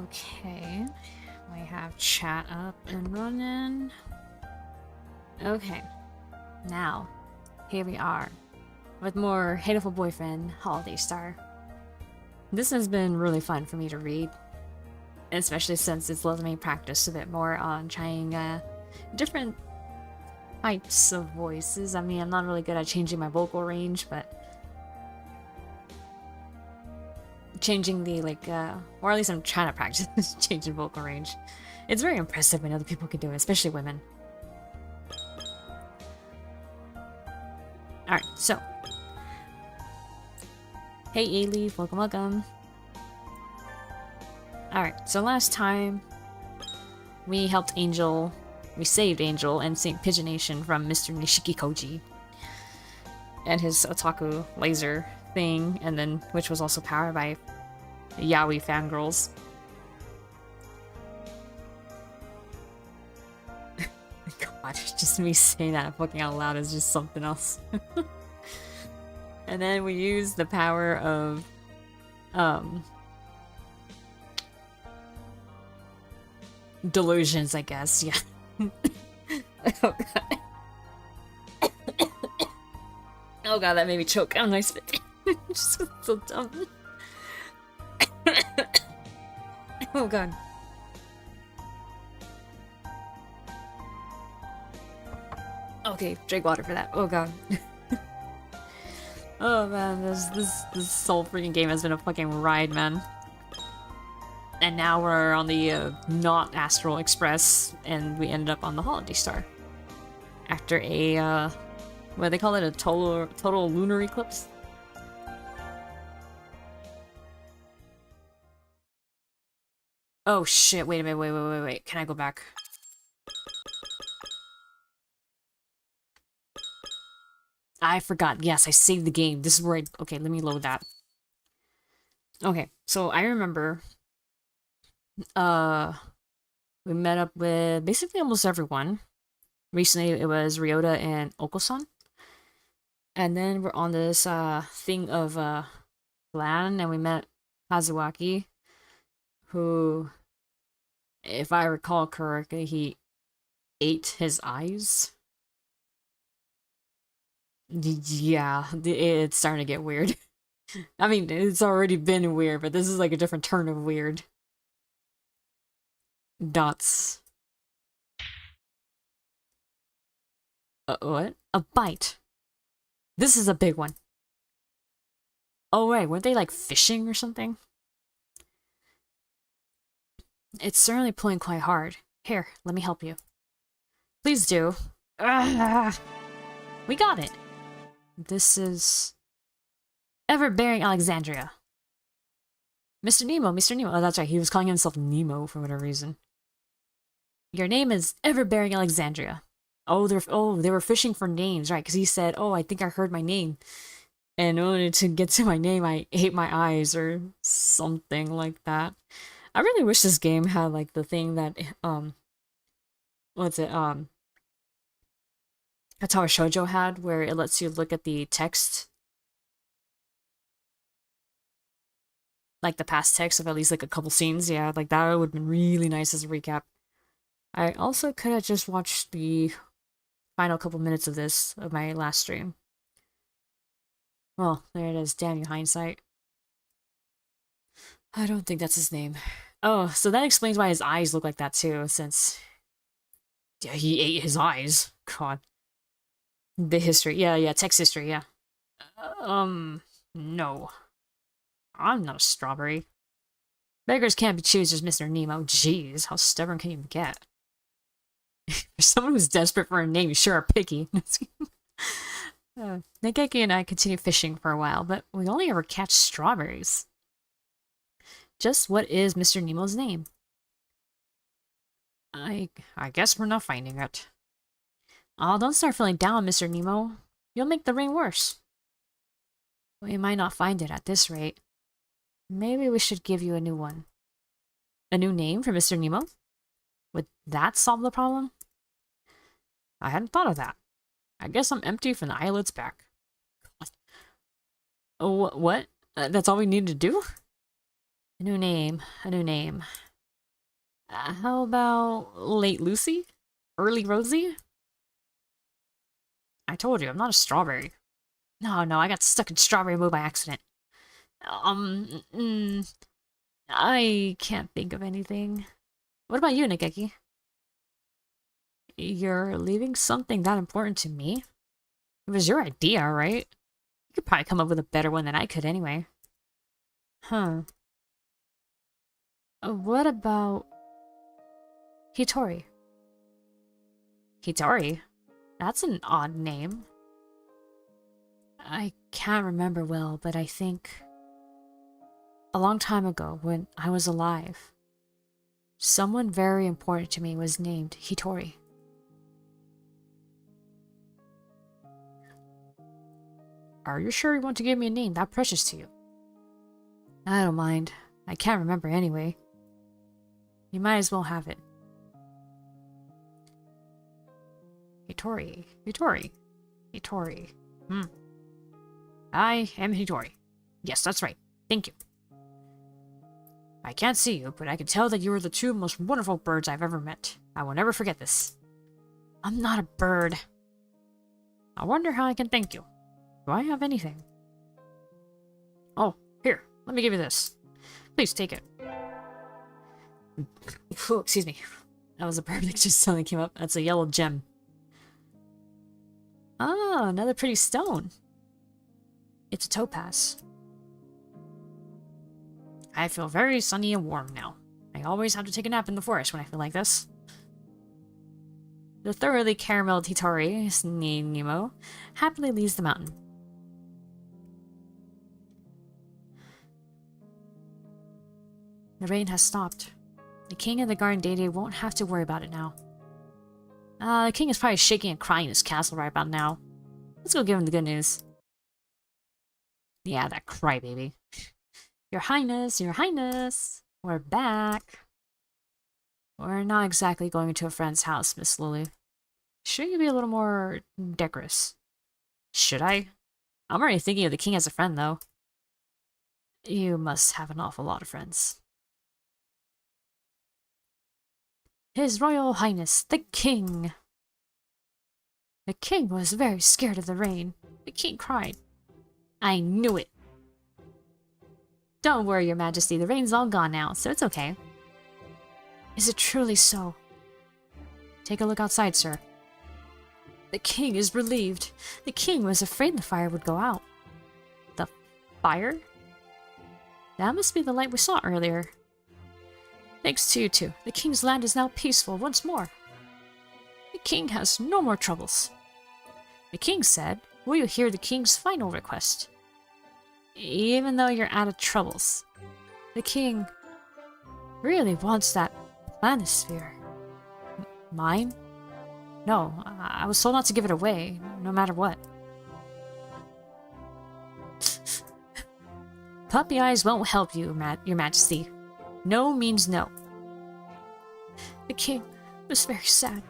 Okay, we have chat up and running. Okay, now, here we are, with more Hatoful Boyfriend Holiday Star. This has been really fun for me to read, especially since it's letting me practice a bit more on trying different types of voices. I mean, I'm not really good at changing my vocal range, but changing the, or at least I'm trying to practice changing vocal range. It's very impressive when other people can do it, especially women. Alright, so. Hey A-Leaf, welcome, welcome. Alright, so last time we helped Angel, we saved Angel and St. Pigeonation from Mr. Nishikikouji and his otaku laser thing, and then which was also powered by yaoi fangirls. God, just me saying that fucking out loud is just something else. And then we used the power of delusions, I guess. Yeah. Oh god. Oh god, that made me choke. Oh, nice bit. Just so dumb. Oh god. Okay, drink water for that. Oh god. Oh man, this whole freaking game has been a fucking ride, man. And now we're on the not Astral Express, and we ended up on the Holiday Star after a what do they call it? A total lunar eclipse. Oh shit! Wait a minute! Wait! Can I go back? I forgot. Yes, I saved the game. This is where I... Okay, let me load that. Okay, so I remember... we met up with basically almost everyone. Recently, it was Ryota and Oko-san. And then we're on this, thing of, land, and we met Kazuaki, who, if I recall correctly, he ate his eyes. Yeah, it's starting to get weird. I mean, it's already been weird, but this is like a different turn of weird. Dots. What? A bite. This is a big one. Oh, right, weren't they like fishing or something? It's certainly pulling quite hard. Here, let me help you. Please do. We got it. This is... Ever-bearing Alexandria. Mr. Nemo, Mr. Nemo. Oh, that's right, he was calling himself Nemo for whatever reason. Your name is Ever-bearing Alexandria. Oh, they were fishing for names, right? Because he said, oh, I think I heard my name. And in order to get to my name, I ate my eyes or something like that. I really wish this game had, like, the thing that, what's it, that's how a shoujo had, where it lets you look at the text. Like the past text of at least like a couple scenes, yeah, like that would have been really nice as a recap. I also could have just watched the final couple minutes of this, of my last stream. Well, there it is, damn you, hindsight. I don't think that's his name. Oh, so that explains why his eyes look like that too, since... Yeah, he ate his eyes. God. The history. Yeah, text history, yeah. No. I'm not a strawberry. Beggars can't be choosers, Mr. Nemo. Jeez, how stubborn can you get? For someone who's desperate for a name, you sure are picky. Nageki and I continued fishing for a while, but we only ever catch strawberries. Just what is Mr. Nemo's name? I guess we're not finding it. Oh, don't start feeling down, Mr. Nemo. You'll make the rain worse. We might not find it at this rate. Maybe we should give you a new one. A new name for Mr. Nemo? Would that solve the problem? I hadn't thought of that. I guess I'm empty from the eyelids back. Oh, what? That's all we need to do? A new name, a new name. How about late Lucy? Early Rosie? I told you, I'm not a strawberry. No, I got stuck in strawberry mode by accident. Um, mm, I can't think of anything. What about you, Nageki? You're leaving something that important to me? It was your idea, right? You could probably come up with a better one than I could anyway. Huh. What about Hitori? Hitori? That's an odd name. I can't remember well, but I think a long time ago, when I was alive, someone very important to me was named Hitori. Are you sure you want to give me a name that precious to you? I don't mind. I can't remember anyway. You might as well have it. Hitori. I am Hitori. Yes, that's right. Thank you. I can't see you, but I can tell that you are the two most wonderful birds I've ever met. I will never forget this. I'm not a bird. I wonder how I can thank you. Do I have anything? Oh, here. Let me give you this. Please take it. Ooh, excuse me. That was a bird that just suddenly came up. That's a yellow gem. Ah, another pretty stone. It's a topaz. I feel very sunny and warm now. I always have to take a nap in the forest when I feel like this. The thoroughly carameled Hitori, Nemo, happily leaves the mountain. The rain has stopped. The king and the garden deity won't have to worry about it now. The king is probably shaking and crying in his castle right about now. Let's go give him the good news. Yeah, that crybaby. Your Highness, we're back. We're not exactly going to a friend's house, Miss Lily. Shouldn't you be a little more decorous? Should I? I'm already thinking of the king as a friend, though. You must have an awful lot of friends. His Royal Highness, the King! The king was very scared of the rain. The king cried. I knew it! Don't worry, Your Majesty, the rain's all gone now, so it's okay. Is it truly so? Take a look outside, sir. The king is relieved. The king was afraid the fire would go out. The fire? That must be the light we saw earlier. Thanks to you two, the king's land is now peaceful once more. The king has no more troubles. The king said, will you hear the king's final request? Even though you're out of troubles, the king really wants that planisphere. Mine? No, I was told not to give it away, no matter what. Puppy eyes won't help you, Your Majesty. No means no. The king was very sad.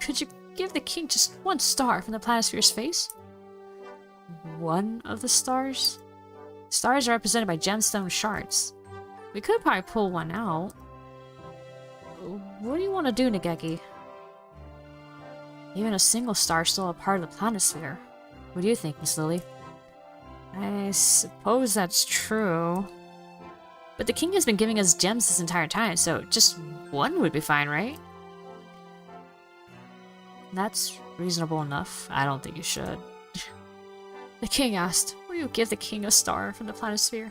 Could you give the king just one star from the planisphere's face? One of the stars? Stars are represented by gemstone shards. We could probably pull one out. What do you want to do, Nageki? Even a single star is still a part of the planisphere. What do you think, Miss Lily? I suppose that's true. But the king has been giving us gems this entire time, so just one would be fine, right? That's reasonable enough. I don't think you should. The king asked, will you give the king a star from the planisphere?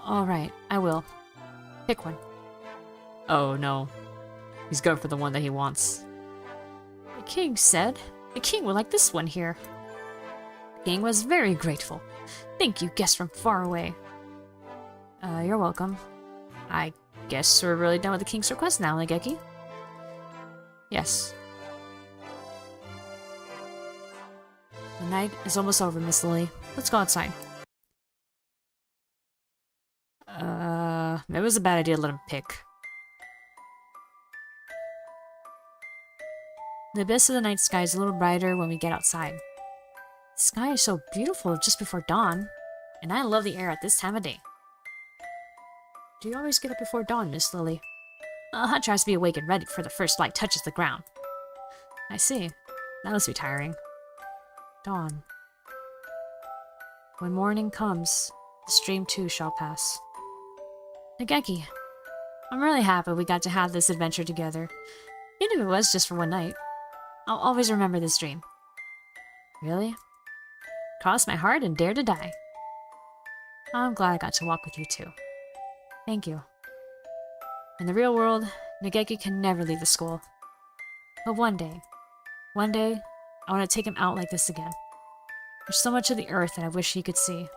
Alright, I will. Pick one. Oh no. He's going for the one that he wants. The king said, the king would like this one here. The king was very grateful. Thank you, guest from far away. You're welcome. I guess we're really done with the king's request now, Nageki. Yes. The night is almost over, Miss Lily. Let's go outside. It was a bad idea to let him pick. The abyss of the night sky is a little brighter when we get outside. The sky is so beautiful just before dawn, and I love the air at this time of day. Do you always get up before dawn, Miss Lily? A hunt tries to be awake and ready before the first light touches the ground. I see. That must be tiring. Dawn. When morning comes, the stream too shall pass. Nageki, I'm really happy we got to have this adventure together. Even if it was just for one night. I'll always remember this dream. Really? Cross my heart and dare to die. I'm glad I got to walk with you too. Thank you. In the real world, Nageki can never leave the school. But one day, I want to take him out like this again. There's so much of the earth that I wish he could see.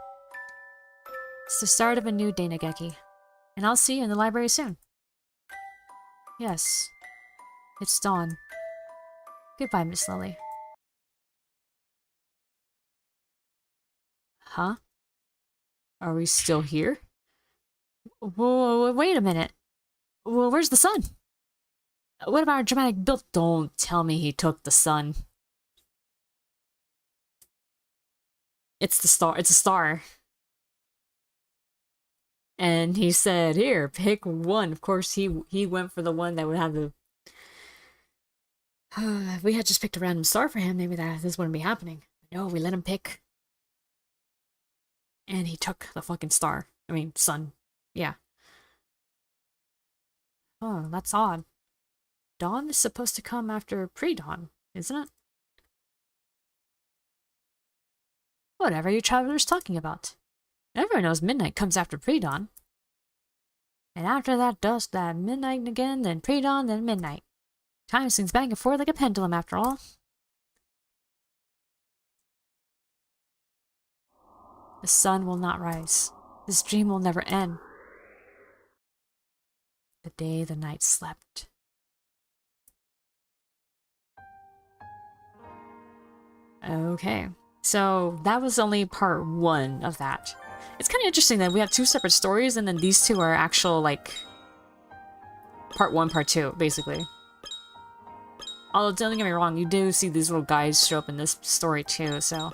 It's the start of a new day, Nageki. And I'll see you in the library soon. Yes. It's dawn. Goodbye, Miss Lily. Huh? Are we still here? Whoa, wait a minute. Well, where's the sun? What about our dramatic build? Don't tell me he took the sun. It's the star. It's a star. And he said, here, pick one. Of course, he went for the one that would have the... if we had just picked a random star for him, maybe this wouldn't be happening. No, we let him pick. And he took the fucking star. I mean, sun. Yeah. Oh, that's odd. Dawn is supposed to come after pre-dawn, isn't it? Whatever are you travelers talking about? Everyone knows midnight comes after pre-dawn. And after that dusk, that midnight again, then pre-dawn, then midnight. Time swings back and forth like a pendulum after all. The sun will not rise. This dream will never end. The day the night slept. Okay, so that was only part one of that. It's kind of interesting that we have two separate stories and then these two are actual, like, part one, part two, basically. Although, don't get me wrong, you do see these little guys show up in this story too, so...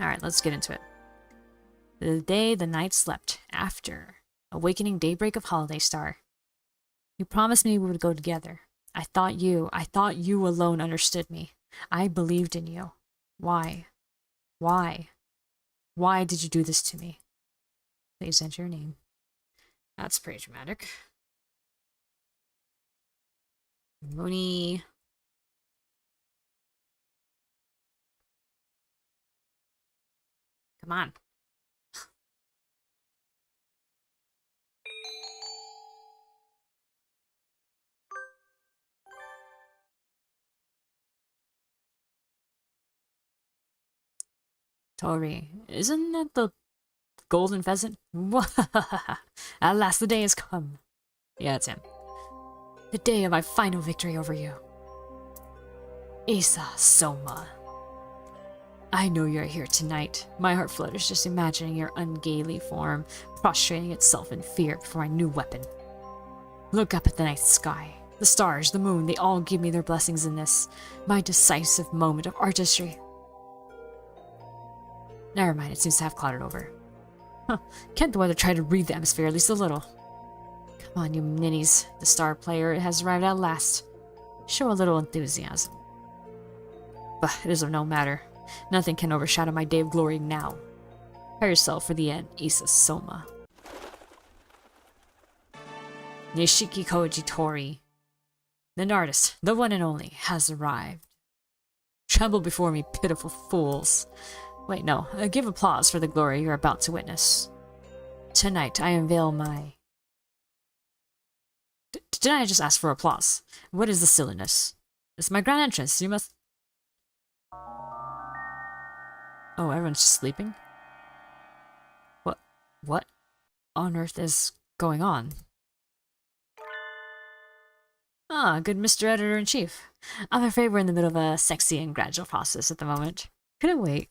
Alright, let's get into it. The day the night slept, after. Awakening daybreak of Holiday Star. You promised me we would go together. I thought you alone understood me. I believed in you. Why? Why? Why did you do this to me? Please enter your name. That's pretty dramatic. Mooney. Come on. Tori, isn't that the golden pheasant? At last the day has come. Yeah, it's him. The day of my final victory over you. Isa Soma. I know you're here tonight. My heart flutters just imagining your ungainly form, prostrating itself in fear before my new weapon. Look up at the night sky. The stars, the moon, they all give me their blessings in this, my decisive moment of artistry. Never mind, it seems to have clouded over. Huh, can't the weather try to read the atmosphere at least a little? Come on, you ninnies. The star player has arrived at last. Show a little enthusiasm. But it is of no matter. Nothing can overshadow my day of glory now. Prepare yourself for the end, Isa Soma. Nishikikouji Tori. The artist, the one and only, has arrived. Tremble before me, pitiful fools. Wait, no. Give applause for the glory you're about to witness. Tonight, I unveil my... Didn't I just ask for applause? What is the silliness? It's my grand entrance. You must... Oh, everyone's just sleeping? What on earth is going on? Ah, good Mr. Editor-in-Chief. I'm afraid we're in the middle of a sexy and gradual process at the moment. Couldn't wait.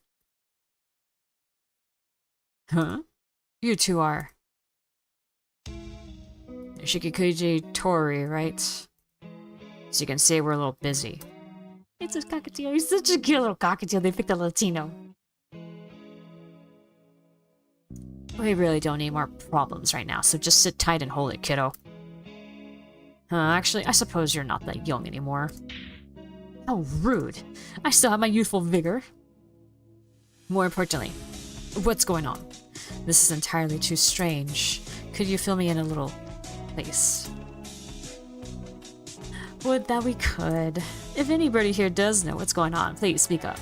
Huh? You two are... Nishikikouji Tori, right? So you can say we're a little busy. It's a cockatiel. He's such a cute little cockatiel. They picked a Latino. We really don't need more problems right now, so just sit tight and hold it, kiddo. Actually, I suppose you're not that young anymore. How rude. I still have my youthful vigor. More importantly, what's going on? This is entirely too strange. Could you fill me in a little, please? Would that we could. If anybody here does know what's going on, please speak up.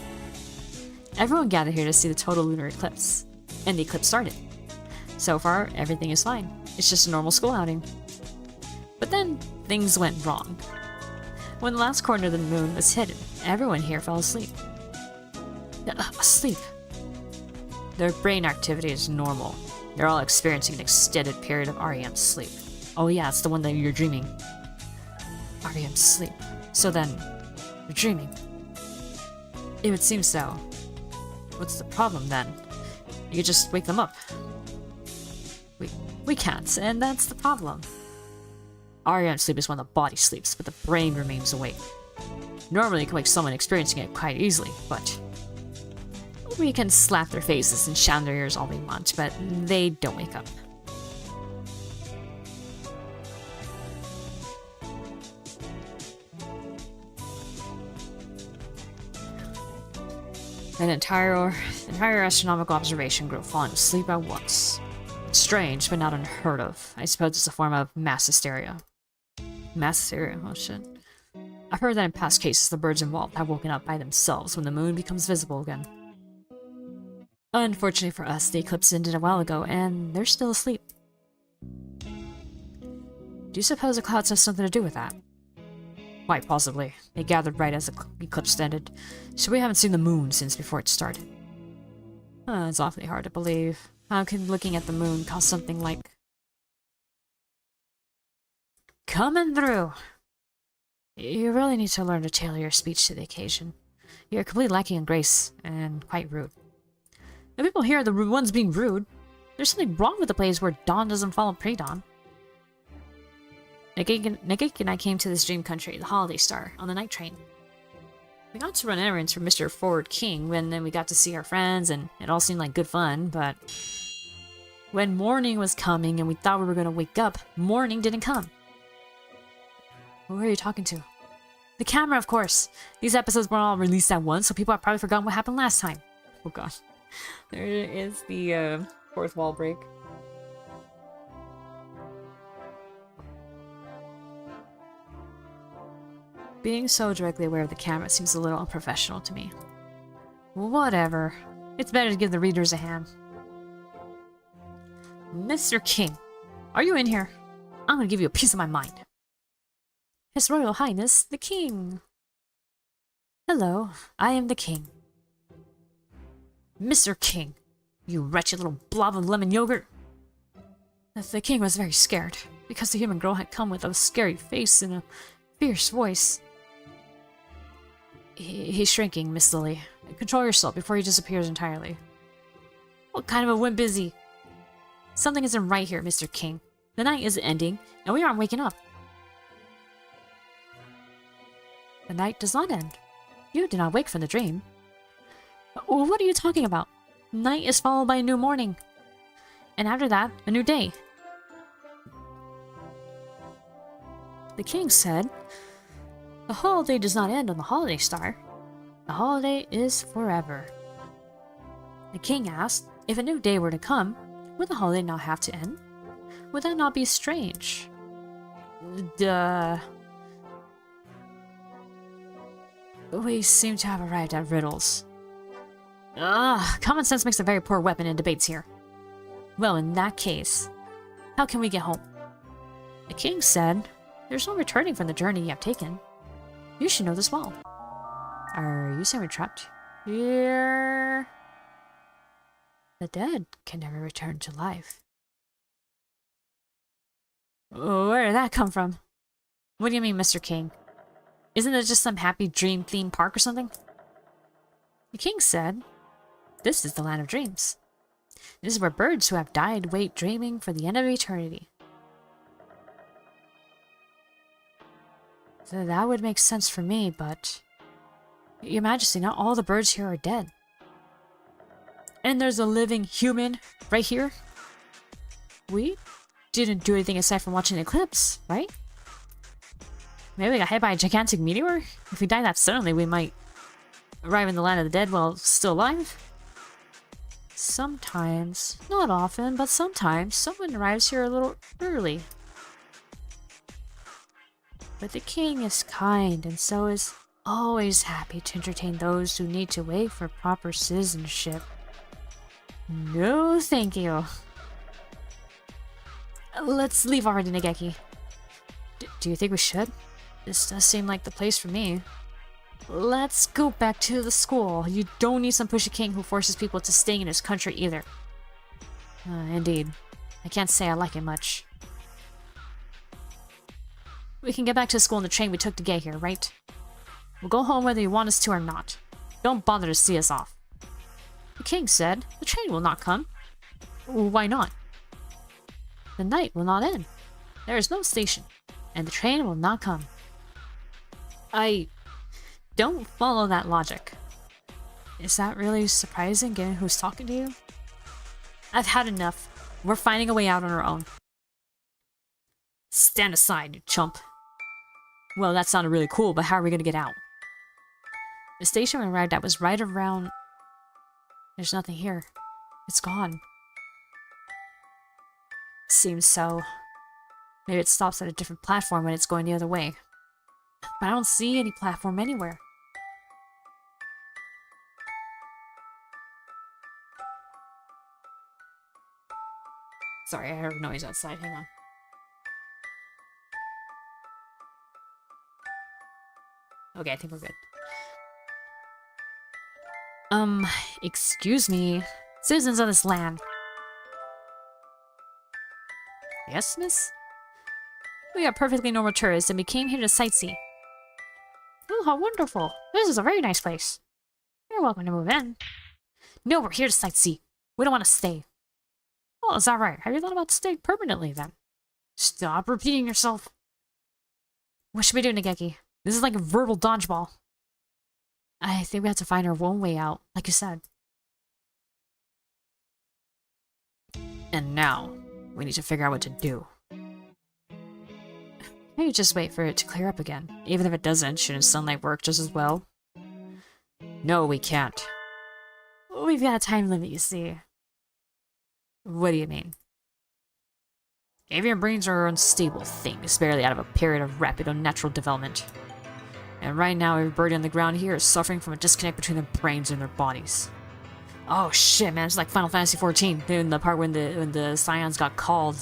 Everyone gathered here to see the total lunar eclipse. And the eclipse started. So far, everything is fine. It's just a normal school outing. But then, things went wrong. When the last corner of the moon was hidden, everyone here fell asleep. Asleep. Their brain activity is normal. They're all experiencing an extended period of REM sleep. Oh yeah, it's the one that you're dreaming. REM sleep. So then, you're dreaming. It would seem so. What's the problem then? You could just wake them up. We can't, and that's the problem. REM sleep is when the body sleeps, but the brain remains awake. Normally, you can wake someone experiencing it quite easily, but we can slap their faces and shout in their ears all we want, but they don't wake up. An entire astronomical observation group falling asleep at once. It's strange, but not unheard of. I suppose it's a form of mass hysteria. Mass hysteria? Oh shit. I've heard that in past cases, the birds involved have woken up by themselves when the moon becomes visible again. Unfortunately for us, the eclipse ended a while ago, and they're still asleep. Do you suppose the clouds have something to do with that? Quite possibly. They gathered right as the eclipse ended, so we haven't seen the moon since before it started. It's awfully hard to believe. How can looking at the moon cause something like... Coming through! You really need to learn to tailor your speech to the occasion. You're completely lacking in grace, and quite rude. The people here are the ones being rude. There's something wrong with the place where dawn doesn't follow pre-dawn. Nageki and I came to this dream country, the Holiday Star, on the night train. We got to run errands for Mr. Forward King, and then we got to see our friends, and it all seemed like good fun, but... When morning was coming and we thought we were going to wake up, morning didn't come. Who are you talking to? The camera, of course. These episodes weren't all released at once, so people have probably forgotten what happened last time. Oh god. There is the fourth wall break. Being so directly aware of the camera seems a little unprofessional to me. Whatever. It's better to give the readers a hand. Mr. King, are you in here? I'm gonna give you a piece of my mind. His Royal Highness, the King. Hello, I am the King. Mr. King, you wretched little blob of lemon yogurt. The King was very scared, because the human girl had come with a scary face and a fierce voice. He's shrinking, Miss Lily. Control yourself before he disappears entirely. What kind of a wimp is he? Something isn't right here, Mr. King. The night is ending, and we aren't waking up. The night does not end. You did not wake from the dream. What are you talking about? Night is followed by a new morning. And after that, a new day. The King said, the holiday does not end on the Holiday Star. The holiday is forever. The King asked, if a new day were to come, would the holiday not have to end? Would that not be strange? Duh. We seem to have arrived at riddles. Ugh, common sense makes a very poor weapon in debates here. Well, in that case, how can we get home? The King said, there's no returning from the journey you have taken. You should know this well. Are you saying we're trapped here? The dead can never return to life. Where did that come from? What do you mean, Mr. King? Isn't it just some happy dream theme park or something? The King said, this is the land of dreams. This is where birds who have died wait dreaming for the end of eternity. So that would make sense for me, but... Your Majesty, not all the birds here are dead. And there's a living human right here? We didn't do anything aside from watching the eclipse, right? Maybe we got hit by a gigantic meteor? If we die that suddenly, we might arrive in the land of the dead while still alive? Sometimes, not often, but sometimes, someone arrives here a little early. But the king is kind, and so is always happy to entertain those who need to wait for proper citizenship. No, thank you. Let's leave already, Nageki. Do you think we should? This does seem like the place for me. Let's go back to the school. You don't need some pushy king who forces people to stay in his country either. Indeed. I can't say I like it much. We can get back to school in the train we took to get here, right? We'll go home whether you want us to or not. Don't bother to see us off. The king said the train will not come. Why not? The night will not end. There is no station, and the train will not come. I don't follow that logic. Is that really surprising given who's talking to you? I've had enough. We're finding a way out on our own. Stand aside, you chump. Well, that sounded really cool, but how are we gonna get out? The station we arrived at was right around... There's nothing here. It's gone. Seems so. Maybe it stops at a different platform when it's going the other way. But I don't see any platform anywhere. Sorry, I heard a noise outside. Hang on. Okay, I think we're good. Excuse me. Citizens of this land. Yes, miss? We are perfectly normal tourists and we came here to sightsee. Oh, how wonderful. This is a very nice place. You're welcome to move in. No, we're here to sightsee. We don't want to stay. Oh, is that right? Have you thought about staying permanently then? Stop repeating yourself. What should we do, Nageki? This is like a verbal dodgeball. I think we have to find our own way out, like you said. And now, we need to figure out what to do. Maybe just wait for it to clear up again. Even if it doesn't, shouldn't sunlight work just as well? No, we can't. We've got a time limit, you see. What do you mean? Avian brains are unstable things, barely out of a period of rapid unnatural development. And right now, every bird on the ground here is suffering from a disconnect between their brains and their bodies. Oh shit, man, it's like Final Fantasy XIV, in the part when the Scions got called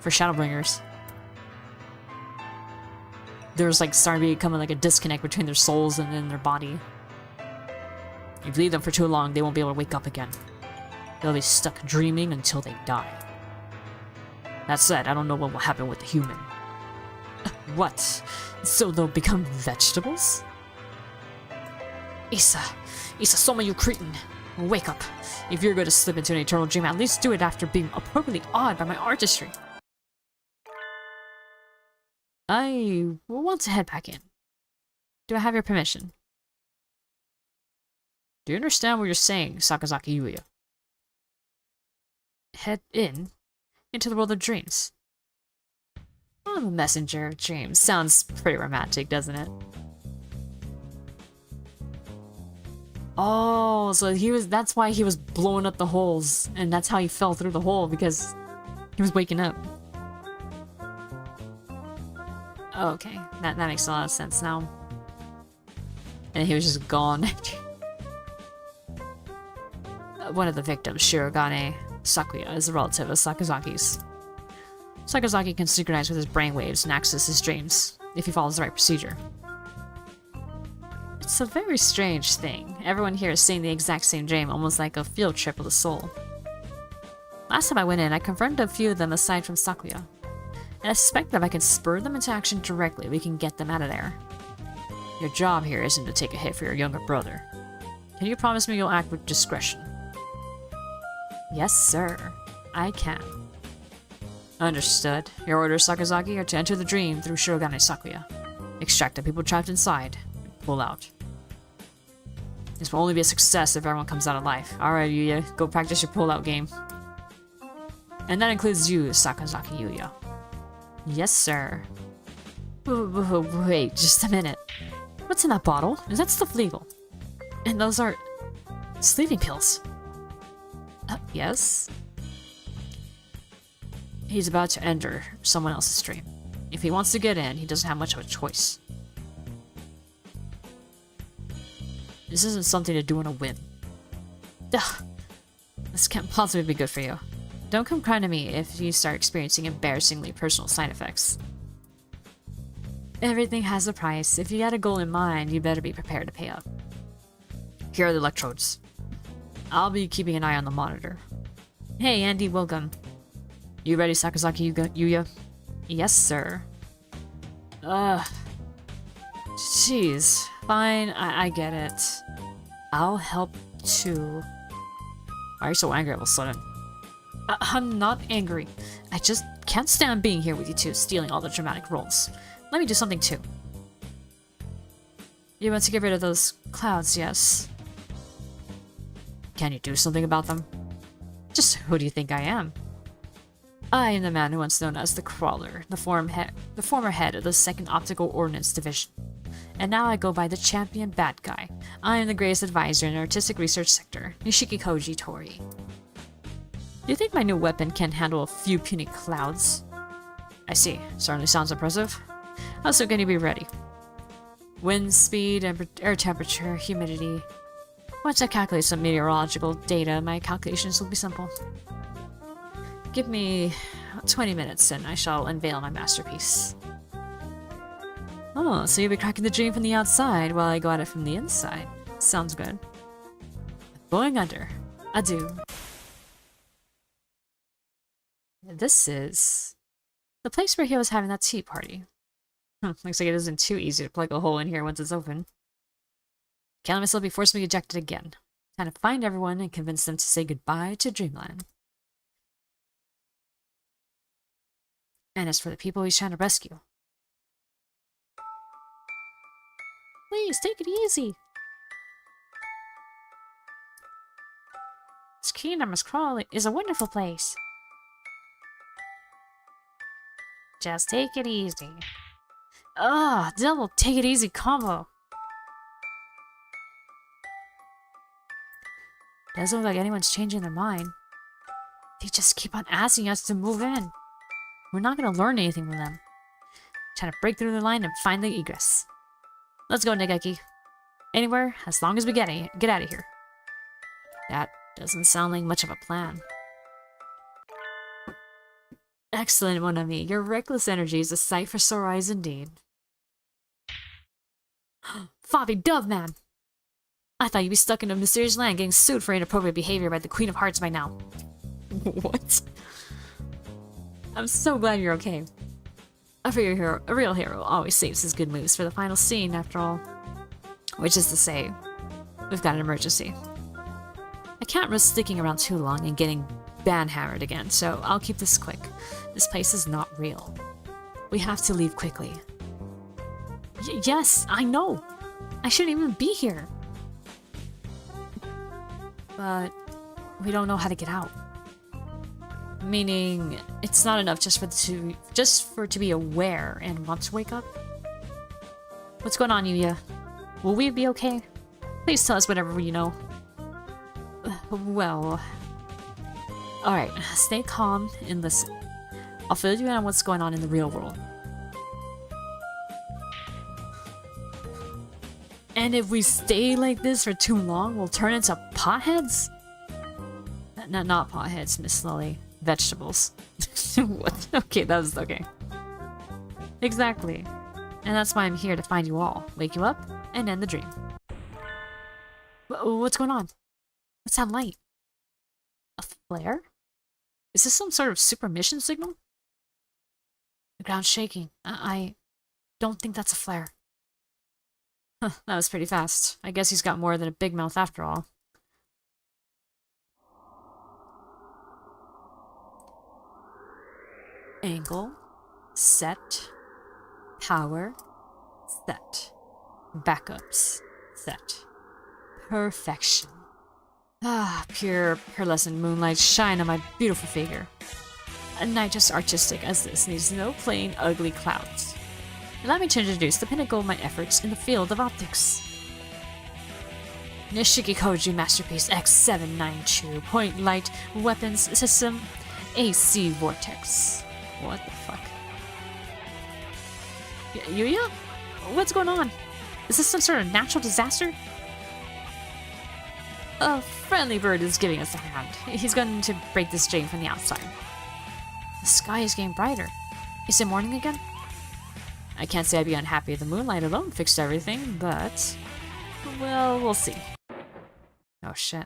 for Shadowbringers. There's like starting to become like a disconnect between their souls and then their body. If you leave them for too long, they won't be able to wake up again. They'll be stuck dreaming until they die. That said, I don't know what will happen with the human. What? So they'll become vegetables? Issa, Soma, you cretin. Wake up. If you're going to slip into an eternal dream, at least do it after being appropriately awed by my artistry. I want to head back in. Do I have your permission? Do you understand what you're saying, Sakazaki Yuya? Head into the world of dreams. I'm a messenger of dreams. Sounds pretty romantic, doesn't it? Oh, so that's why he was blowing up the holes, and that's how he fell through the hole, because he was waking up. Okay, that makes a lot of sense now. And he was just gone. One of the victims, Shirogane Sakuya, is a relative of Sakazaki's. Sakazaki can synchronize with his brainwaves and access his dreams, if he follows the right procedure. It's a very strange thing. Everyone here is seeing the exact same dream, almost like a field trip of the soul. Last time I went in, I confronted a few of them aside from Sakuya. And I suspect that if I can spur them into action directly, we can get them out of there. Your job here isn't to take a hit for your younger brother. Can you promise me you'll act with discretion? Yes, sir. I can. Understood. Your orders, Sakazaki, are to enter the dream through Shirogane Sakuya. Extract the people trapped inside, and pull out. This will only be a success if everyone comes out alive. Alright, Yuya, go practice your pull-out game. And that includes you, Sakazaki Yuya. Yes, sir. Wait, just a minute. What's in that bottle? Is that stuff legal? And those are... sleeping pills. Yes? He's about to enter someone else's stream. If he wants to get in, he doesn't have much of a choice. This isn't something to do on a whim. Ugh. This can't possibly be good for you. Don't come crying to me if you start experiencing embarrassingly personal side effects. Everything has a price. If you got a goal in mind, you better be prepared to pay up. Here are the electrodes. I'll be keeping an eye on the monitor. Hey, Andy, welcome. You ready, Sakazaki Yuya? Yes, sir. Jeez. Fine, I get it. I'll help too. Why are you so angry all of a sudden? I'm not angry. I just can't stand being here with you two, stealing all the dramatic roles. Let me do something too. You want to get rid of those clouds, yes? Can you do something about them? Just who do you think I am? I am the man who once known as the Crawler, the former head of the 2nd Optical Ordnance Division. And now I go by the Champion Bad Guy. I am the greatest advisor in the artistic research sector, Nishikikouji Tori. Do you think my new weapon can handle a few puny clouds? I see. Certainly sounds impressive. How soon can you be ready? Wind speed, air temperature, humidity. Once I calculate some meteorological data, my calculations will be simple. Give me 20 minutes and I shall unveil my masterpiece. Oh, so you'll be cracking the dream from the outside while I go at it from the inside. Sounds good. Going under. Adieu. This is the place where he was having that tea party. Looks like it isn't too easy to plug a hole in here once it's open. Can't let myself be forcibly ejected again. Time to find everyone and convince them to say goodbye to Dreamland. And as for the people he's trying to rescue. Please, take it easy. This kingdom is a wonderful place. Just take it easy. Ugh, double take it easy combo. Doesn't look like anyone's changing their mind. They just keep on asking us to move in. We're not gonna learn anything from them. Trying to break through the line and find the egress. Let's go, Nageki. Anywhere, as long as we get out of here. That doesn't sound like much of a plan. Excellent, mon ami. Your reckless energy is a sight for sore eyes indeed. Fobby Doveman! I thought you'd be stuck in a mysterious land getting sued for inappropriate behavior by the Queen of Hearts by now. What? I'm so glad you're okay. A real hero always saves his good moves for the final scene, after all. Which is to say, we've got an emergency. I can't risk sticking around too long and getting banhammered again, so I'll keep this quick. This place is not real. We have to leave quickly. Yes, I know! I shouldn't even be here! But we don't know how to get out. Meaning, it's not enough just for it to be aware and want to wake up. What's going on, Yuya? Will we be okay? Please tell us whatever you know. Well... Alright, stay calm and listen. I'll fill you in on what's going on in the real world. And if we stay like this for too long, we'll turn into potheads? Not potheads, Miss Lily. Vegetables. What? Okay, that was okay. Exactly. And that's why I'm here to find you all, wake you up, and end the dream. What's going on? What's that light? A flare? Is this some sort of super mission signal? The ground's shaking. I don't think that's a flare. Huh, that was pretty fast. I guess he's got more than a big mouth after all. Angle, set, power, set, backups, set. Perfection. Ah, pure pearlescent moonlight shine on my beautiful figure. A night as artistic as this needs no plain, ugly clouds. Allow me to introduce the pinnacle of my efforts in the field of optics. Nishikikouji Masterpiece X792 Point Light Weapons System AC Vortex. What the fuck? Yuya? What's going on? Is this some sort of natural disaster? A friendly bird is giving us a hand. He's going to break this chain from the outside. The sky is getting brighter. Is it morning again? I can't say I'd be unhappy if the moonlight alone fixed everything, but... well, we'll see. Oh shit.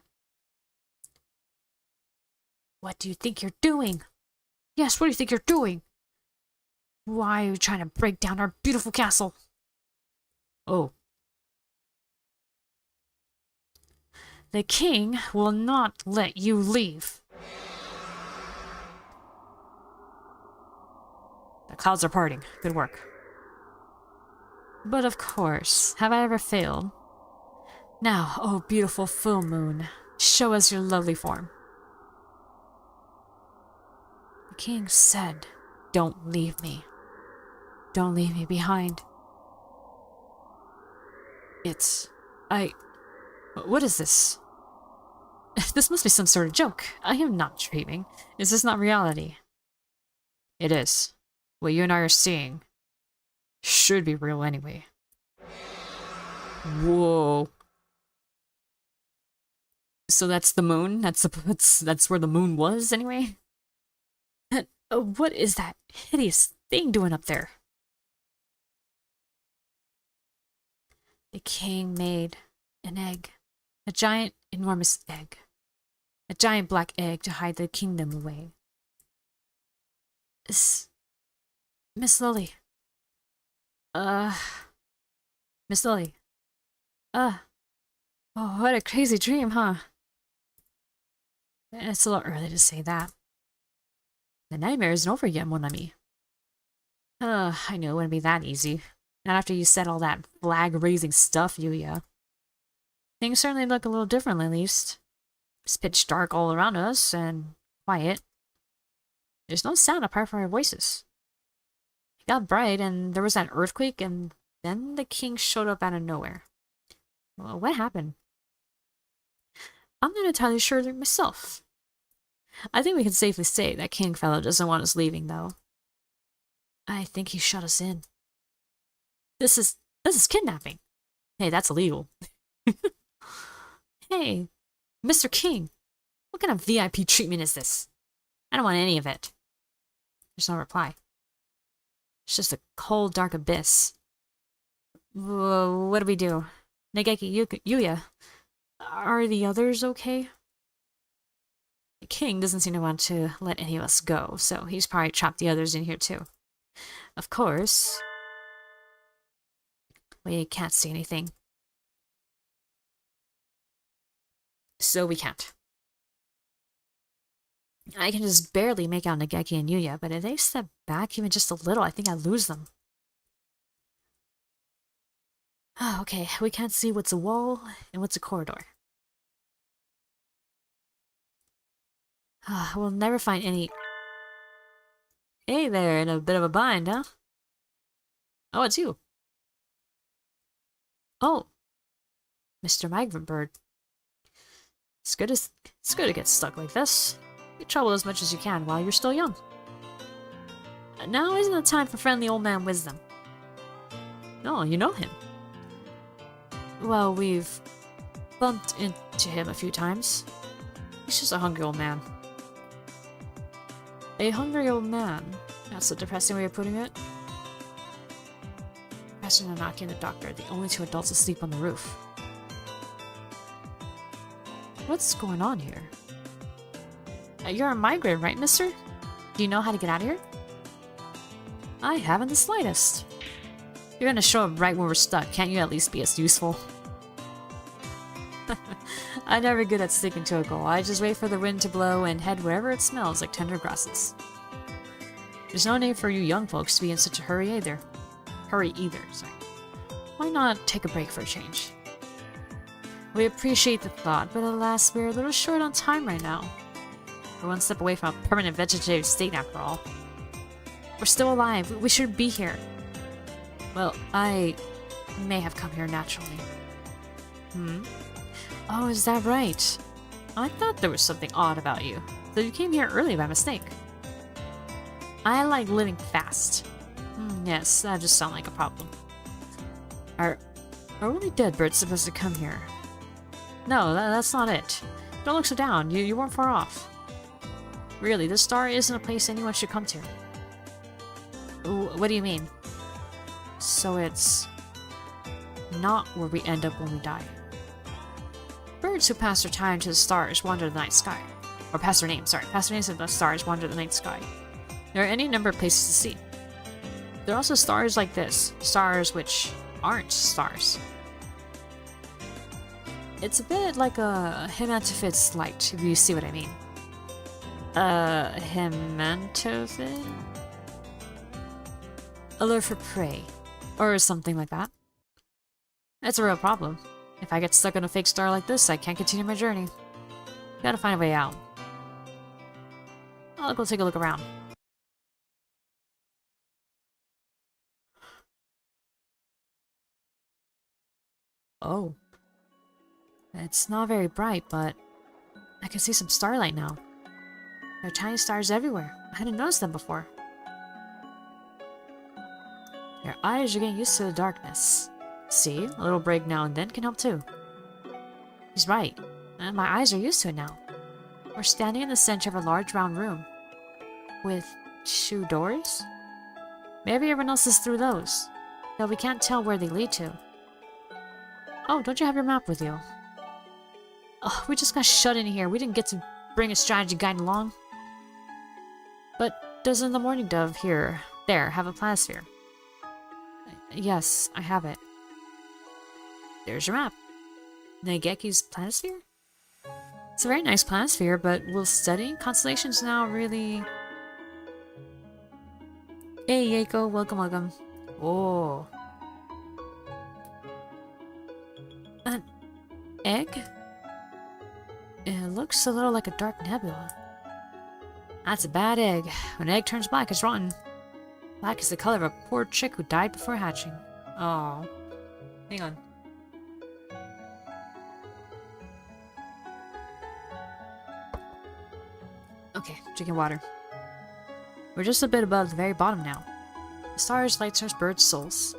What do you think you're doing? Yes, what do you think you're doing? Why are you trying to break down our beautiful castle? Oh. The king will not let you leave. The clouds are parting. Good work. But of course, have I ever failed? Now, oh beautiful full moon, show us your lovely form. The king said, don't leave me. Don't leave me behind. What is this? This must be some sort of joke. I am not dreaming. Is this not reality? It is. What you and I are seeing should be real anyway. Whoa. So that's the moon? That's where the moon was anyway? What is that hideous thing doing up there? The king made an egg. A giant, enormous egg. A giant black egg to hide the kingdom away. Miss Lily. Miss Lily. Oh, what a crazy dream, huh? It's a little early to say that. The nightmare isn't over yet, mon ami. I knew it wouldn't be that easy. Not after you said all that flag-raising stuff, Yuya. Things certainly look a little different, at least. It's pitch dark all around us, and quiet. There's no sound apart from our voices. It got bright, and there was that earthquake, and then the king showed up out of nowhere. Well, what happened? I'm not entirely sure myself. I think we can safely say that king fellow doesn't want us leaving, though. I think he shut us in. This is kidnapping. Hey, that's illegal. Hey, Mr. King, what kind of VIP treatment is this? I don't want any of it. There's no reply. It's just a cold, dark abyss. Whoa, what do we do? Nageki, Yuya, are the others okay? The king doesn't seem to want to let any of us go, so he's probably trapped the others in here too. Of course, we can't see anything. So we can't. I can just barely make out Nageki and Yuya, but if they step back even just a little, I think I lose them. Oh, okay, we can't see what's a wall and what's a corridor. We'll never find any... Hey there, in a bit of a bind, huh? Oh, it's you. Oh, Mr. Migrant Bird. It's good to get stuck like this. You trouble as much as you can while you're still young. Now isn't the time for friendly old man wisdom. No, you know him. Well, we've bumped into him a few times. He's just a hungry old man. A hungry old man? That's a depressing way of putting it. Professor Nanaki and the doctor are the only two adults asleep on the roof. What's going on here? You're a migrant, right, mister? Do you know how to get out of here? I haven't the slightest. You're gonna show up right when we're stuck. Can't you at least be as useful? I'm never good at sticking to a goal. I just wait for the wind to blow and head wherever it smells like tender grasses. There's no need for you young folks to be in such a hurry either. Sorry. Why not take a break for a change? We appreciate the thought, but alas, we're a little short on time right now. We're one step away from a permanent vegetative state after all. We're still alive. We shouldn't be here. Well, I may have come here naturally. Oh, is that right? I thought there was something odd about you. So you came here early by mistake. I like living fast. Yes, that just sounds like a problem. Are only dead birds supposed to come here? No, that's not it. Don't look so down. You weren't far off. Really, this star isn't a place anyone should come to. What do you mean? So it's not where we end up when we die. Birds who pass their time to the stars wander the night sky. Or pass their names of the stars wander the night sky. There are any number of places to see. There are also stars like this. Stars which aren't stars. It's a bit like a hematophit's light, if you see what I mean. Hematophit? A lure for prey. Or something like that. That's a real problem. If I get stuck on a fake star like this, I can't continue my journey. Gotta find a way out. I'll go take a look around. Oh. It's not very bright, but I can see some starlight now. There are tiny stars everywhere. I hadn't noticed them before. Your eyes are getting used to the darkness. See, a little break now and then can help too. He's right, and my eyes are used to it now. We're standing in the center of a large round room. With 2 doors? Maybe everyone else is through those, though we can't tell where they lead to. Oh, don't you have your map with you? Oh, we just got shut in here. We didn't get to bring a strategy guide along. But doesn't the Morning Dove there have a planisphere? Yes, I have it. There's your map. Nageki's planisphere? It's a very nice planisphere, but will studying constellations now really... Hey, Yeiko, welcome. Oh. An egg? It looks a little like a dark nebula. That's a bad egg. When an egg turns black, it's rotten. Black is the color of a poor chick who died before hatching. Oh. Hang on. Okay, drinking water. We're just a bit above the very bottom now. The stars lights our birds' souls.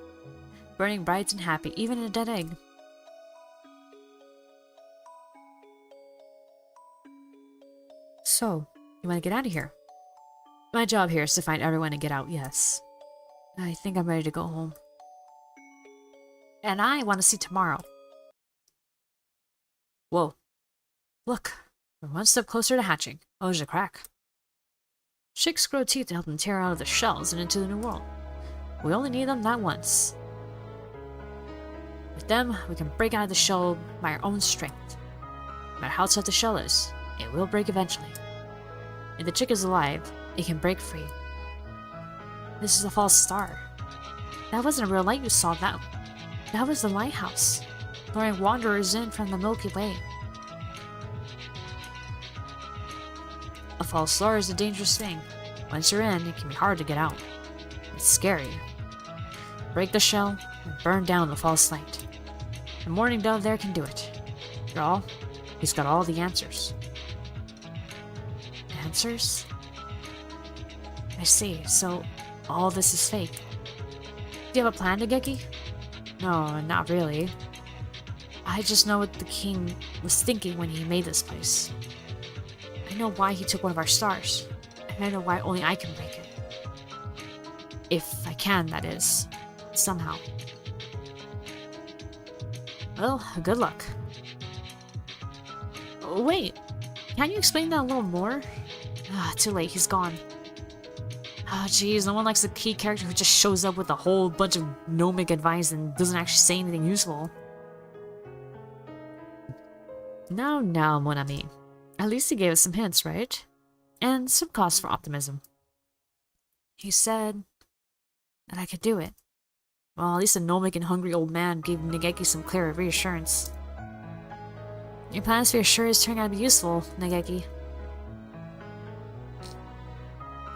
Burning bright and happy, even in a dead egg. So, you want to get out of here? My job here is to find everyone and get out, yes. I think I'm ready to go home. And I want to see tomorrow. Whoa. Look, we're one step closer to hatching. Oh, there's a crack. Chicks grow teeth to help them tear out of the shells and into the new world. We only need them that once. With them, we can break out of the shell by our own strength. No matter how tough the shell is, it will break eventually. If the chick is alive, it can break free. This is a false star. That wasn't a real light you saw, that was the lighthouse, luring wanderers in from the Milky Way. A false star is a dangerous thing. Once you're in, it can be hard to get out. It's scary. Break the shell and burn down the false light. The Morning Dove there can do it. After all, he's got all the answers. Answers? I see, so all this is fake. Do you have a plan, Nageki? No, not really. I just know what the king was thinking when he made this place. I know why he took one of our stars, and I know why only I can break it. If I can, that is. Somehow. Well, good luck. Oh, wait, can you explain that a little more? Too late, he's gone. Jeez, no one likes a key character who just shows up with a whole bunch of gnomic advice and doesn't actually say anything useful. Now, mon ami. At least he gave us some hints, right? And some cause for optimism. He said that I could do it. Well, at least a gnomic and hungry old man gave Nageki some clear reassurance. Your planisphere sure is turning out to be useful, Nageki.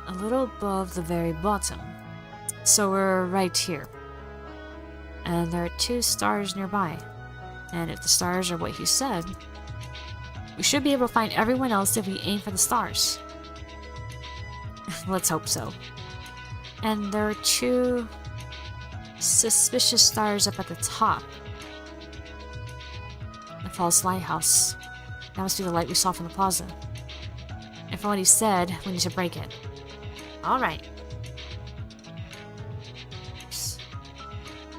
a little above the very bottom. So we're right here. And there are 2 stars nearby. And if the stars are what you said, we should be able to find everyone else if we aim for the stars. Let's hope so. And there are 2 suspicious stars up at the top. The false lighthouse. That must be the light we saw from the plaza. And from what he said, we need to break it. Alright.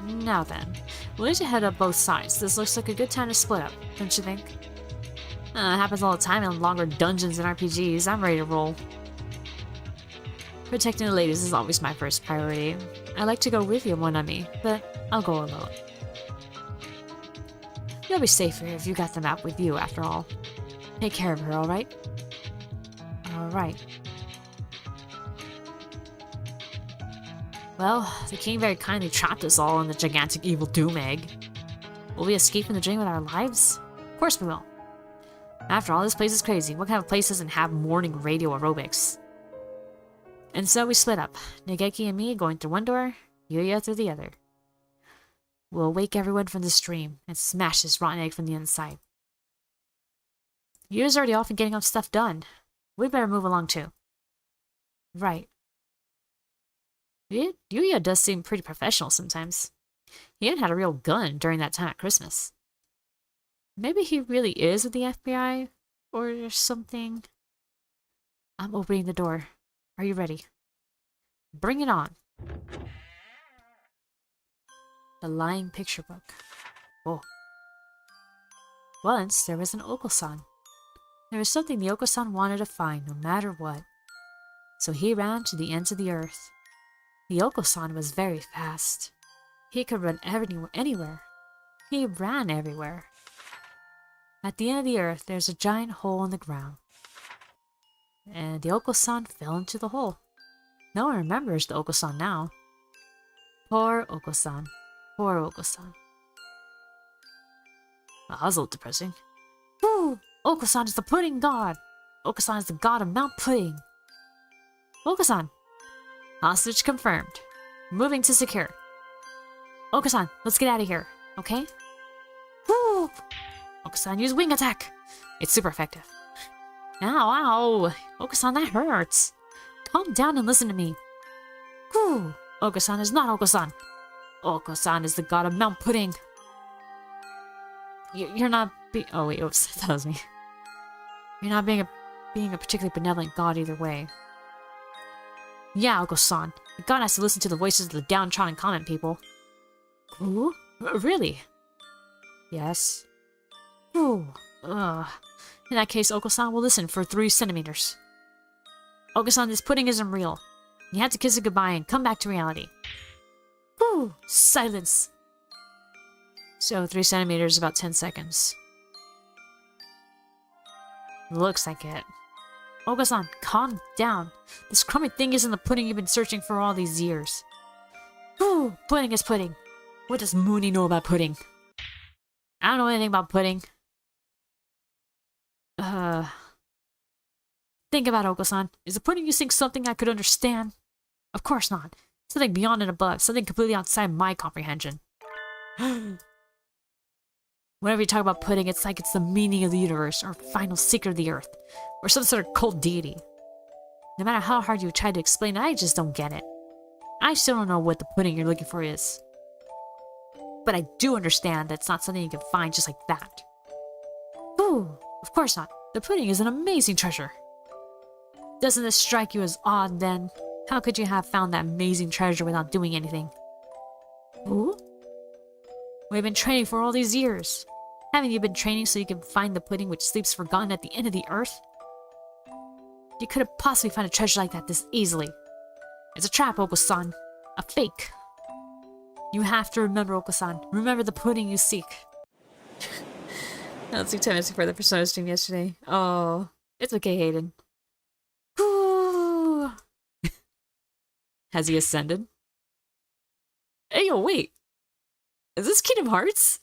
Now then, we'll need to head up both sides. This looks like a good time to split up, don't you think? It happens all the time in longer dungeons and RPGs. I'm ready to roll. Protecting the ladies is always my first priority. I like to go with you, mon ami, but I'll go alone. You'll be safer if you got the map with you, after all. Take care of her, alright? Alright. Well, the king very kindly trapped us all in the gigantic evil doom egg. Will we escape from the dream with our lives? Of course we will. After all, this place is crazy. What kind of place doesn't have morning radio aerobics? And so we split up. Nageki and me going through one door, Yuya through the other. We'll wake everyone from this dream and smash this rotten egg from the inside. Yuya's already off and getting stuff done. We'd better move along too. Right. Yuya does seem pretty professional sometimes. He hadn't had a real gun during that time at Christmas. Maybe he really is with the FBI or something. I'm opening the door. Are you ready? Bring it on. The Lying Picture Book. Whoa. Once there was an Oko-san. There was something the Oko-san wanted to find no matter what. So he ran to the ends of the earth. The Oko-san was very fast. He could run anywhere. He ran everywhere. At the end of the earth, there's a giant hole in the ground. And the Oko-san fell into the hole. No one remembers the Oko-san now. Poor Oko-san. Poor Oko-san. Well, that was a little depressing. Woo! Oko-san is the pudding god! Oko-san is the god of Mount Pudding. Oko-san! Hostage confirmed. Moving to secure. Oko-san, let's get out of here, okay? Woo! Oko-san, use wing attack! It's super effective. Ow, ow! Oko-san, that hurts! Calm down and listen to me. Whew! Oko-san is not Oko-san. Oko-san is the god of Mount Pudding. You're not oh wait, oops, that was me. You're not being a particularly benevolent god either way. Yeah, Oko-san. The god has to listen to the voices of the downtrodden comment people. Ooh? Really? Yes. Ooh. Ugh. In that case, Oko-san will listen for 3 centimeters. Oko-san, this pudding isn't real. You have to kiss it goodbye and come back to reality. Whew! Silence! So 3 centimeters is about 10 seconds. Looks like it. Oko-san, calm down. This crummy thing isn't the pudding you've been searching for all these years. Whew! Pudding is pudding. What does Mooney know about pudding? I don't know anything about pudding. Think about it, Oko-san. Is the pudding you think something I could understand? Of course not. Something beyond and above. Something completely outside my comprehension. Whenever you talk about pudding, it's like it's the meaning of the universe, or final secret of the earth, or some sort of cult deity. No matter how hard you try to explain it, I just don't get it. I still don't know what the pudding you're looking for is. But I do understand that it's not something you can find just like that. Ooh, of course not. The pudding is an amazing treasure. Doesn't this strike you as odd, then? How could you have found that amazing treasure without doing anything? Ooh? We've been training for all these years. Haven't you been training so you can find the pudding which sleeps forgotten at the end of the earth? You couldn't possibly find a treasure like that this easily. It's a trap, Oko-san. A fake. You have to remember, Oko-san. Remember the pudding you seek. That's too time for the Persona stream yesterday. Oh, it's okay, Hayden. Ooh. Has he ascended? Hey, yo, wait. Is this Kingdom Hearts?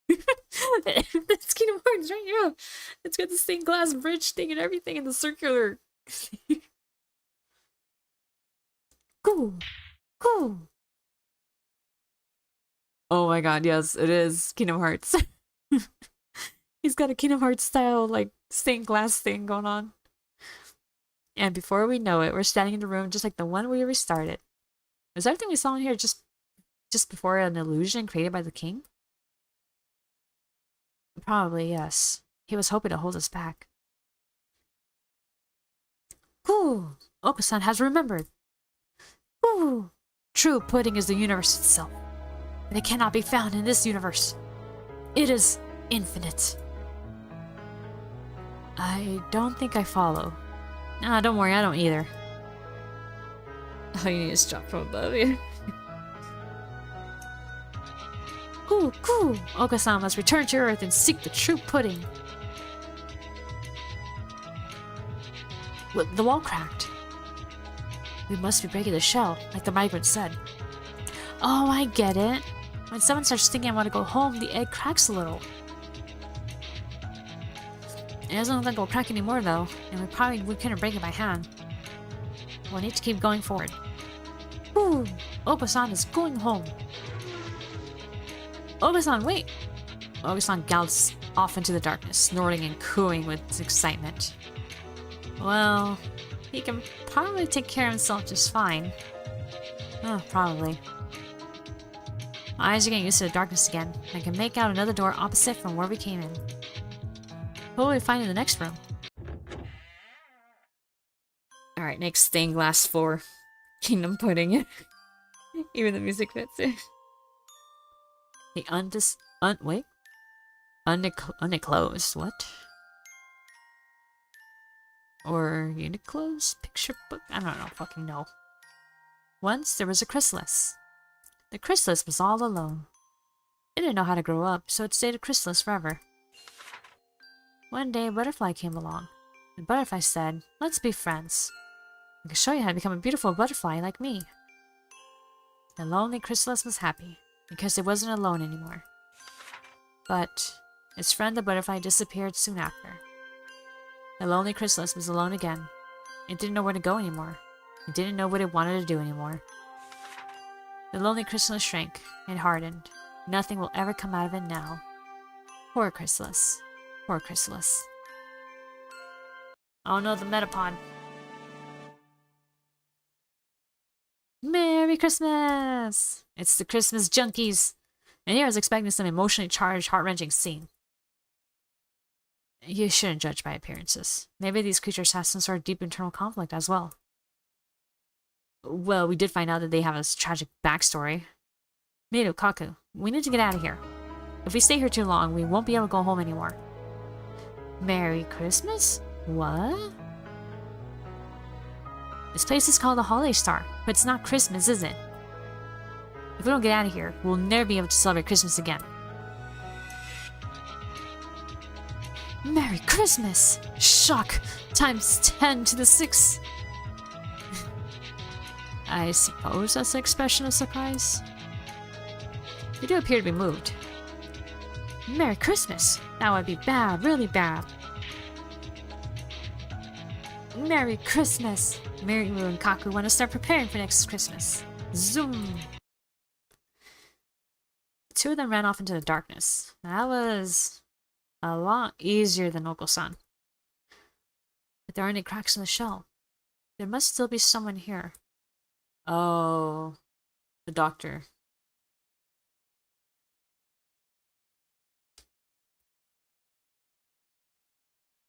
That's Kingdom Hearts, right? Yeah. It's got the stained glass bridge thing and everything in the circular. Cool. Cool. Oh my god, yes, it is Kingdom Hearts. He's got a Kingdom Hearts style, like, stained glass thing going on. And before we know it, we're standing in the room just like the one we restarted. Was everything we saw in here just before an illusion created by the king? Probably, yes. He was hoping to hold us back. Cool! Okasan has remembered. Ooh! True pudding is the universe itself. And it cannot be found in this universe. It is infinite. I don't think I follow. Nah, don't worry, I don't either. All you need is drop from above here. Cool, cool! Okasan must return to Earth and seek the true pudding. Look, the wall cracked. We must be breaking the shell, like the migrant said. Oh, I get it. When someone starts thinking I want to go home, the egg cracks a little. It doesn't look like it'll crack anymore though, and we couldn't break it by hand. We'll need to keep going forward. Ooh, Okasan is going home. Okasan, wait! Okasan gallops off into the darkness, snorting and cooing with excitement. Well, he can probably take care of himself just fine. Oh, probably. My eyes are getting used to the darkness again. I can make out another door opposite from where we came in. What will we find in the next room? Alright, next stained glass floor. Kingdom pudding. Even the music fits it. The unclosed, what? Or Uniqlo's picture book? I don't know, fucking know. Once there was a chrysalis. The chrysalis was all alone. It didn't know how to grow up, so it stayed a chrysalis forever. One day, a butterfly came along. The butterfly said, "Let's be friends. I can show you how to become a beautiful butterfly like me." The lonely chrysalis was happy, because it wasn't alone anymore. But its friend the butterfly disappeared soon after. The lonely chrysalis was alone again. It didn't know where to go anymore. It didn't know what it wanted to do anymore. The lonely chrysalis shrank and hardened. Nothing will ever come out of it now. Poor chrysalis. Poor chrysalis. Oh no, the Metapod. Merry Christmas! It's the Christmas junkies! And here I was expecting some emotionally charged, heart-wrenching scene. You shouldn't judge by appearances. Maybe these creatures have some sort of deep internal conflict as well. Well, we did find out that they have a tragic backstory. Kaku, we need to get out of here. If we stay here too long, we won't be able to go home anymore. Merry Christmas? What? This place is called the Holiday Star, but it's not Christmas, is it? If we don't get out of here, we'll never be able to celebrate Christmas again. Merry Christmas! Shock! Times 10 to the 6! I suppose that's an expression of surprise. You do appear to be moved. Merry Christmas! That would be bad, really bad. Merry Christmas! Mary and Kaku want to start preparing for next Christmas. Zoom! The two of them ran off into the darkness. That was a lot easier than Oko-san. But there aren't any cracks in the shell. There must still be someone here. Oh, the doctor.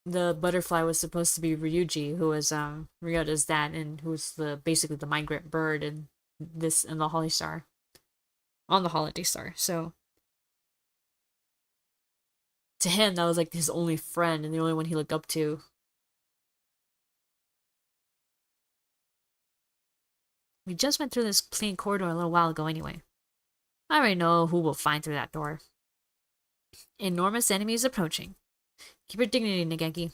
The butterfly was supposed to be Ryuji, who was Ryota's dad, and who was basically the migrant bird in the Holiday Star. On the Holiday Star. So to him, that was like his only friend and the only one he looked up to. We just went through this clean corridor a little while ago anyway. I already know who we'll find through that door. Enormous enemies approaching. Keep your dignity, Nageki.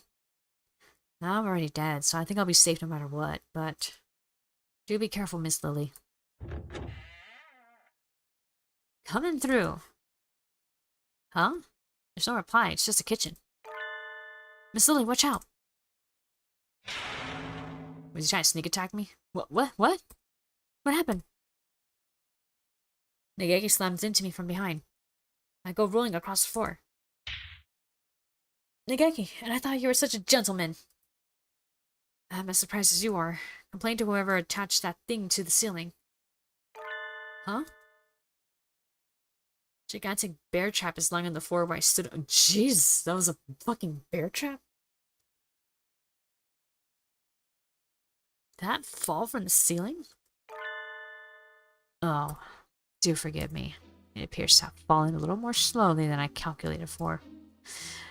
Now I'm already dead, so I think I'll be safe no matter what, but do be careful, Miss Lily. Coming through. Huh? There's no reply, it's just a kitchen. Miss Lily, watch out! Was he trying to sneak attack me? What? What happened? Nageki slams into me from behind. I go rolling across the floor. Nageki, and I thought you were such a gentleman. I'm as surprised as you are. Complain to whoever attached that thing to the ceiling. Huh? Gigantic bear trap is lying on the floor where I stood. Oh, jeez, that was a fucking bear trap? Did that fall from the ceiling? Oh, do forgive me. It appears to have fallen a little more slowly than I calculated for.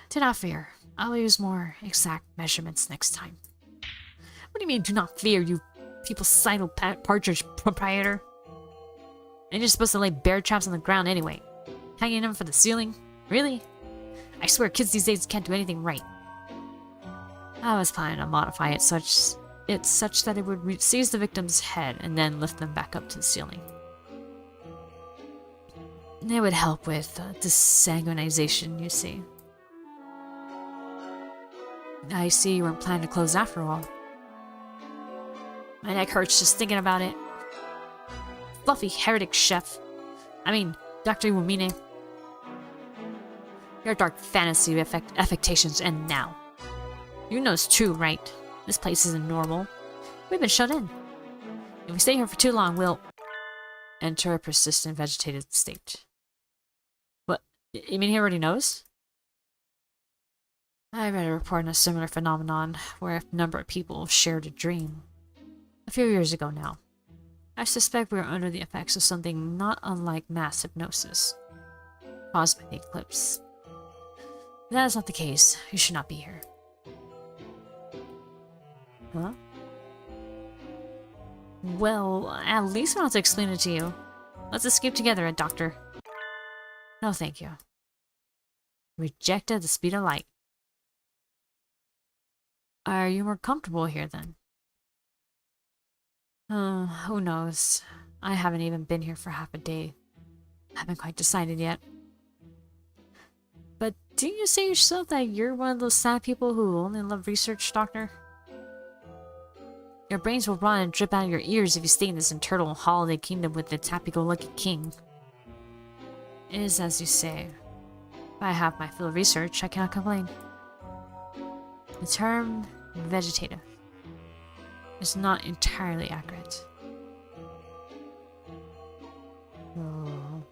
Do not fear. I will use more exact measurements next time. What do you mean, do not fear, you people-sidle partridge proprietor? And you're supposed to lay bear traps on the ground anyway. Hanging them for the ceiling? Really? I swear kids these days can't do anything right. I was planning to modify it such that it would seize the victim's head and then lift them back up to the ceiling. It would help with desanguinization, you see. I see you weren't planning to close after all. My neck hurts just thinking about it. Fluffy heretic chef. I mean, Dr. Iwamine. Your dark fantasy affectations end now. You know it's true, right? This place isn't normal. We've been shut in. If we stay here for too long, we'll enter a persistent vegetative state. What? You mean he already knows? I read a report on a similar phenomenon where a number of people shared a dream. A few years ago now. I suspect we are under the effects of something not unlike mass hypnosis, caused by the eclipse. If that is not the case, you should not be here. Huh? Well, at least I'll have to explain it to you. Let's escape together, Doctor. No, thank you. Reject at the speed of light. Are you more comfortable here, then? Who knows? I haven't even been here for half a day. Haven't quite decided yet. But didn't you say yourself that you're one of those sad people who only love research, Doctor? Your brains will run and drip out of your ears if you stay in this eternal holiday kingdom with its happy-go-lucky king. It is as you say. If I have my fill of research, I cannot complain. The term vegetative is not entirely accurate. Oh.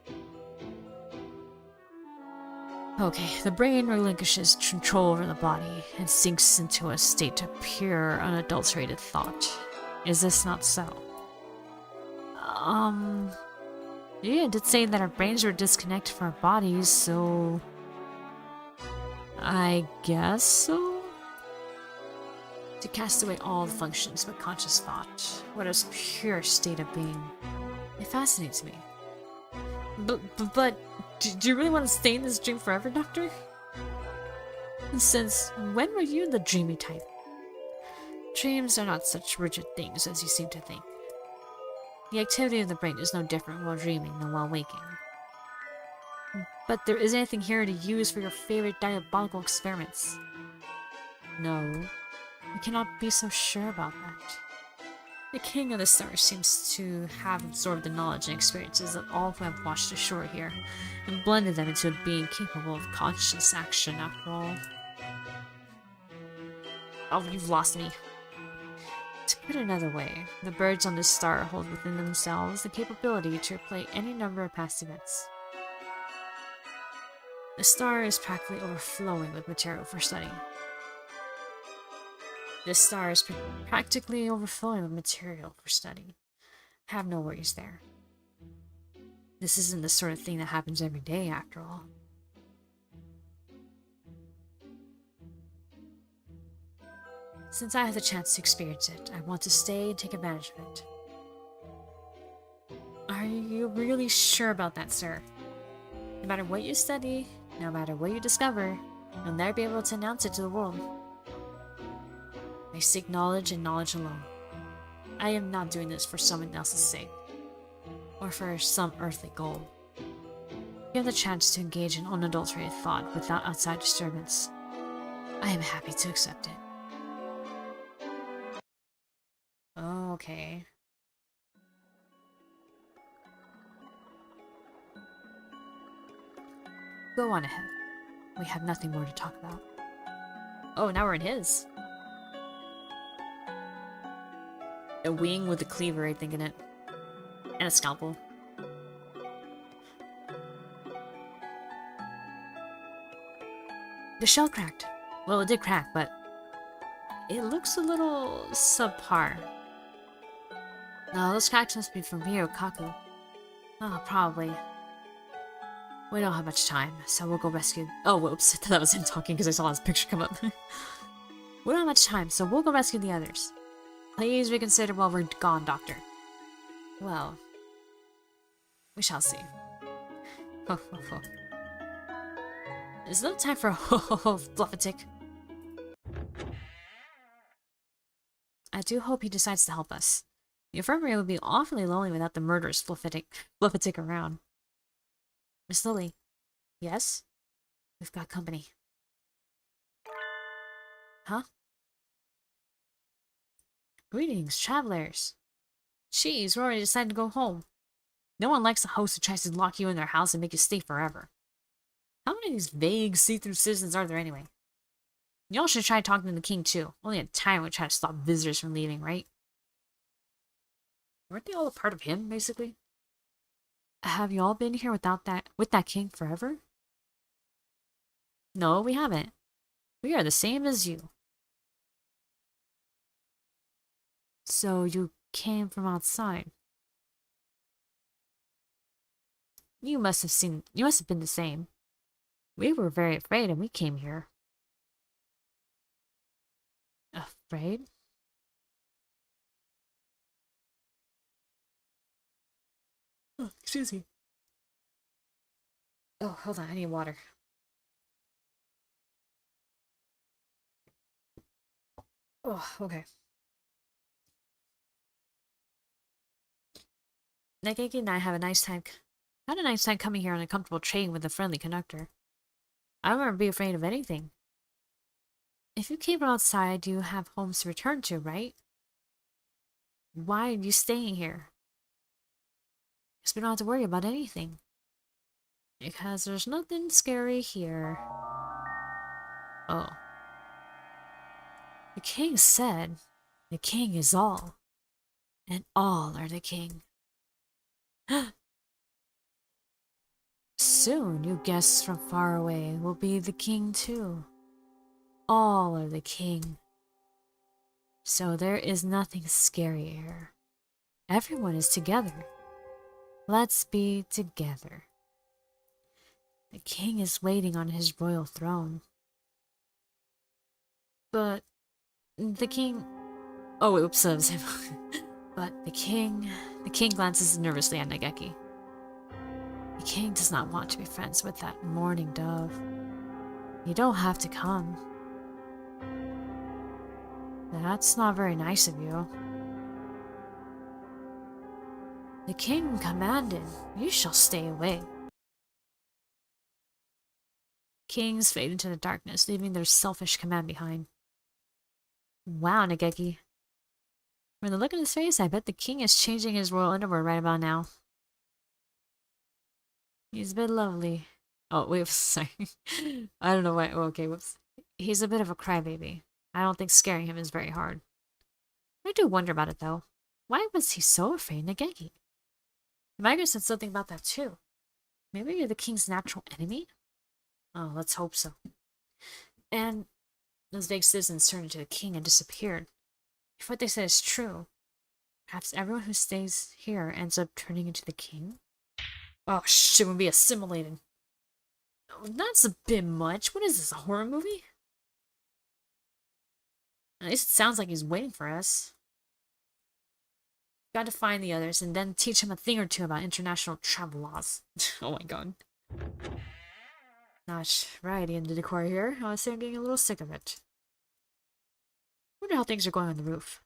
Okay, the brain relinquishes control over the body and sinks into a state of pure, unadulterated thought. Is this not so? Yeah, it did say that our brains were disconnected from our bodies, so... I guess so? To cast away all the functions but conscious thought. What a pure state of being. It fascinates me. But do you really want to stay in this dream forever, Doctor? And since when were you the dreamy type? Dreams are not such rigid things as you seem to think. The activity of the brain is no different while dreaming than while waking. But there isn't anything here to use for your favorite diabolical experiments. No. We cannot be so sure about that. The King of the Stars seems to have absorbed the knowledge and experiences of all who have washed ashore here, and blended them into a being capable of conscious action after all. Oh, you've lost me. To put it another way, the birds on this star hold within themselves the capability to replay any number of past events. The star is practically overflowing with material for study. This star is practically overflowing with material for study. Have no worries there. This isn't the sort of thing that happens every day, after all. Since I have the chance to experience it, I want to stay and take advantage of it. Are you really sure about that, sir? No matter what you study, no matter what you discover, you'll never be able to announce it to the world. I seek knowledge and knowledge alone. I am not doing this for someone else's sake, or for some earthly goal. Given the chance to engage in unadulterated thought without outside disturbance, I am happy to accept it. Okay. Go on ahead. We have nothing more to talk about. Oh, now we're in his. A wing with a cleaver, I think, in it. And a scalpel. The shell cracked. Well, it did crack, but it looks a little subpar. No, those cracks must be from Kaku. Oh, probably. We don't have much time, so we'll go rescue— Oh, whoops, I thought that was him talking because I saw his picture come up. We don't have much time, so we'll go rescue the others. Please reconsider while we're gone, Doctor. Well, we shall see. Ho ho ho. There's no time for a ho ho ho fluffatic. I do hope he decides to help us. The infirmary would be awfully lonely without the murderous fluffatic around. Miss Lily. Yes? We've got company. Huh? Greetings, travelers. Jeez, we already decided to go home. No one likes a host who tries to lock you in their house and make you stay forever. How many of these vague, see-through citizens are there anyway? Y'all should try talking to the king too. Only a tyrant would try to stop visitors from leaving, right? Weren't they all a part of him, basically? Have you all been here with that king forever? No, we haven't. We are the same as you. So you came from outside. You must have been the same. We were very afraid and we came here. Afraid? Oh, excuse me. Oh, hold on, I need water. Oh, okay. Nageki and I have a nice time. Had a nice time coming here on a comfortable train with a friendly conductor. I don't remember being afraid of anything. If you came from outside, you have homes to return to, right? Why are you staying here? Because we don't have to worry about anything. Because there's nothing scary here. Oh. The king said, the king is all, and all are the king. Soon, you guests from far away will be the king too. All are the king. So there is nothing scary here. Everyone is together. Let's be together. The king is waiting on his royal throne. But the king— Oh, oops, that was him. But the king glances nervously at Nageki. The king does not want to be friends with that mourning dove. You don't have to come. That's not very nice of you. The king commanded, you shall stay away. Kings fade into the darkness, leaving their selfish command behind. Wow, Nageki. From the look on his face, I bet the king is changing his royal underwear right about now. He's a bit lovely. Oh, wait, sorry. I don't know why. Oh, okay, whoops. He's a bit of a crybaby. I don't think scaring him is very hard. I do wonder about it, though. Why was he so afraid of Nageki? Migrant said something about that, too. Maybe you're the king's natural enemy? Oh, let's hope so. And those vague citizens turned into the king and disappeared. If what they said is true, perhaps everyone who stays here ends up turning into the king? Oh shit, we'll be assimilated. Oh, that's a bit much. What is this, a horror movie? At least it sounds like he's waiting for us. Got to find the others and then teach him a thing or two about international travel laws. Oh my god. Not variety in the decor here. Honestly, I'm getting a little sick of it. Wonder how things are going on the roof.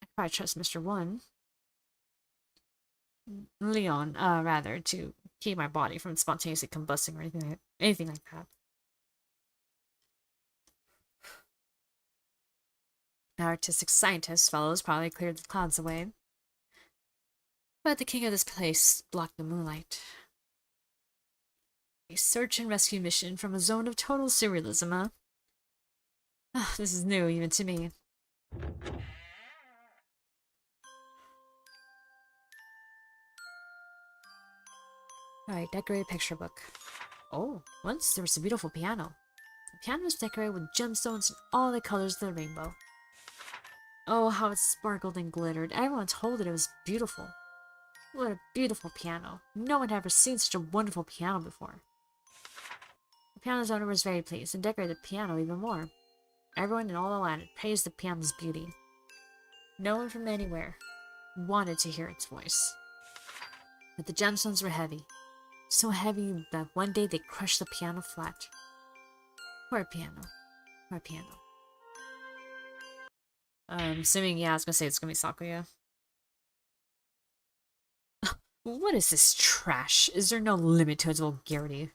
I could probably trust Mr. One. Leon, rather, to keep my body from spontaneously combusting or anything like that. Our artistic scientist fellows probably cleared the clouds away. But the king of this place blocked the moonlight. A search and rescue mission from a zone of total surrealism, huh? Ah, this is new even to me. Alright, decorate picture book. Oh, once there was a beautiful piano. The piano was decorated with gemstones in all the colors of the rainbow. Oh, how it sparkled and glittered. Everyone told it was beautiful. What a beautiful piano. No one had ever seen such a wonderful piano before. The piano's owner was very pleased and decorated the piano even more. Everyone in all the land praised the piano's beauty. No one from anywhere wanted to hear its voice. But the gemstones were heavy. So heavy that one day they crushed the piano flat. Poor piano. Poor piano. Assuming, yeah, I was gonna say it's gonna be Sakuya. What is this trash? Is there no limit to its vulgarity?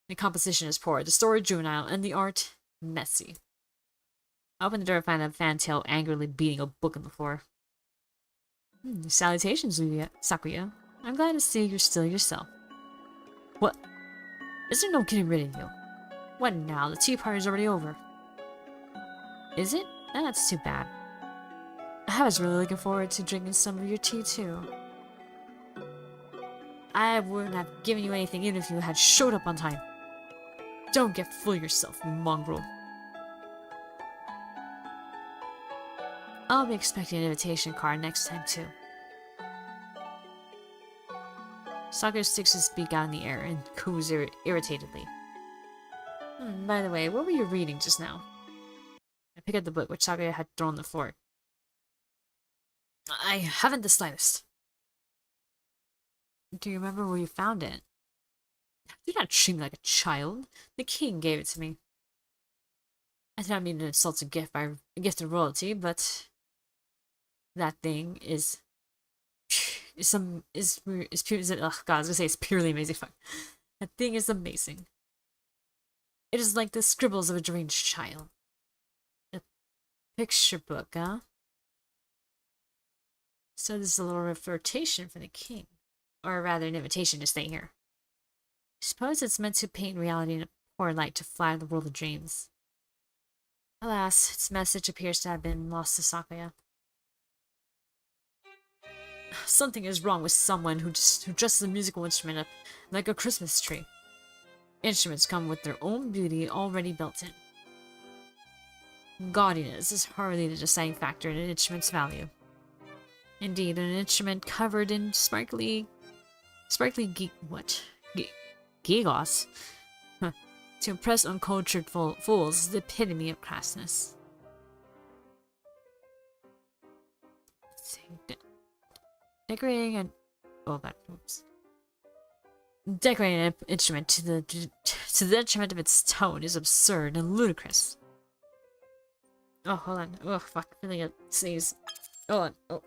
The composition is poor, the story juvenile, and the art messy. I opened the door to find a fantail angrily beating a book on the floor. Salutations, Sakuya. I'm glad to see you're still yourself. What? Is there no getting rid of you? What now? The tea party's already over. Is it? That's too bad. I was really looking forward to drinking some of your tea, too. I wouldn't have given you anything even if you had showed up on time. Don't get full of yourself, you mongrel. I'll be expecting an invitation card next time, too. Sakuya sticks his beak out in the air and coos irritatedly. By the way, what were you reading just now? I pick up the book which Sakuya had thrown on the floor. I haven't the slightest. Do you remember where you found it? Do not treat me like a child. The king gave it to me. I did not mean to insult a gift by a gift of royalty, but that thing is pure. Oh God, I was gonna say it's purely amazing. Fuck. That thing is amazing. It is like the scribbles of a deranged child. A picture book, huh? So this is a little flirtation for the king. Or rather, an invitation to stay here. I suppose it's meant to paint reality in a poor light to flatter the world of dreams. Alas, its message appears to have been lost to Sakuya. Something is wrong with someone who dresses a musical instrument up like a Christmas tree. Instruments come with their own beauty already built in. Gaudiness is hardly the deciding factor in an instrument's value. Indeed, an instrument covered in sparkly gewgaws, to impress uncultured fools is the epitome of crassness. Decorating an Decorating an instrument to the detriment of its tone is absurd and ludicrous. Oh, hold on. Oh, fuck. I'm feeling a sneeze. Hold on. Oh.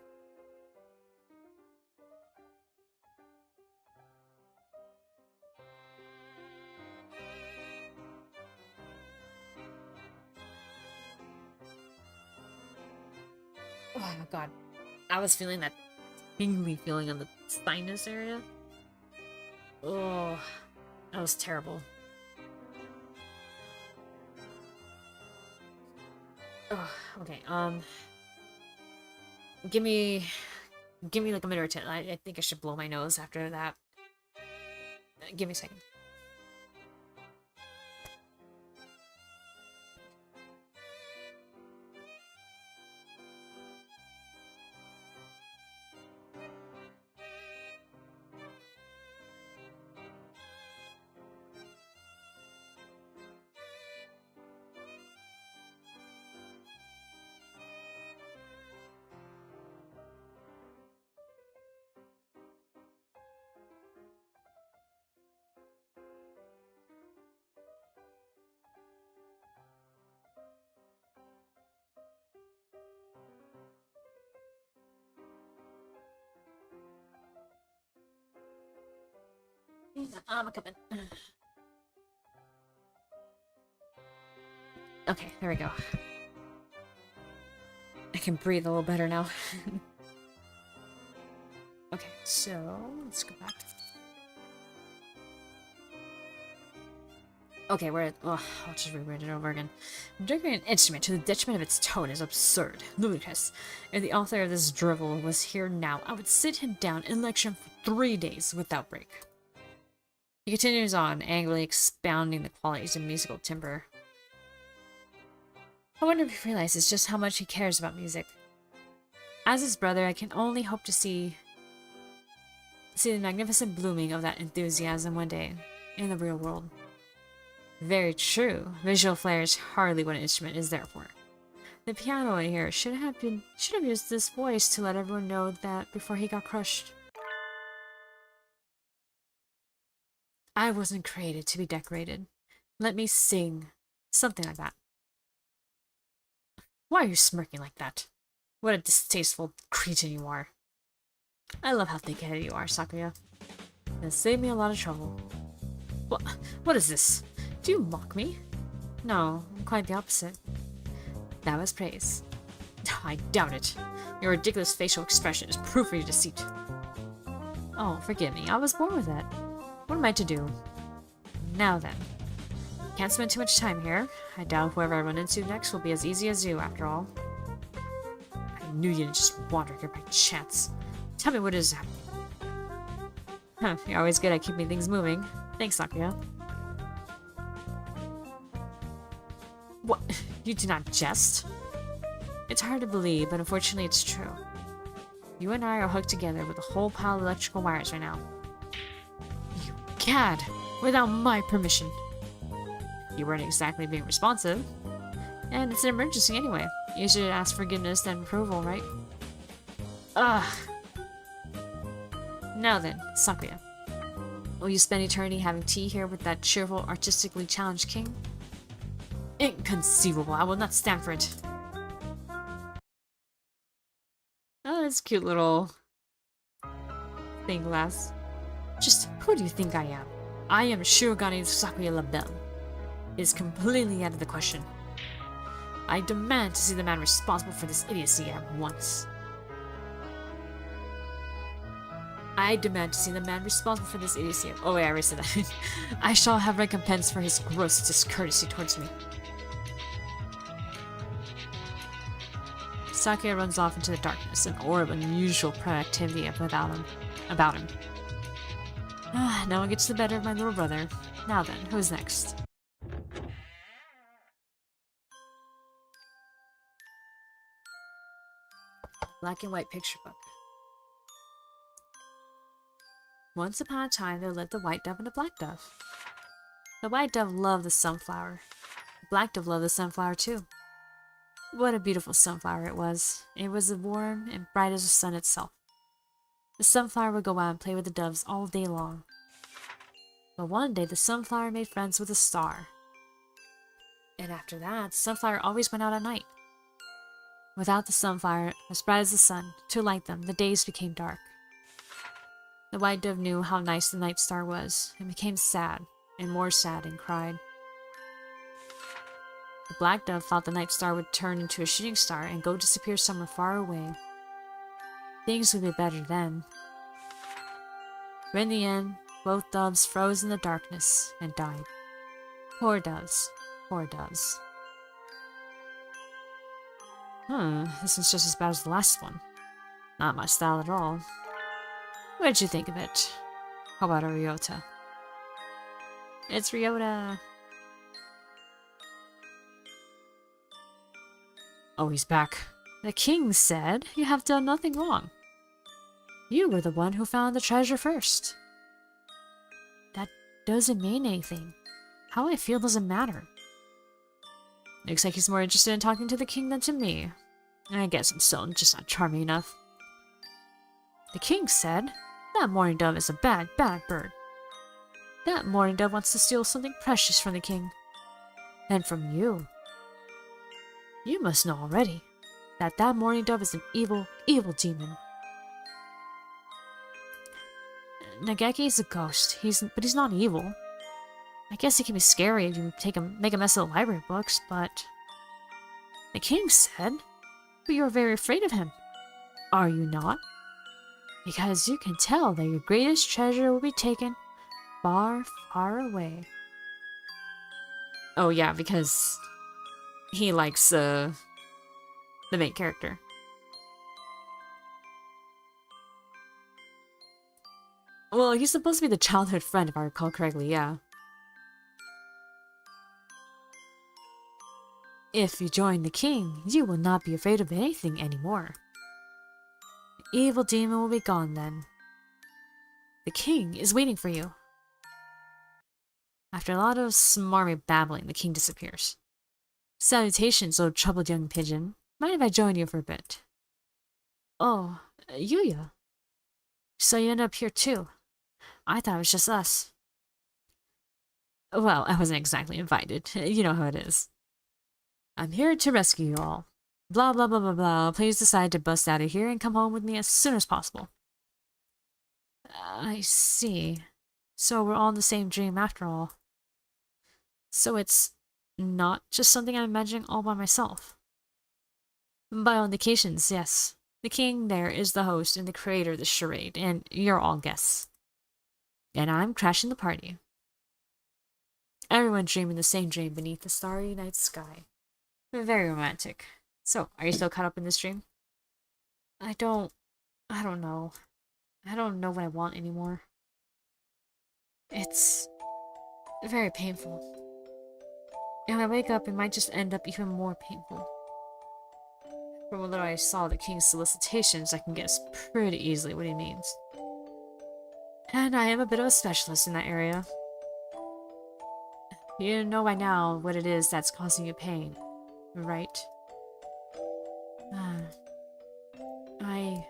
Oh my God. I was feeling that tingly feeling on the sinus area. Oh, that was terrible. Oh, okay, give me like a minute or two. I think I should blow my nose after that. Give me a second. I'm coming. Okay, there we go. I can breathe a little better now. Okay, so let's go back. Okay, I'll just rewrite it over again. Decorating an instrument to the detriment of its tone is absurd, ludicrous. If the author of this drivel was here now, I would sit him down and lecture him for 3 days without break. He continues on, angrily expounding the qualities of musical timbre. I wonder if he realizes just how much he cares about music. As his brother, I can only hope to see the magnificent blooming of that enthusiasm one day in the real world. Very true. Visual flair is hardly what an instrument is there for. The piano in here should have used this voice to let everyone know that before he got crushed. I wasn't created to be decorated. Let me sing. Something like that. Why are you smirking like that? What a distasteful cretin you are. I love how thick-headed you are, Sakuya. It'll save me a lot of trouble. What is this? Do you mock me? No, quite the opposite. That was praise. I doubt it. Your ridiculous facial expression is proof of your deceit. Oh, forgive me. I was born with it. What am I to do? Now then. Can't spend too much time here. I doubt whoever I run into next will be as easy as you, after all. I knew you didn't just wander here by chance. Tell me what is happening. Huh, you're always good at keeping things moving. Thanks, Sakuya. What? You do not jest? It's hard to believe, but unfortunately it's true. You and I are hooked together with a whole pile of electrical wires right now. You cad! Without my permission! You weren't exactly being responsive. And it's an emergency anyway. You should ask forgiveness then approval, right? Ugh! Now then, Sakuya. Will you spend eternity having tea here with that cheerful, artistically challenged king? Inconceivable! I will not stand for it! Oh, that's a cute little thing, lass. Just who do you think I am? I am Shirogane Sakuya LaBelle. It is completely out of the question. I demand to see the man responsible for this idiocy at once. I demand to see the man responsible for this idiocy. Oh wait, I already said that. I shall have recompense for his gross discourtesy towards me. Sakuya runs off into the darkness, an aura of unusual productivity about him. No one gets the better of my little brother. Now then, who's next? Black and white picture book. Once upon a time, there lived a white dove and a black dove. The white dove loved the sunflower. The black dove loved the sunflower too. What a beautiful sunflower it was. It was as warm and bright as the sun itself. The sunflower would go out and play with the doves all day long. But one day, the sunflower made friends with a star. And after that, the sunflower always went out at night. Without the sunflower, as bright as the sun, to light them, the days became dark. The white dove knew how nice the night star was, and became sad, and more sad, and cried. The black dove thought the night star would turn into a shooting star and go disappear somewhere far away. Things would be better then. But in the end, both doves froze in the darkness and died. Poor doves. Poor doves. This is just as bad as the last one. Not my style at all. What did you think of it? How about Ryota? It's Ryota. Oh, he's back. The king said you have done nothing wrong. You were the one who found the treasure first. That doesn't mean anything. How I feel doesn't matter. Looks like he's more interested in talking to the king than to me. I guess I'm still just not charming enough. The king said, that mourning dove is a bad, bad bird. That mourning dove wants to steal something precious from the king. And from you. You must know already that that mourning dove is an evil, evil demon. Nageki is a ghost, but he's not evil. I guess he can be scary if you make a mess of the library books, but... The king said, but you're very afraid of him. Are you not? Because you can tell that your greatest treasure will be taken far, far away. Oh yeah, because he likes the main character. Well, he's supposed to be the childhood friend, if I recall correctly, yeah. If you join the king, you will not be afraid of anything anymore. The evil demon will be gone then. The king is waiting for you. After a lot of smarmy babbling, the king disappears. Salutations, O troubled young pigeon. Mind if I join you for a bit? Oh, Yuya. So you end up here too. I thought it was just us. Well, I wasn't exactly invited. You know how it is. I'm here to rescue you all. Blah blah blah blah blah. Please decide to bust out of here and come home with me as soon as possible. I see. So we're all in the same dream after all. So it's not just something I'm imagining all by myself. By all indications, yes. The king there is the host and the creator of the charade, and you're all guests. And I'm crashing the party. Everyone dreaming the same dream beneath the starry night sky. Very romantic. So, are you still caught up in this dream? I don't know. I don't know what I want anymore. It's very painful. And when I wake up, it might just end up even more painful. From what I saw the king's solicitations, I can guess pretty easily what he means. And I am a bit of a specialist in that area. You know by now what it is that's causing you pain, right? I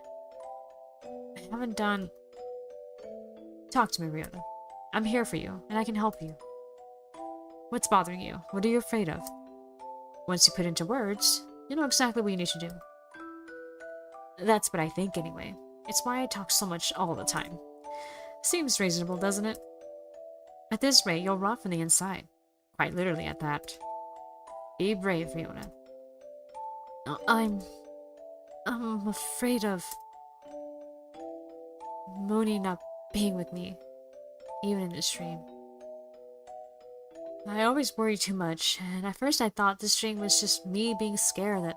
haven't done... Talk to me, Ryota. I'm here for you, and I can help you. What's bothering you? What are you afraid of? Once you put into words, you know exactly what you need to do. That's what I think, anyway. It's why I talk so much all the time. Seems reasonable, doesn't it? At this rate, you'll rot from the inside. Quite literally at that. Be brave, Ryota. I'm afraid of Mooney not being with me, even in this dream. I always worry too much, and at first I thought this dream was just me being scared that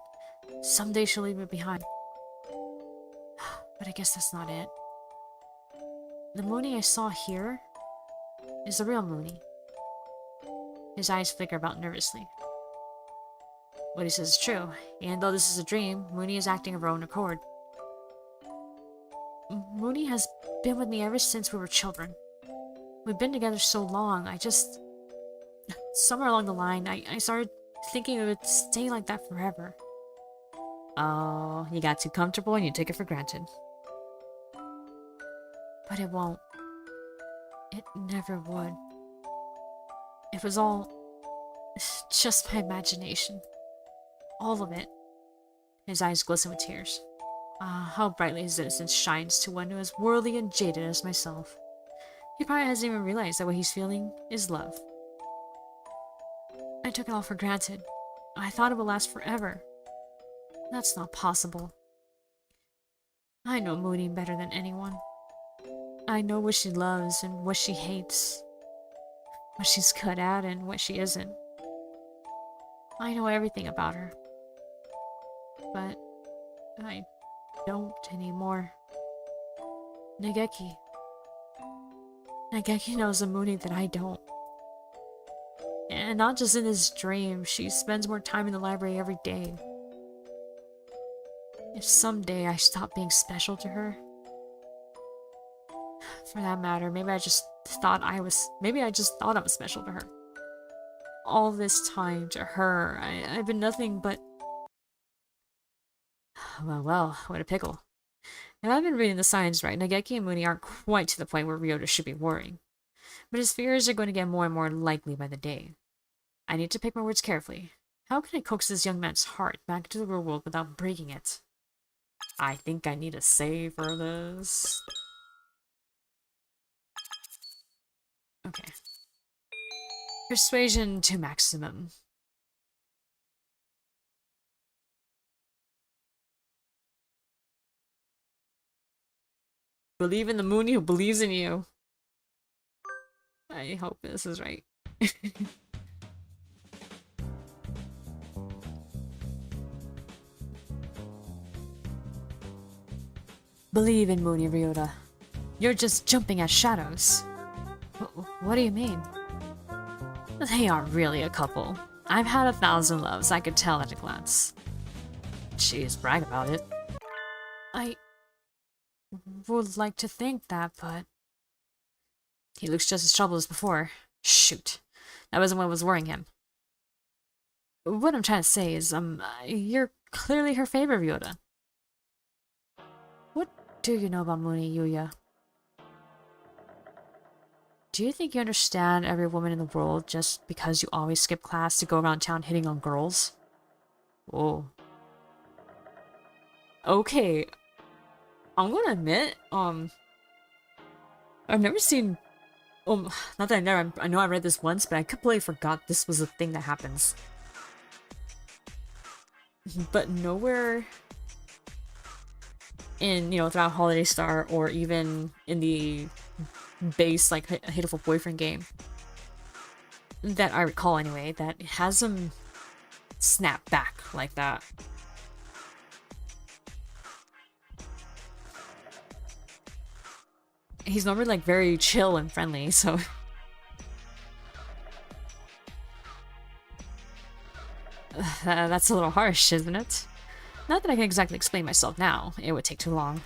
someday she'll leave me behind. But I guess that's not it. The Mooney I saw here is the real Mooney. His eyes flicker about nervously. What he says is true, and though this is a dream, Mooney is acting of her own accord. Mooney has been with me ever since we were children. We've been together so long, somewhere along the line, I started thinking it would stay like that forever. Oh, you got too comfortable and you took it for granted. But it won't. It never would. It was all just my imagination. All of it. His eyes glisten with tears. Ah, how brightly his innocence shines to one who is worldly and jaded as myself. He probably hasn't even realized that what he's feeling is love. I took it all for granted. I thought it would last forever. That's not possible. I know Mooney better than anyone. I know what she loves and what she hates. What she's good at and what she isn't. I know everything about her. But I don't anymore. Nageki. Nageki knows a Mooney that I don't. And not just in this dream, she spends more time in the library every day. If someday I stop being special to her... For that matter, maybe I just thought I was special to her. All this time to her, I've been nothing but... Well, what a pickle. If I've been reading the signs right, Nageki and Mooney aren't quite to the point where Ryota should be worrying. But his fears are going to get more and more likely by the day. I need to pick my words carefully. How can I coax this young man's heart back into the real world without breaking it? I think I need a save for this. Okay. Persuasion to maximum. Believe in the Mooney who believes in you. I hope this is right. believe in Mooney, Ryota. You're just jumping at shadows. What do you mean? They aren't really a couple. I've had 1,000 loves, I could tell at a glance. Jeez, brag about it. I would like to think that, but... He looks just as troubled as before. Shoot. That wasn't what was worrying him. What I'm trying to say is, you're clearly her favorite, Ryota. What do you know about Mooney, Yuya? Do you think you understand every woman in the world just because you always skip class to go around town hitting on girls? Whoa. Okay. I'm gonna admit, I've never seen... not that I never... I know I read this once, but I completely forgot this was a thing that happens. But nowhere in, you know, throughout Holiday Star or even in the base, like, Hatoful Boyfriend game that I recall anyway, that has him snap back like that. He's normally, like, very chill and friendly, so... That's a little harsh, isn't it? Not that I can exactly explain myself now. It would take too long.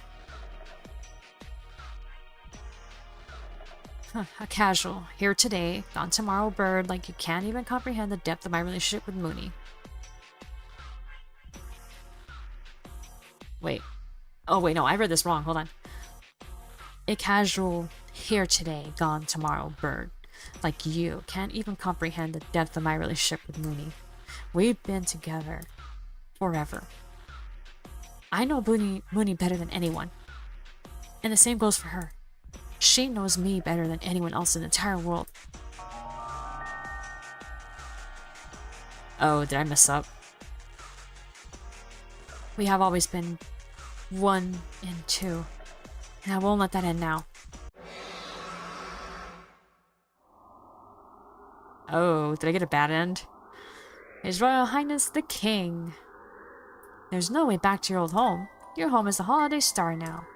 A casual. Here today, gone tomorrow, bird, like you can't even comprehend the depth of my relationship with Mooney. Wait. Oh, wait, no, I read this wrong. Hold on. A casual, here today, gone tomorrow, bird. Like you can't even comprehend the depth of my relationship with Mooney. We've been together forever. I know Mooney better than anyone. And the same goes for her. She knows me better than anyone else in the entire world. Oh, did I mess up? We have always been one and two. And I won't let that end now. Oh, did I get a bad end? His Royal Highness the King. There's no way back to your old home. Your home is the Holiday Star now.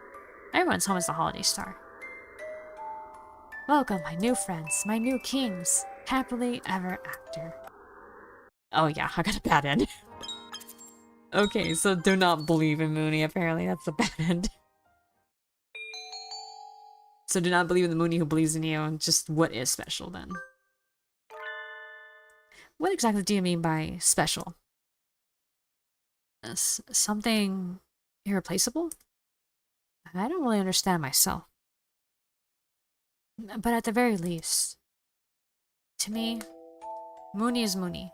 Everyone's home is the Holiday Star. Welcome, my new friends, my new kings. Happily ever after. Oh yeah, I got a bad end. Okay, so do not believe in Mooney, apparently. That's a bad end. So do not believe in the Mooney who believes in you, and just what is special then? What exactly do you mean by special? Something irreplaceable? I don't really understand myself. But at the very least, to me, Mooney is Mooney,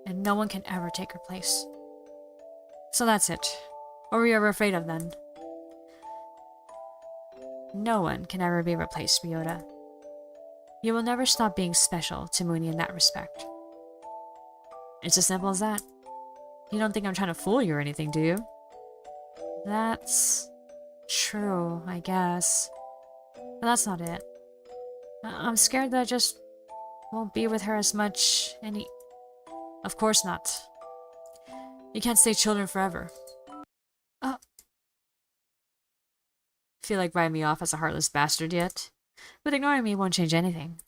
and no one can ever take her place. So that's it. What were you ever afraid of then? No one can ever be replaced, Ryota. You will never stop being special to Mooney in that respect. It's as simple as that. You don't think I'm trying to fool you or anything, do you? That's true, I guess. But that's not it. I'm scared that I just won't be with her as much any... Of course not. You can't stay children forever. Feel like writing me off as a heartless bastard yet? But ignoring me won't change anything.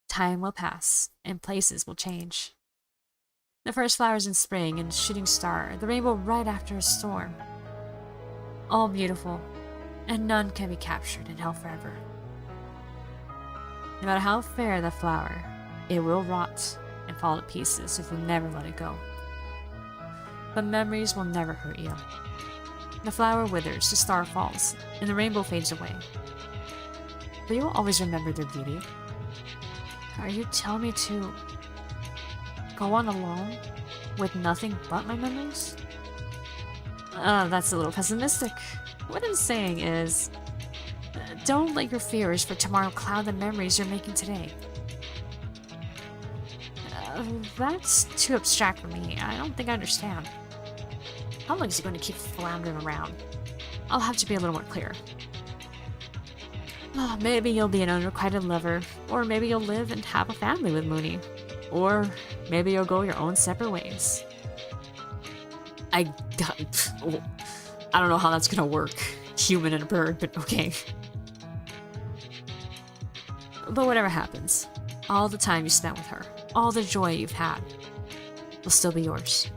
Time will pass, and places will change. The first flowers in spring and shooting star, the rainbow right after a storm. All beautiful, and none can be captured and held forever. No matter how fair the flower, it will rot and fall to pieces if you never let it go. But memories will never hurt you. The flower withers, the star falls, and the rainbow fades away. But you will always remember their beauty. Are you telling me to go on alone with nothing but my memories? That's a little pessimistic. What I'm saying is, don't let your fears for tomorrow cloud the memories you're making today. That's too abstract for me. I don't think I understand. How long is he going to keep floundering around? I'll have to be a little more clear. Maybe you'll be an unrequited lover, or maybe you'll live and have a family with Mooney. Or maybe you'll go your own separate ways. I don't know how that's gonna work, human and a bird, but okay. But whatever happens, all the time you spent with her, all the joy you've had, will still be yours.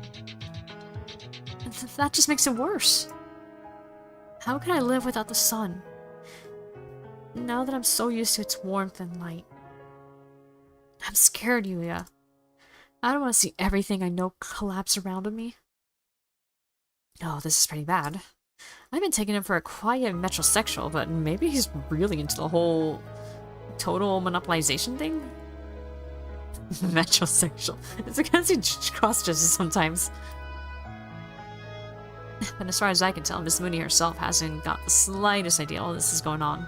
And that just makes it worse. How can I live without the sun? Now that I'm so used to its warmth and light. I'm scared, Yuya. I don't want to see everything I know collapse around me. Oh, this is pretty bad. I've been taking him for a quiet metrosexual, but maybe he's really into the whole total monopolization thing? Metrosexual. It's because he cross-dresses sometimes. But as far as I can tell, Miss Mooney herself hasn't got the slightest idea all this is going on.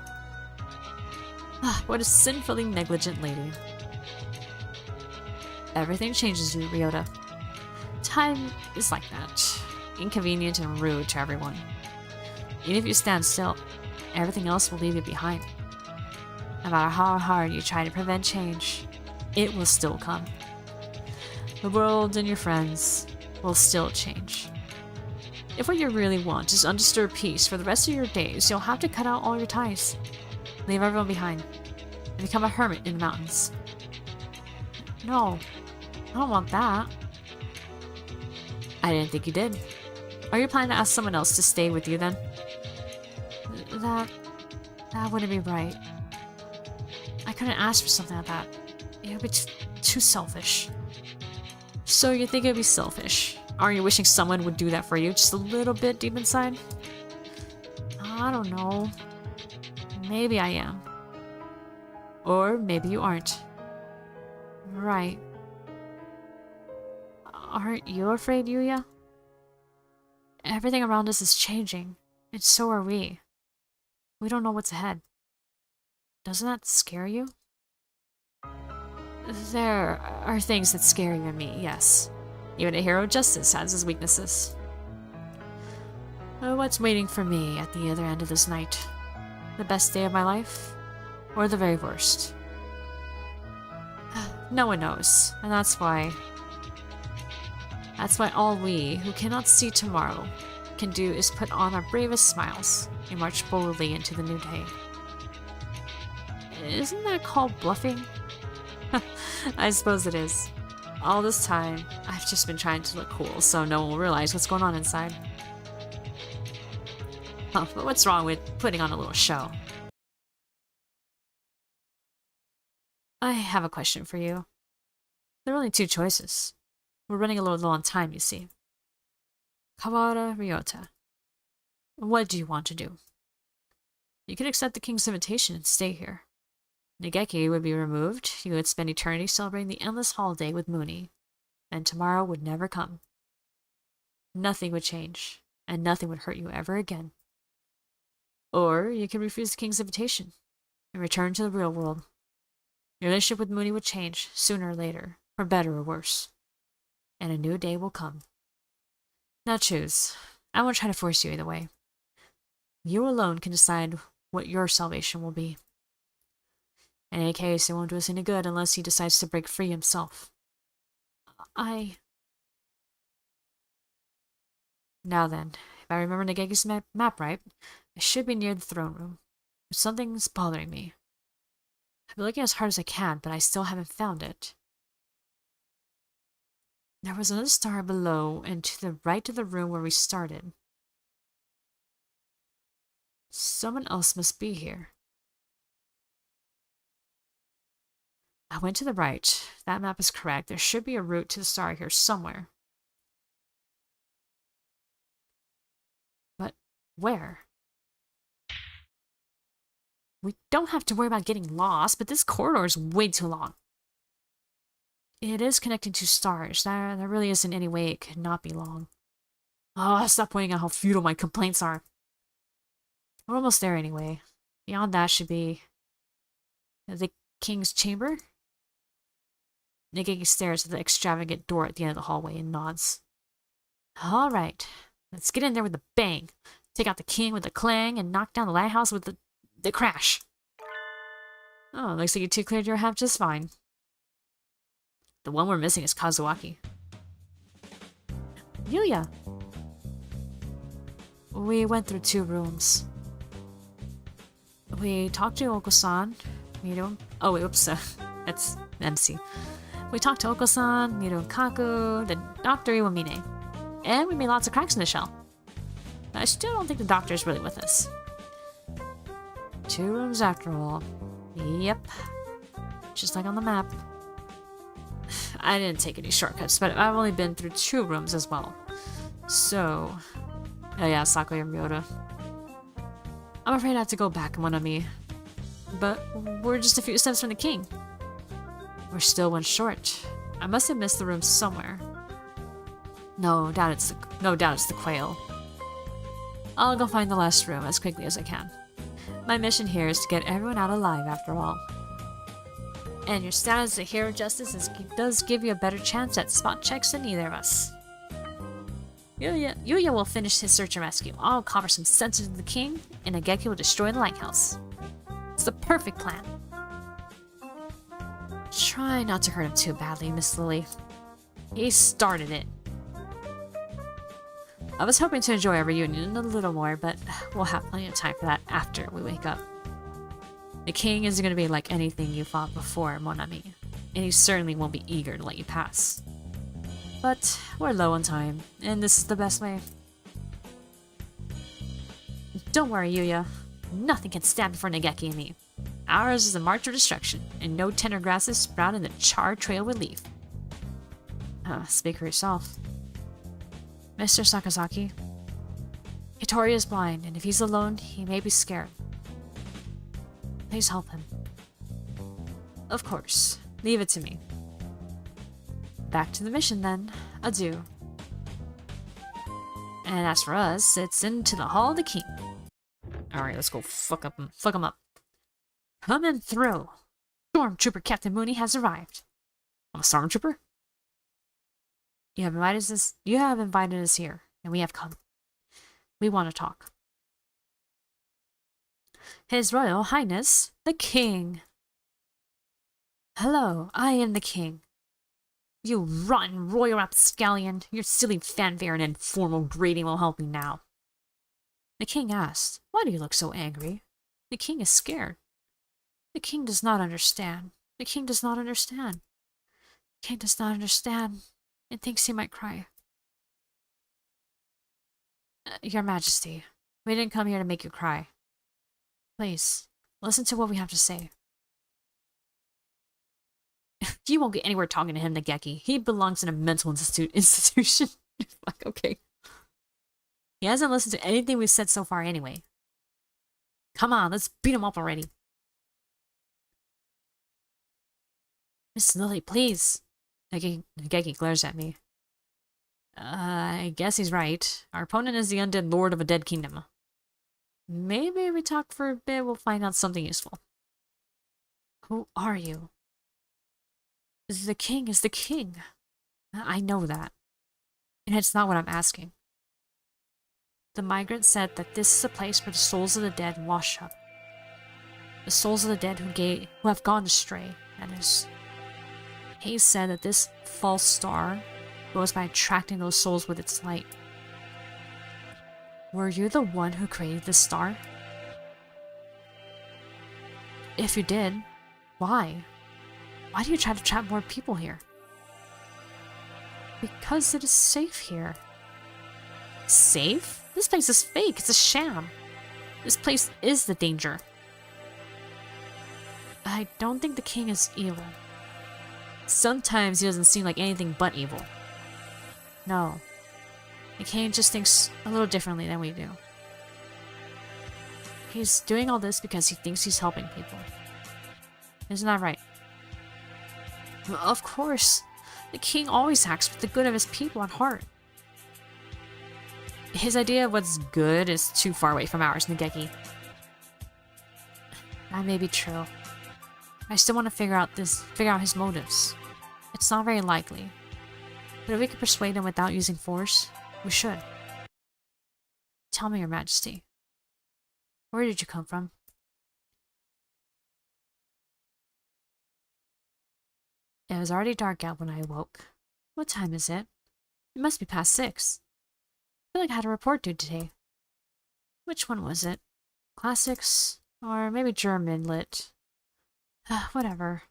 What a sinfully negligent lady. Everything changes you, Ryota. Time is like that. Inconvenient and rude to everyone. Even if you stand still, everything else will leave you behind. No matter how hard you try to prevent change, it will still come. The world and your friends will still change. If what you really want is undisturbed peace for the rest of your days, you'll have to cut out all your ties. Leave everyone behind. And become a hermit in the mountains. No, I don't want that. I didn't think you did. Are you planning to ask someone else to stay with you then? That wouldn't be right. I couldn't ask for something like that. It would be too selfish. So you think it would be selfish? Aren't you wishing someone would do that for you just a little bit deep inside? I don't know. Maybe I am. Or maybe you aren't. Right. Aren't you afraid, Yuya? Everything around us is changing, and so are we. We don't know what's ahead. Doesn't that scare you? There are things that scare you and me, yes. Even a hero of justice has his weaknesses. What's waiting for me at the other end of this night? The best day of my life? Or the very worst? No one knows, and that's why all we, who cannot see tomorrow, can do is put on our bravest smiles and march boldly into the new day. Isn't that called bluffing? I suppose it is. All this time, I've just been trying to look cool so no one will realize what's going on inside. But what's wrong with putting on a little show? I have a question for you. There are only two choices. We're running a little low on time, you see. Kawara, Ryota. What do you want to do? You could accept the king's invitation and stay here. Nageki would be removed, you would spend eternity celebrating the endless holiday with Mooney, and tomorrow would never come. Nothing would change, and nothing would hurt you ever again. Or you could refuse the king's invitation and return to the real world. Your relationship with Mooney would change, sooner or later, for better or worse. And a new day will come. Now choose. I won't try to force you either way. You alone can decide what your salvation will be. In any case, it won't do us any good unless he decides to break free himself. Now then, if I remember Nageki's map right, I should be near the throne room. But something's bothering me. I've been looking as hard as I can, but I still haven't found it. There was another star below and to the right of the room where we started. Someone else must be here. I went to the right. That map is correct. There should be a route to the star here somewhere. But where? We don't have to worry about getting lost, but this corridor is way too long. It is connecting two stars. There really isn't any way it could not be long. Oh, stop pointing out how futile my complaints are. We're almost there anyway. Beyond that should be the king's chamber. Nageki stares at the extravagant door at the end of the hallway and nods. Alright, let's get in there with a bang. Take out the king with a clang and knock down the lighthouse with the crash. Oh, looks like you two cleared your half just fine. The one we're missing is Kazuaki. Yuya! We went through two rooms. We talked to Oko-san, Miro. Oh, wait, oops, that's MC. We talked to Oko-san, Miro and Kaku, the Dr. Iwamine, and we made lots of cracks in the shell. I still don't think the doctor's really with us. 2 rooms after all. Yep. Just like on the map. I didn't take any shortcuts, but I've only been through 2 rooms as well. So... Oh yeah, Sakuya Ryota. I'm afraid I have to go back, mon ami. But we're just a few steps from the king. We're still 1 short. I must have missed the room somewhere. No doubt it's the quail. I'll go find the last room as quickly as I can. My mission here is to get everyone out alive after all. And your status as a hero of justice does give you a better chance at spot checks than either of us. Yuya will finish his search and rescue. I'll cover some sensors of the king, and Nageki will destroy the lighthouse. It's the perfect plan. Try not to hurt him too badly, Miss Lily. He started it. I was hoping to enjoy our reunion a little more, but we'll have plenty of time for that after we wake up. The king isn't going to be like anything you fought before, mon ami, and he certainly won't be eager to let you pass. But we're low on time, and this is the best way. Don't worry, Yuya. Nothing can stand before Nageki and me. Ours is a march of destruction, and no tender grasses sprout in the charred trail we leave. Speak for yourself. Mr. Sakazaki, Hitori is blind, and if he's alone, he may be scared. Please help him. Of course. Leave it to me. Back to the mission then. Adieu. And as for us, it's into the Hall of the King. Alright, let's go fuck him up. Coming through. Stormtrooper Captain Mooney has arrived. I'm a stormtrooper? You have invited us here, and we have come. We want to talk. His Royal Highness, the King. Hello, I am the King. You rotten royal rapscallion, your silly fanfare and informal greeting will help me now. The King asked, why do you look so angry? The King is scared. The King does not understand. The King does not understand. The King does not understand, and thinks he might cry. Your Majesty, we didn't come here to make you cry. Please, listen to what we have to say. You won't get anywhere talking to him, Nageki. He belongs in a mental institution. Like, okay. He hasn't listened to anything we've said so far anyway. Come on, let's beat him up already. Miss Lily, please. Nageki glares at me. I guess he's right. Our opponent is the undead lord of a dead kingdom. Maybe if we talk for a bit, we'll find out something useful. Who are you? The king is the king. I know that. And it's not what I'm asking. The migrant said that this is a place where the souls of the dead wash up. The souls of the dead who have gone astray, that is. He said that this false star goes by attracting those souls with its light. Were you the one who created this star? If you did, why? Why do you try to trap more people here? Because it is safe here. Safe? This place is fake. It's a sham. This place is the danger. I don't think the king is evil. Sometimes he doesn't seem like anything but evil. No. The king just thinks a little differently than we do. He's doing all this because he thinks he's helping people. Isn't that right? Well, of course. The king always acts with the good of his people at heart. His idea of what's good is too far away from ours, Nageki. That may be true. I still want to figure out his motives. It's not very likely. But if we could persuade him without using force, we should. Tell me, Your Majesty. Where did you come from? It was already dark out when I awoke. What time is it? It must be past 6. I feel like I had a report due today. Which one was it? Classics Or maybe German lit. Whatever.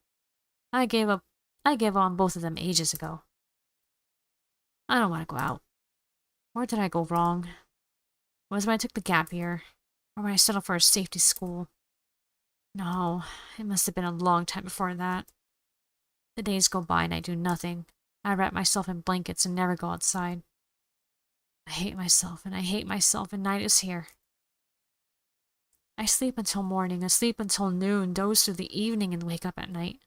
I gave up. I gave on both of them ages ago. I don't want to go out. Where did I go wrong? Was when I took the gap year, or when I settled for a safety school. No, it must have been a long time before that. The days go by and I do nothing. I wrap myself in blankets and never go outside. I hate myself, and I hate myself, and night is here. I sleep until morning, I sleep until noon, doze through the evening, and wake up at night.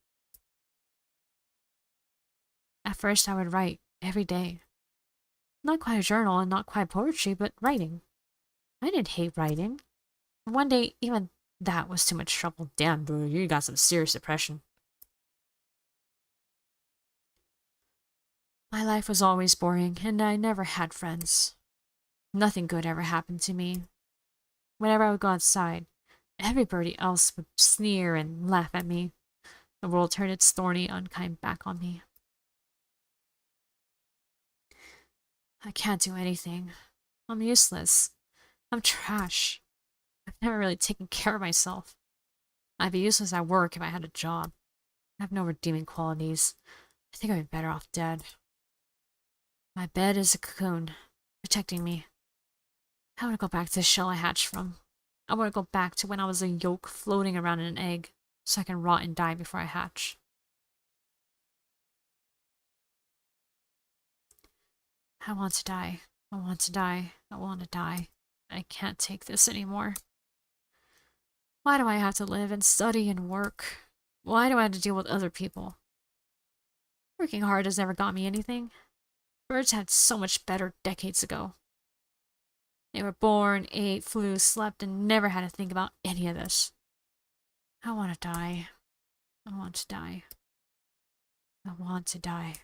At first I would write, every day. Not quite a journal and not quite poetry, but writing. I didn't hate writing. One day, even that was too much trouble. Damn, bro, you got some serious depression. My life was always boring, and I never had friends. Nothing good ever happened to me. Whenever I would go outside, everybody else would sneer and laugh at me. The world turned its thorny, unkind back on me. I can't do anything. I'm useless. I'm trash. I've never really taken care of myself. I'd be useless at work if I had a job. I have no redeeming qualities. I think I'd be better off dead. My bed is a cocoon, protecting me. I want to go back to the shell I hatched from. I want to go back to when I was a yolk floating around in an egg, so I can rot and die before I hatch. I want to die. I want to die. I want to die. I can't take this anymore. Why do I have to live and study and work? Why do I have to deal with other people? Working hard has never got me anything. Birds had so much better decades ago. They were born, ate, flew, slept, and never had to think about any of this. I want to die. I want to die. I want to die.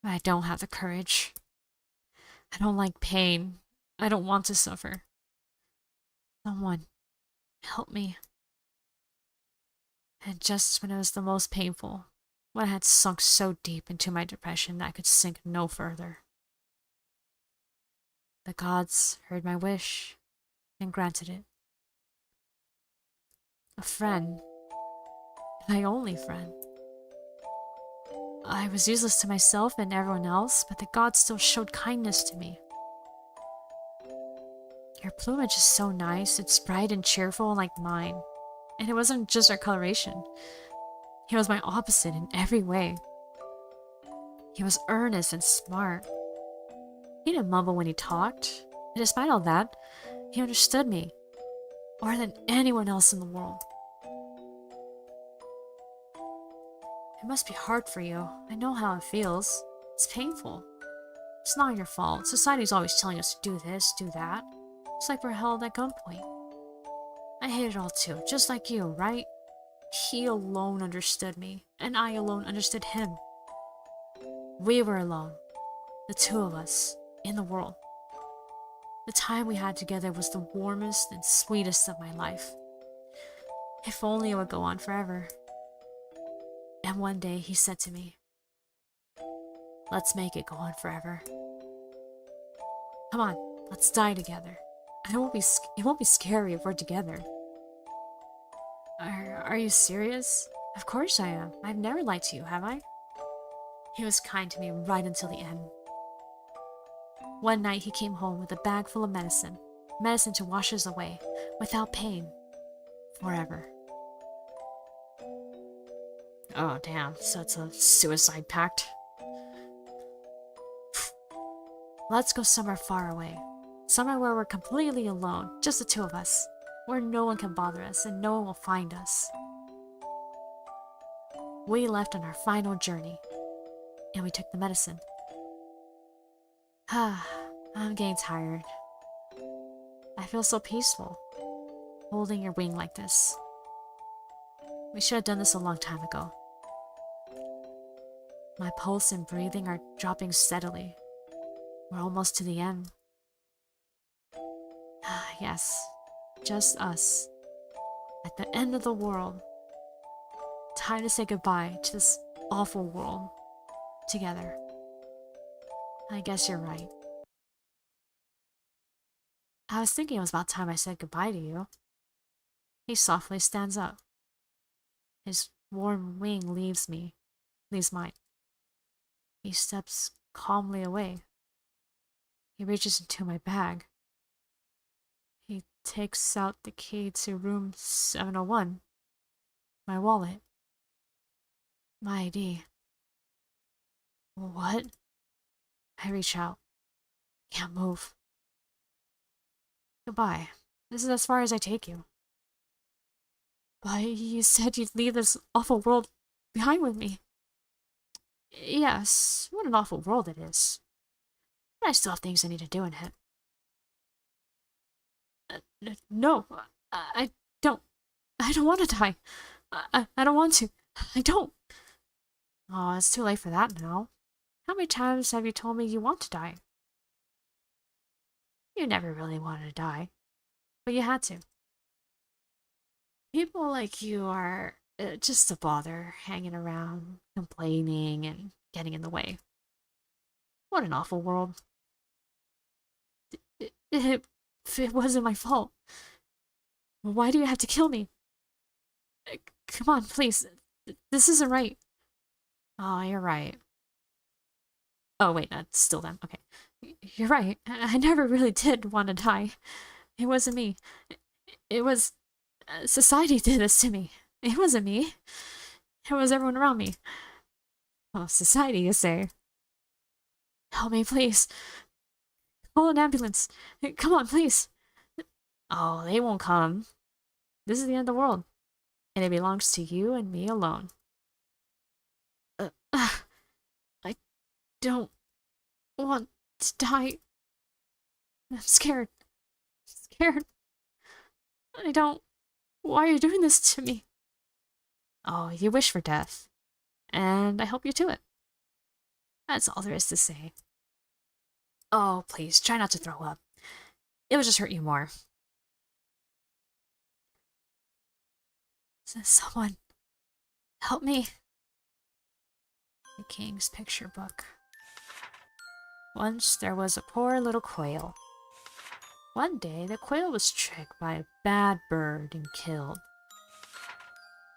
But I don't have the courage. I don't like pain. I don't want to suffer. Someone, help me. And just when it was the most painful, when I had sunk so deep into my depression that I could sink no further, the gods heard my wish and granted it. A friend. My only friend. I was useless to myself and everyone else, but the gods still showed kindness to me. Your plumage is so nice, it's bright and cheerful like mine. And it wasn't just our coloration. He was my opposite in every way. He was earnest and smart. He didn't mumble when he talked, and despite all that, he understood me more than anyone else in the world. It must be hard for you. I know how it feels. It's painful. It's not your fault. Society's always telling us to do this, do that. It's like we're held at gunpoint. I hate it all too, just like you, right? He alone understood me, and I alone understood him. We were alone, the two of us, in the world. The time we had together was the warmest and sweetest of my life. If only it would go on forever. And one day he said to me, let's make it go on forever. Come on, let's die together. It won't be scary if we're together. Are you serious? Of course I am. I've never lied to you, have I? He was kind to me right until the end. One night he came home with a bag full of medicine. Medicine to wash us away, without pain. Forever. Oh damn, so it's a suicide pact. Let's go somewhere far away. Somewhere where we're completely alone, just the two of us. Where no one can bother us and no one will find us. We left on our final journey, and we took the medicine. I'm getting tired. I feel so peaceful, holding your wing like this. We should have done this a long time ago. My pulse and breathing are dropping steadily. We're almost to the end. Yes, just us. At the end of the world. Time to say goodbye to this awful world. Together. I guess you're right. I was thinking it was about time I said goodbye to you. He softly stands up. His warm wing leaves mine. He steps calmly away. He reaches into my bag. He takes out the key to room 701, my wallet, my ID. What? I reach out. Can't move. Goodbye. This is as far as I take you. But you said you'd leave this awful world behind with me. Yes, what an awful world it is. But I still have things I need to do in it. No, I don't. I don't want to die. I don't want to. I don't. Oh, it's too late for that now. How many times have you told me you want to die? You never really wanted to die, but you had to. People like you are just a bother, hanging around, complaining, and getting in the way. What an awful world. It wasn't my fault. Why do you have to kill me? Come on, please. This isn't right. Oh, you're right. Oh, wait, that's still them. Okay. You're right. I never really did want to die. It wasn't me. It was... society did this to me. It wasn't me. It was everyone around me. Oh, society, you say? Help me, please. Call an ambulance. Come on, please. Oh, they won't come. This is the end of the world. And it belongs to you and me alone. I don't want to die. I'm scared. Scared. I don't... Why are you doing this to me? Oh, you wish for death. And I help you to it. That's all there is to say. Oh, please, try not to throw up. It will just hurt you more. Someone, help me. The King's Picture Book. Once there was a poor little quail. One day, the quail was tricked by a bad bird and killed.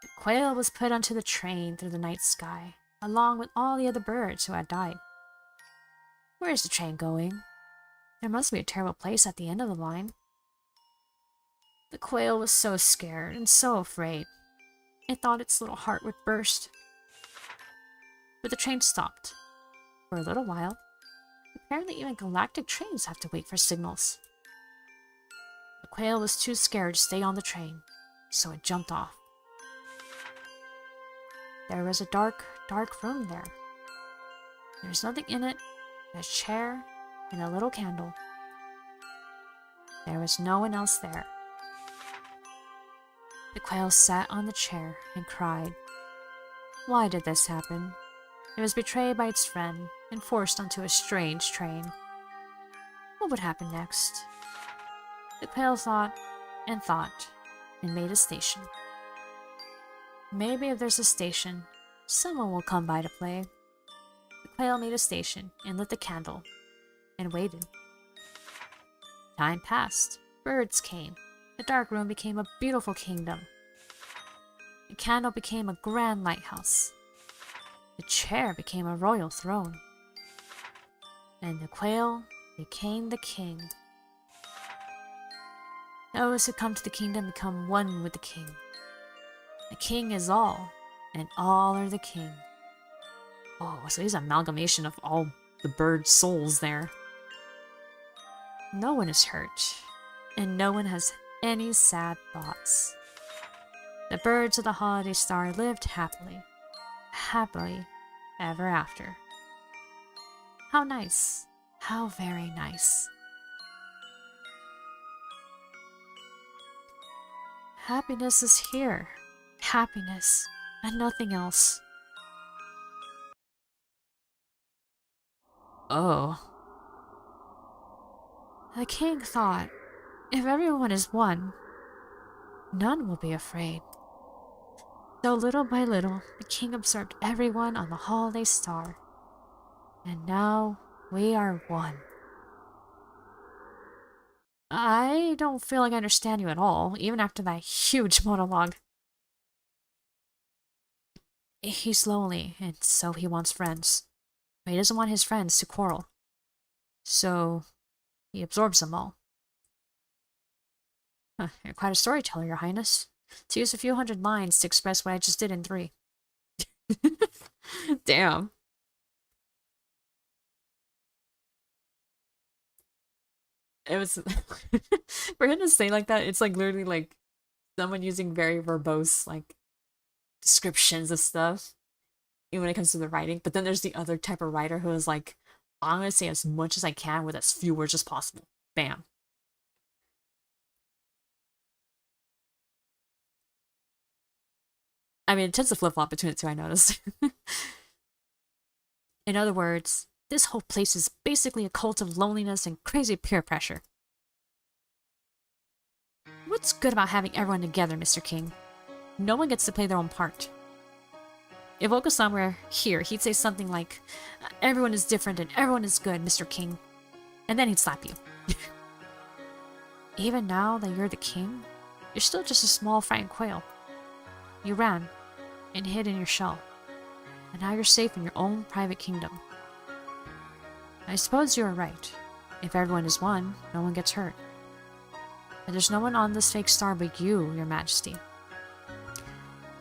The quail was put onto the train through the night sky, along with all the other birds who had died. Where is the train going? There must be a terrible place at the end of the line. The quail was so scared and so afraid. It thought its little heart would burst. But the train stopped. For a little while. Apparently even galactic trains have to wait for signals. The quail was too scared to stay on the train, so it jumped off. There was a dark, dark room there. There was nothing in it but a chair and a little candle. There was no one else there. The quail sat on the chair and cried. Why did this happen? It was betrayed by its friend and forced onto a strange train. What would happen next? The quail thought and made a station. Maybe if there's a station, someone will come by to play. The quail made a station and lit the candle and waited. Time passed. Birds came. The dark room became a beautiful kingdom. The candle became a grand lighthouse. The chair became a royal throne. And the quail became the king. Those who come to the kingdom become one with the king. The king is all, and all are the king. Oh, so he's an amalgamation of all the bird souls there. No one is hurt, and no one has any sad thoughts. The birds of the holiday star lived happily, happily ever after. How nice, how very nice. Happiness is here. Happiness, and nothing else. Oh. The king thought, if everyone is one, none will be afraid. So little by little, the king observed everyone on the holiday star. And now we are one. I don't feel like I understand you at all, even after that huge monologue. He's lonely, and so he wants friends. But he doesn't want his friends to quarrel. So, he absorbs them all. Huh, you're quite a storyteller, Your Highness. To use a few hundred lines to express what I just did in 3. Damn. It was for him to say like that, it's like literally like someone using very verbose like descriptions of stuff even when it comes to the writing. But then there's the other type of writer who is like, I'm gonna say as much as I can with as few words as possible. Bam. I mean, it tends to flip-flop between the two, I noticed. In other words, this whole place is basically a cult of loneliness and crazy peer pressure. What's good about having everyone together, Mr. King? No one gets to play their own part. If Oka-san were here, he'd say something like, everyone is different and everyone is good, Mr. King. And then he'd slap you. Even now that you're the king, you're still just a small frightened quail. You ran and hid in your shell, and now you're safe in your own private kingdom. I suppose you are right. If everyone is one, no one gets hurt. But there's no one on this fake star but you, Your Majesty.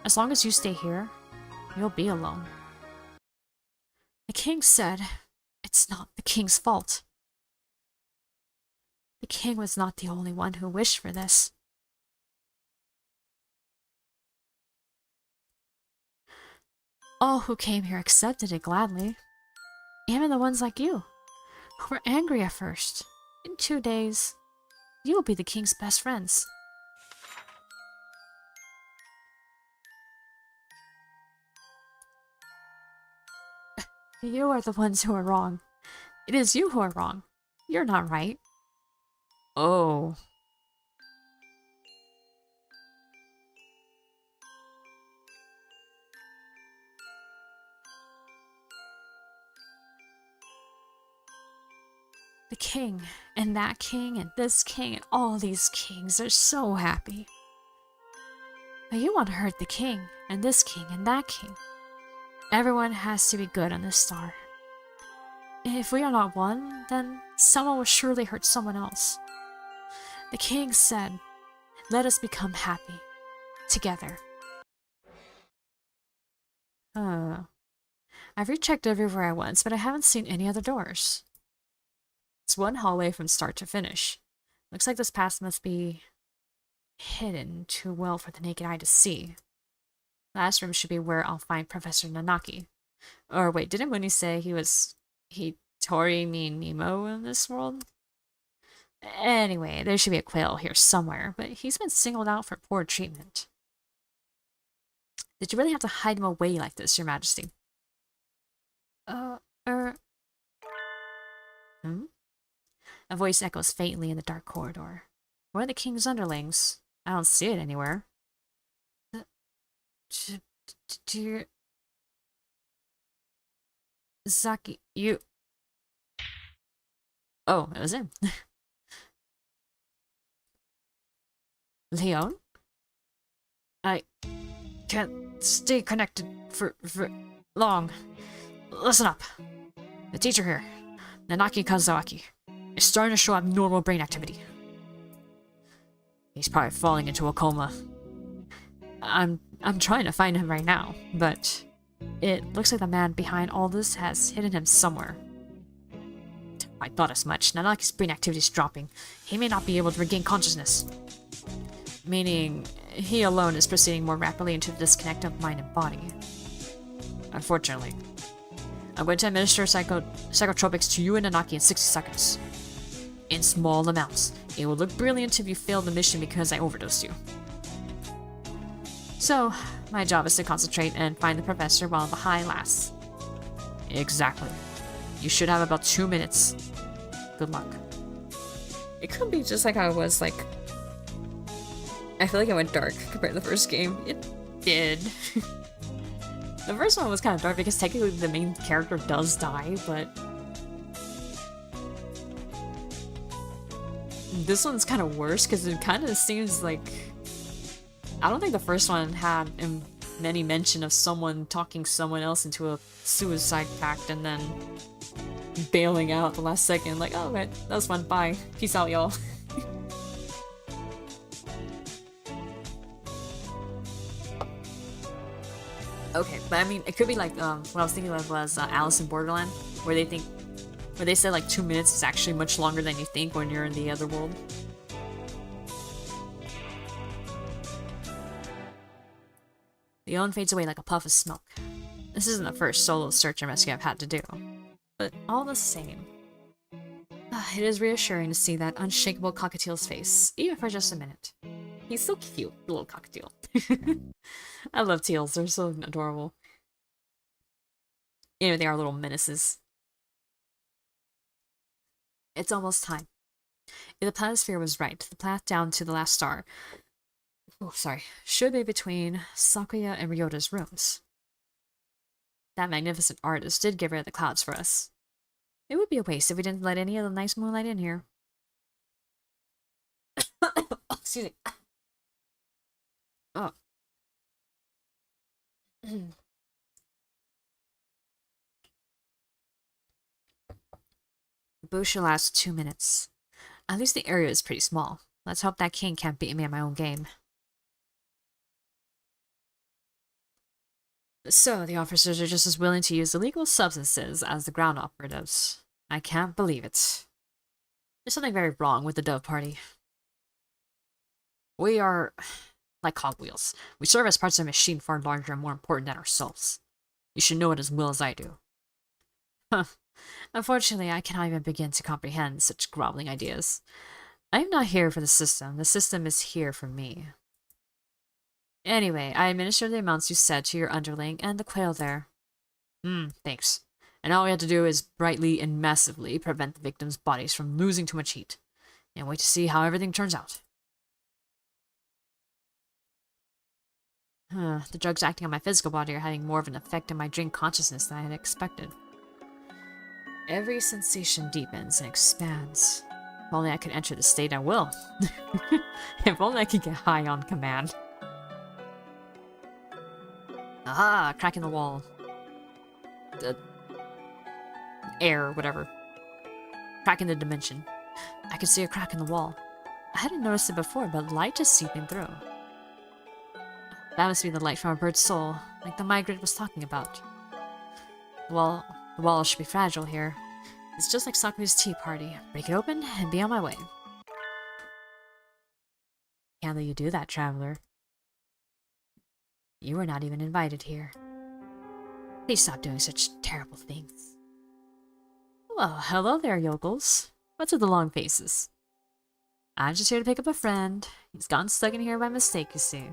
As long as you stay here, you'll be alone. The king said, it's not the king's fault. The king was not the only one who wished for this. All who came here accepted it gladly. Even the ones like you, who were angry at first. In 2 days, you will be the king's best friends. You are the ones who are wrong. It is you who are wrong. You're not right. Oh. The king, and that king, and this king, and all these kings are so happy. But you want to hurt the king, and this king, and that king. Everyone has to be good on this star. If we are not one, then someone will surely hurt someone else. The king said, let us become happy. Together. I've rechecked everywhere I went, but I haven't seen any other doors. It's one hallway from start to finish. Looks like this path must be hidden too well for the naked eye to see. Last room should be where I'll find Professor Nanaki. Or wait, didn't Mooney say he Tori mean Nemo in this world? Anyway, there should be a quail here somewhere, but he's been singled out for poor treatment. Did you really have to hide him away like this, Your Majesty? Hmm? A voice echoes faintly in the dark corridor. Where are the king's underlings? I don't see it anywhere. Dear Zaki, you... Oh, it was him. Leon? I can't stay connected for long. Listen up. The teacher here, Nanaki Kazawaki, is starting to show abnormal brain activity. He's probably falling into a coma. I'm trying to find him right now, but it looks like the man behind all this has hidden him somewhere. I thought as much. Nanaki's brain activity is dropping. He may not be able to regain consciousness. Meaning, he alone is proceeding more rapidly into the disconnect of mind and body. Unfortunately. I'm going to administer psychotropics to you and Nanaki in 60 seconds. In small amounts. It will look brilliant if you fail the mission because I overdosed you. So, my job is to concentrate and find the professor while the high lasts. Exactly. You should have about 2 minutes. Good luck. It could be just like how it was, like... I feel like it went dark compared to the first game. It did. The first one was kind of dark because technically the main character does die, but... This one's kind of worse because it kind of seems like I don't think the first one had any mention of someone talking someone else into a suicide pact and then bailing out at the last second. Like, oh, right, that was fun. Bye. Peace out, y'all. Okay, but I mean, it could be like what I was thinking of was Alice in Borderland, where they said like 2 minutes is actually much longer than you think when you're in the other world. The yawn fades away like a puff of smoke. This isn't the first solo search and rescue I've had to do, but all the same. It is reassuring to see that unshakable cockatiel's face, even for just a minute. He's so cute, little cockatiel. I love teals, they're so adorable. Even they are little menaces. It's almost time. If the planisphere was right, the path down to the last star should be between Sakuya and Ryota's rooms. That magnificent artist did get rid of the clouds for us. It would be a waste if we didn't let any of the nice moonlight in here. Excuse me. Oh. The booth should last 2 minutes. At least the area is pretty small. Let's hope that king can't beat me at my own game. So, the officers are just as willing to use illegal substances as the ground operatives. I can't believe it. There's something very wrong with the Dove Party. We are like cogwheels. We serve as parts of a machine far larger and more important than ourselves. You should know it as well as I do. Huh. Unfortunately, I cannot even begin to comprehend such groveling ideas. I am not here for the system is here for me. Anyway, I administered the amounts you said to your underling and the quail there. Thanks. And all we have to do is brightly and massively prevent the victims' bodies from losing too much heat. And wait to see how everything turns out. The drugs acting on my physical body are having more of an effect on my dream consciousness than I had expected. Every sensation deepens and expands. If only I could enter the state, I will. If only I could get high on command. Aha! Crack in the wall. The air, whatever. Crack in the dimension. I could see a crack in the wall. I hadn't noticed it before, but light is seeping through. That must be the light from a bird's soul, like the migrant was talking about. The wall should be fragile here. It's just like Sakuya's tea party. Break it open and be on my way. Can't let you do that, traveler. You were not even invited here. Please stop doing such terrible things. Well, hello there, yokels. What's with the long faces? I'm just here to pick up a friend. He's gotten stuck in here by mistake, you see.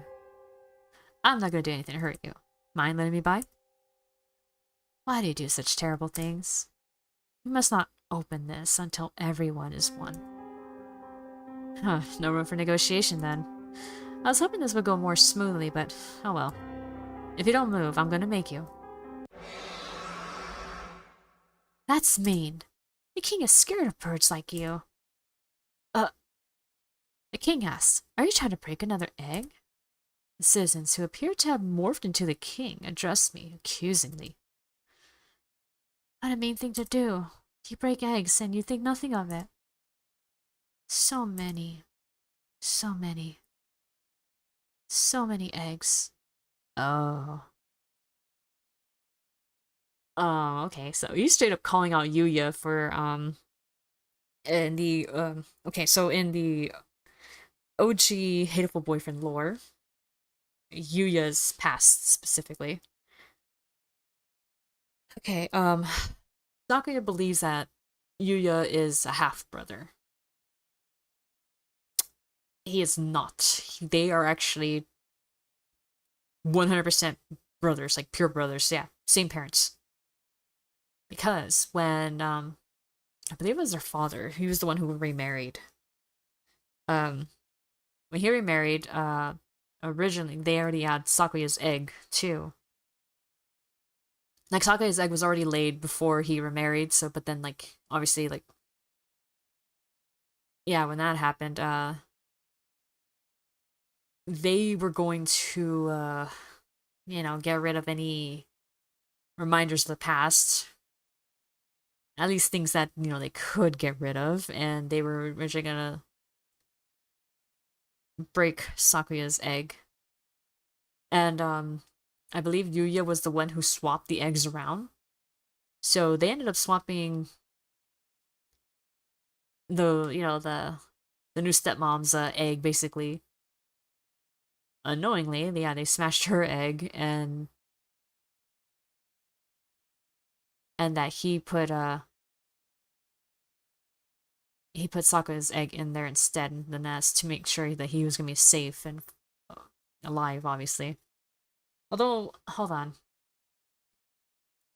I'm not gonna do anything to hurt you. Mind letting me by? Why do you do such terrible things? We must not open this until everyone is one. Huh, no room for negotiation then. I was hoping this would go more smoothly, but oh well. If you don't move, I'm gonna make you. That's mean. The king is scared of birds like you. The king asks, are you trying to break another egg? The citizens, who appear to have morphed into the king, address me accusingly. What a mean thing to do. You break eggs and you think nothing of it. So many. So many. So many eggs. Oh. Oh, okay. So he's straight up calling out Yuya for, in the, okay, so in the OG Hatoful Boyfriend lore, Yuya's past specifically. Okay, Sakuya believes that Yuya is a half-brother. He is not. They are actually 100% brothers, like pure brothers, yeah, same parents. Because when, I believe it was their father, he was the one who remarried. When he remarried, originally, they already had Sakuya's egg, too. Like, Sakuya's egg was already laid before he remarried, so, but then, like, obviously, like, yeah, when that happened, they were going to, you know, get rid of any reminders of the past. At least things that, you know, they could get rid of. And they were originally gonna break Sakuya's egg. And, I believe Yuya was the one who swapped the eggs around. So they ended up swapping the new stepmom's egg, basically. Unknowingly, yeah, they smashed her egg, and that he put Saku's egg in there instead in the nest to make sure that he was gonna be safe and alive, obviously. Although, hold on.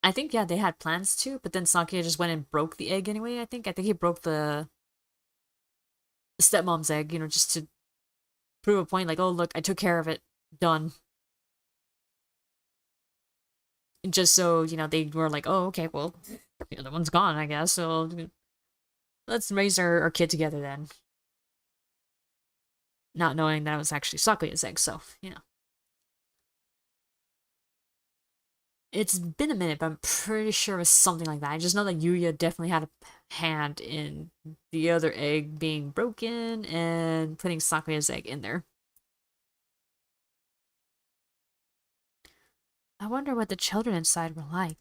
I think, yeah, they had plans to, but then Sakuya just went and broke the egg anyway, I think. I think he broke the stepmom's egg, you know, just to prove a point, like, oh, look, I took care of it. Done. Just so, you know, they were like, oh, okay, well, the other one's gone, I guess, so let's raise our kid together then. Not knowing that it was actually Sakuya's egg, so, you know. It's been a minute, but I'm pretty sure it was something like that. I just know that Yuya definitely had a hand in the other egg being broken and putting Sakuya's egg in there. I wonder what the children inside were like.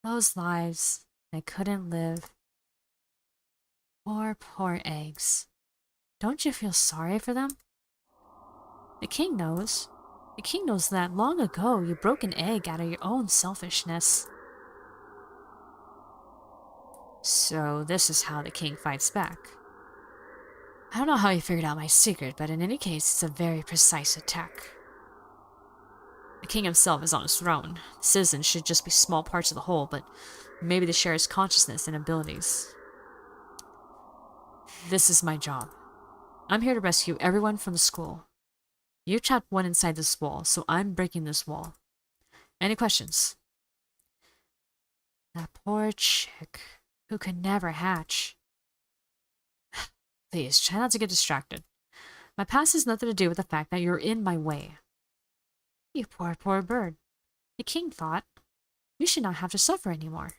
Those lives they couldn't live. Poor, poor eggs. Don't you feel sorry for them? The king knows. The king knows that long ago you broke an egg out of your own selfishness. So this is how the king fights back. I don't know how he figured out my secret, but in any case, it's a very precise attack. The king himself is on his throne. The citizens should just be small parts of the whole, but maybe they share his consciousness and abilities. This is my job. I'm here to rescue everyone from the school. You trapped one inside this wall, so I'm breaking this wall. Any questions? That poor chick who could never hatch. Please, try not to get distracted. My past has nothing to do with the fact that you're in my way. You poor, poor bird. The king thought you should not have to suffer anymore.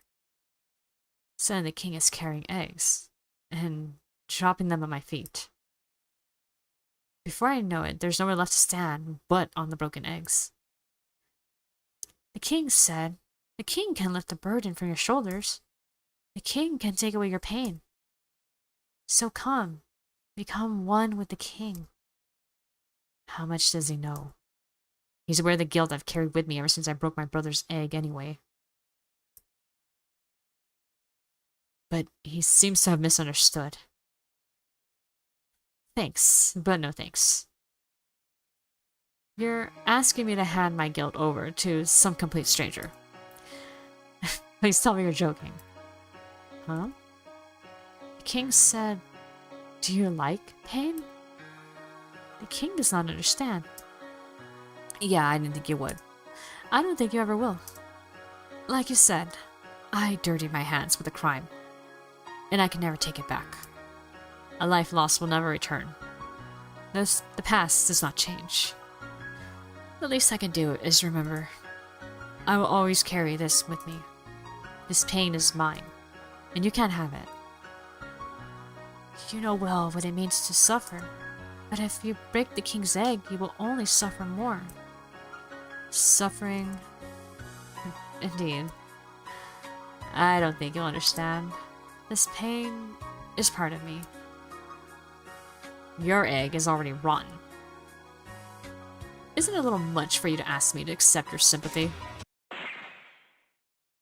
Suddenly the king is carrying eggs and dropping them at my feet. Before I know it, there's nowhere left to stand but on the broken eggs. The king said, the king can lift the burden from your shoulders. The king can take away your pain. So come, become one with the king. How much does he know? He's aware of the guilt I've carried with me ever since I broke my brother's egg anyway. But he seems to have misunderstood. Thanks, but no thanks. You're asking me to hand my guilt over to some complete stranger. Please tell me you're joking. Huh? The king said, do you like pain? The king does not understand. Yeah, I didn't think you would. I don't think you ever will. Like you said, I dirtied my hands with a crime, and I can never take it back. A life lost will never return. The past does not change. The least I can do is remember. I will always carry this with me. This pain is mine, and you can't have it. You know well what it means to suffer, but if you break the king's egg, you will only suffer more. Suffering... Indeed. I don't think you'll understand. This pain is part of me. Your egg is already rotten. Isn't it a little much for you to ask me to accept your sympathy?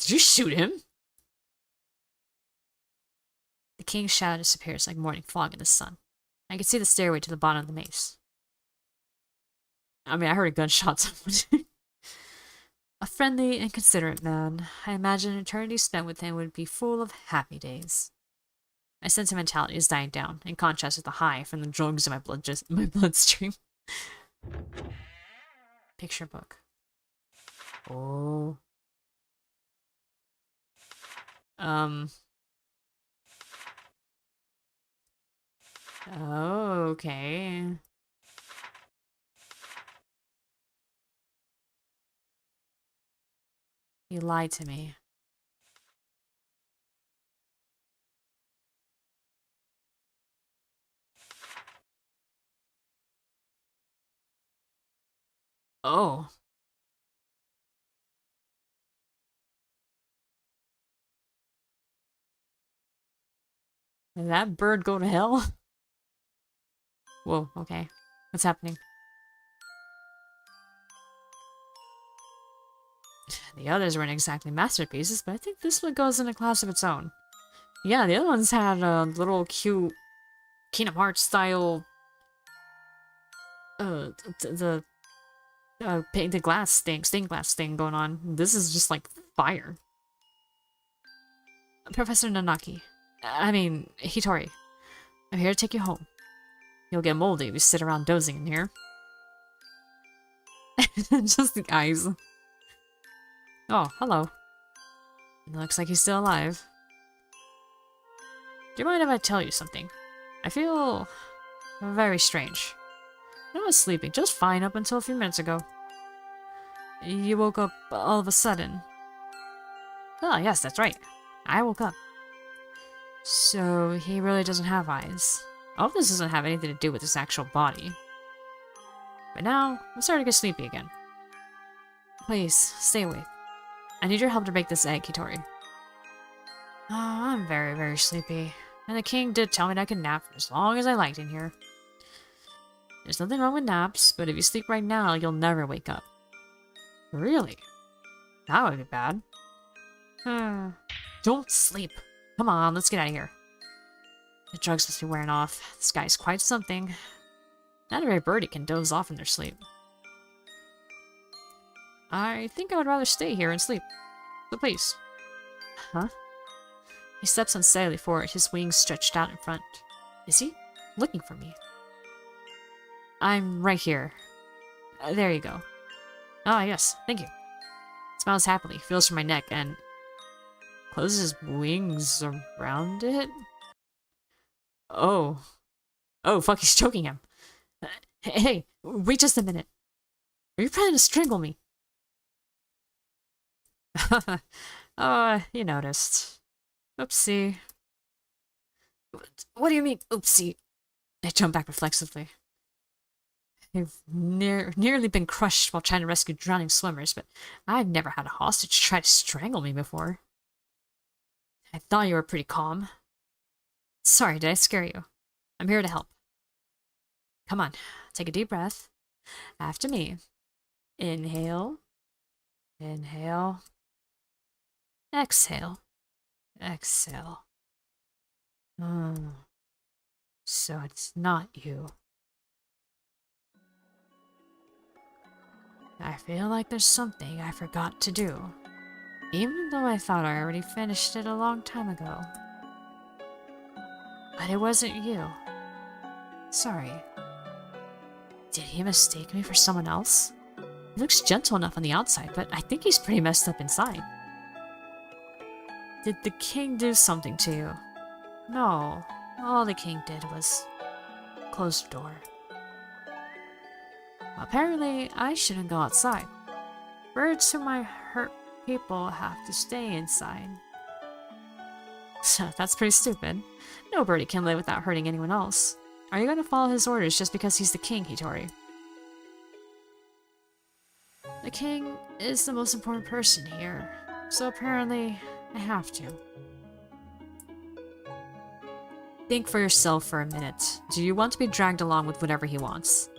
Did you shoot him? The king's shadow disappears like morning fog in the sun. I can see the stairway to the bottom of the maze. I mean, I heard a gunshot. A friendly and considerate man. I imagine an eternity spent with him would be full of happy days. My sentimentality is dying down, in contrast with the high from the drugs in my bloodstream. Picture book. Oh. Oh, okay. You lied to me. Oh. Did that bird go to hell? Whoa, okay. What's happening? The others weren't exactly masterpieces, but I think this one goes in a class of its own. Yeah, the other ones had a little cute Kingdom Hearts style the painted glass thing, stained glass thing going on. This is just like fire. Professor Nanaki. I mean, Hitori. I'm here to take you home. You'll get moldy if you sit around dozing in here. Just the eyes. Oh, hello. Looks like he's still alive. Do you mind if I tell you something? I feel very strange. I was sleeping just fine up until a few minutes ago. You woke up all of a sudden. Oh, yes, that's right. I woke up. So, he really doesn't have eyes. I hope this doesn't have anything to do with his actual body. But now, I'm starting to get sleepy again. Please, stay awake. I need your help to break this egg, Hitori. Oh, I'm very, very sleepy. And the king did tell me that I could nap for as long as I liked in here. There's nothing wrong with naps, but if you sleep right now, you'll never wake up. Really? That would be bad. Don't sleep. Come on, let's get out of here. The drugs must be wearing off. This guy's quite something. Not every birdie can doze off in their sleep. I think I would rather stay here and sleep. So please. Huh? He steps unsteadily forward, his wings stretched out in front. Is he? Looking for me. I'm right here. There you go. Ah, yes, thank you. Smiles happily, feels for my neck, and closes his wings around it? Oh. Oh, fuck, he's choking him. Hey, wait just a minute. Are you planning to strangle me? You noticed. Oopsie. What do you mean, oopsie? I jump back reflexively. I've nearly been crushed while trying to rescue drowning swimmers, but I've never had a hostage try to strangle me before. I thought you were pretty calm. Sorry, did I scare you? I'm here to help. Come on, take a deep breath. After me. Inhale. Inhale. Exhale. Exhale. So it's not you. I feel like there's something I forgot to do. Even though I thought I already finished it a long time ago. But it wasn't you. Sorry. Did he mistake me for someone else? He looks gentle enough on the outside, but I think he's pretty messed up inside. Did the king do something to you? No. All the king did was close the door. Apparently, I shouldn't go outside. Birds who might hurt people have to stay inside. That's pretty stupid. No birdie can live without hurting anyone else. Are you going to follow his orders just because he's the king, Hitori? The king is the most important person here, so apparently I have to. Think for yourself for a minute. Do you want to be dragged along with whatever he wants?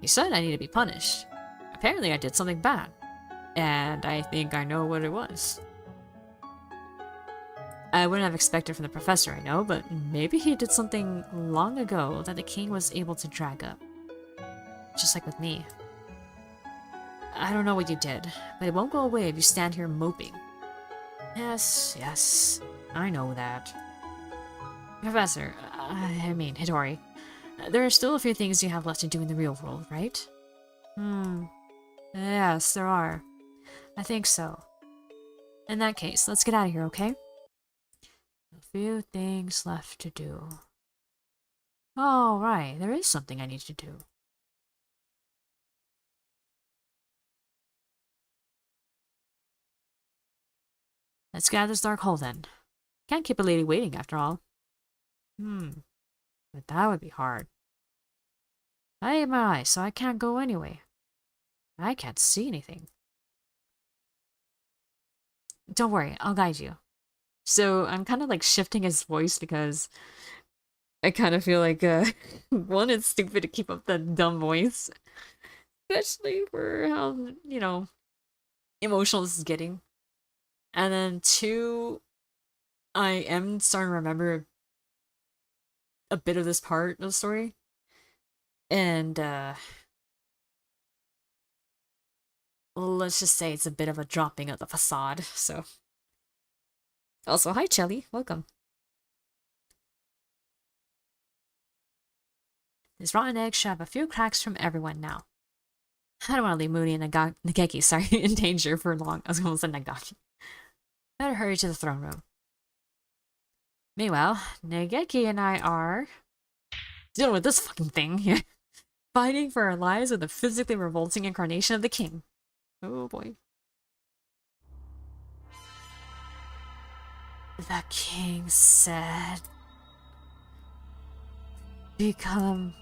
He said I need to be punished. Apparently I did something bad. And I think I know what it was. I wouldn't have expected from the professor, I know, but maybe he did something long ago that the king was able to drag up. Just like with me. I don't know what you did, but it won't go away if you stand here moping. Yes, yes, I know that. Professor, I mean, Hitori, there are still a few things you have left to do in the real world, right? Yes, there are. I think so. In that case, let's get out of here, okay? A few things left to do. Oh, right. There is something I need to do. Let's get out of this dark hole then. Can't keep a lady waiting after all. But that would be hard. I ate my eyes, so I can't go anyway. I can't see anything. Don't worry, I'll guide you. So I'm kind of like shifting his voice because I kind of feel like, one, it's stupid to keep up that dumb voice. Especially for how, you know, emotional this is getting. And then two, I am starting to remember a bit of this part of the story. And, let's just say it's a bit of a dropping of the facade, so. Also, hi Chelly, welcome. This rotten egg should have a few cracks from everyone now. I don't want to leave Moody and Nageki, sorry, in danger for long. I was going to say Nagaki. Better hurry to the throne room. Meanwhile, Nageki and I are dealing with this fucking thing here. Fighting for our lives with a physically revolting incarnation of the king. Oh boy. The king said, Become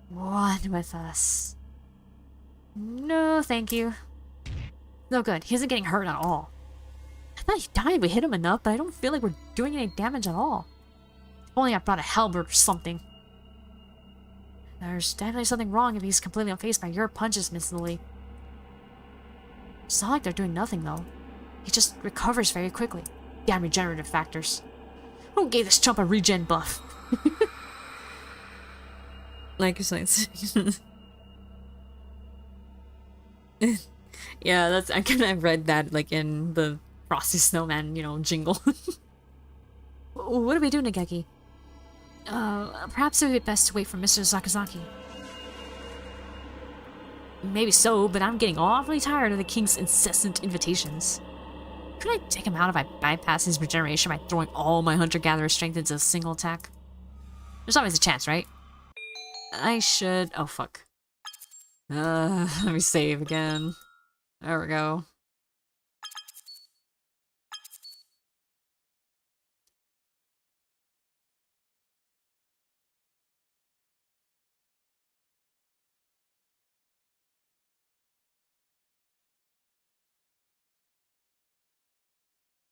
one with us. No, thank you. No good. He isn't getting hurt at all. I thought he died. We hit him enough, but I don't feel like we're doing any damage at all. If only I brought a halberd or something. There's definitely something wrong if he's completely unfazed by your punches, Miss Lily. It's not like they're doing nothing, though. He just recovers very quickly. Damn regenerative factors. Who gave this chump a regen buff? Like you're saying. Yeah, that's, I kind of read that like in the Frosty Snowman, you know, jingle. What do we do, Nageki? Perhaps it would be best to wait for Mr. Sakazaki. Maybe so, but I'm getting awfully tired of the king's incessant invitations. Could I take him out if I bypass his regeneration by throwing all my hunter-gatherer strength into a single attack? There's always a chance, right? I should... Oh, fuck. Let me save again. There we go.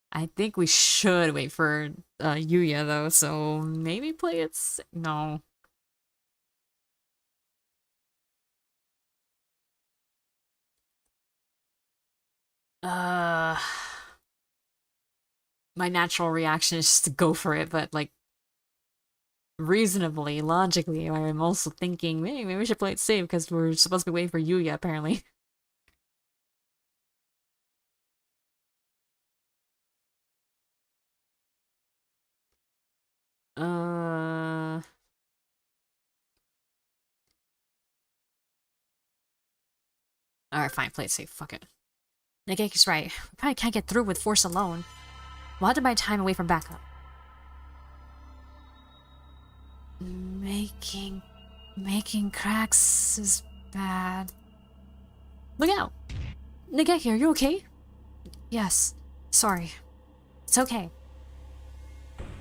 I think we should wait for Yuya though, so maybe play it. No. My natural reaction is just to go for it, but like reasonably, logically, I'm also thinking maybe we should play it safe because we're supposed to be waiting for Yuya apparently. Alright, fine, play it safe. Fuck it. Nageki's right. We probably can't get through with force alone. We'll have to buy time away from backup. Making cracks is bad. Look out! Nageki, are you okay? Yes. Sorry. It's okay.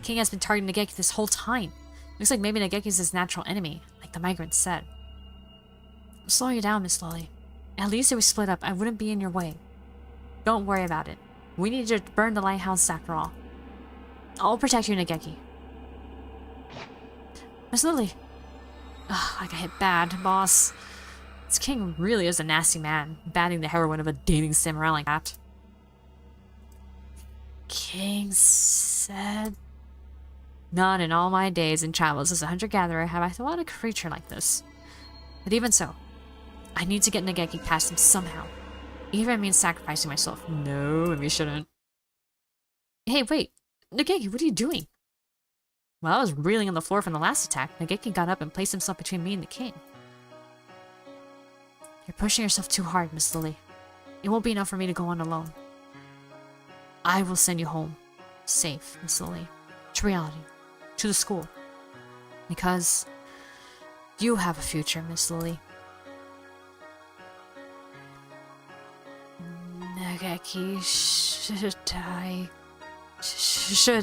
King has been targeting Nageki this whole time. Looks like maybe Nageki's his natural enemy, like the migrants said. I'm slowing you down, Miss Lily. At least if we split up, I wouldn't be in your way. Don't worry about it. We need to burn the lighthouse after all. I'll protect you, Nageki. Miss Lily! Ugh, I got hit bad, boss. This king really is a nasty man, batting the heroine of a dating sim around like that. King said... Not in all my days and travels as a hunter-gatherer have I thought a creature like this. But even so, I need to get Nageki past him somehow. Even if it means sacrificing myself. No, maybe you shouldn't. Hey, wait. Nageki, what are you doing? While I was reeling on the floor from the last attack, Nageki got up and placed himself between me and the king. You're pushing yourself too hard, Miss Lily. It won't be enough for me to go on alone. I will send you home. Safe, Miss Lily. To reality. to the school. Because you have a future, Miss Lily. Nageki should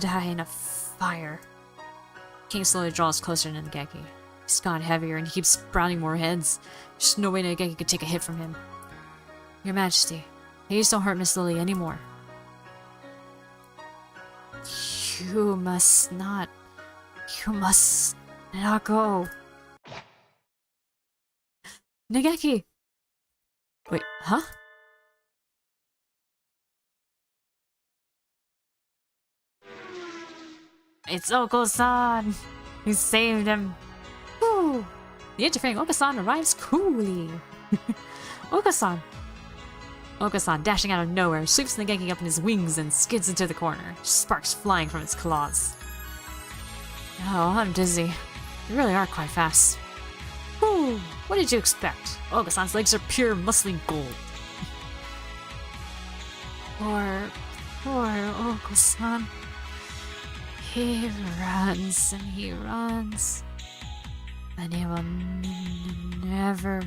die in a fire. King slowly draws closer to Nageki. He's gotten heavier and he keeps sprouting more heads. There's no way Nageki could take a hit from him. Your Majesty, please don't hurt Miss Lily anymore. You must not go. Nageki! Wait, huh? It's Oko-san! He saved him! Woo! The interfering Oko-san arrives coolly! Oko-san! Oko-san, dashing out of nowhere, sweeps Nageki up in his wings and skids into the corner, sparks flying from its claws. Oh, I'm dizzy. You really are quite fast. Woo! What did you expect? Oko-san's legs are pure muscly gold. Poor Oko-san. He runs and he runs, but he will never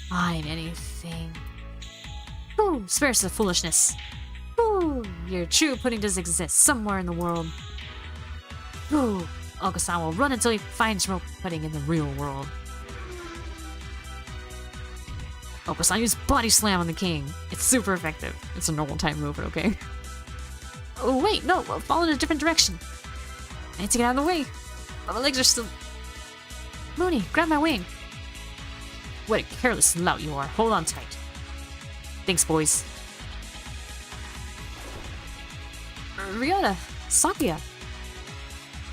find anything. Ooh, spirits of foolishness. Ooh, your true pudding does exist somewhere in the world. Ooh, Oko-san will run until he finds real pudding in the real world. Oko-san used body slam on the king. It's super effective. It's a normal time move, but okay. Oh wait, no, follow in a different direction. I need to get out of the way. But my legs are still... Mooney, grab my wing. What a careless lout you are. Hold on tight. Thanks, boys. Ryota, Sakuya.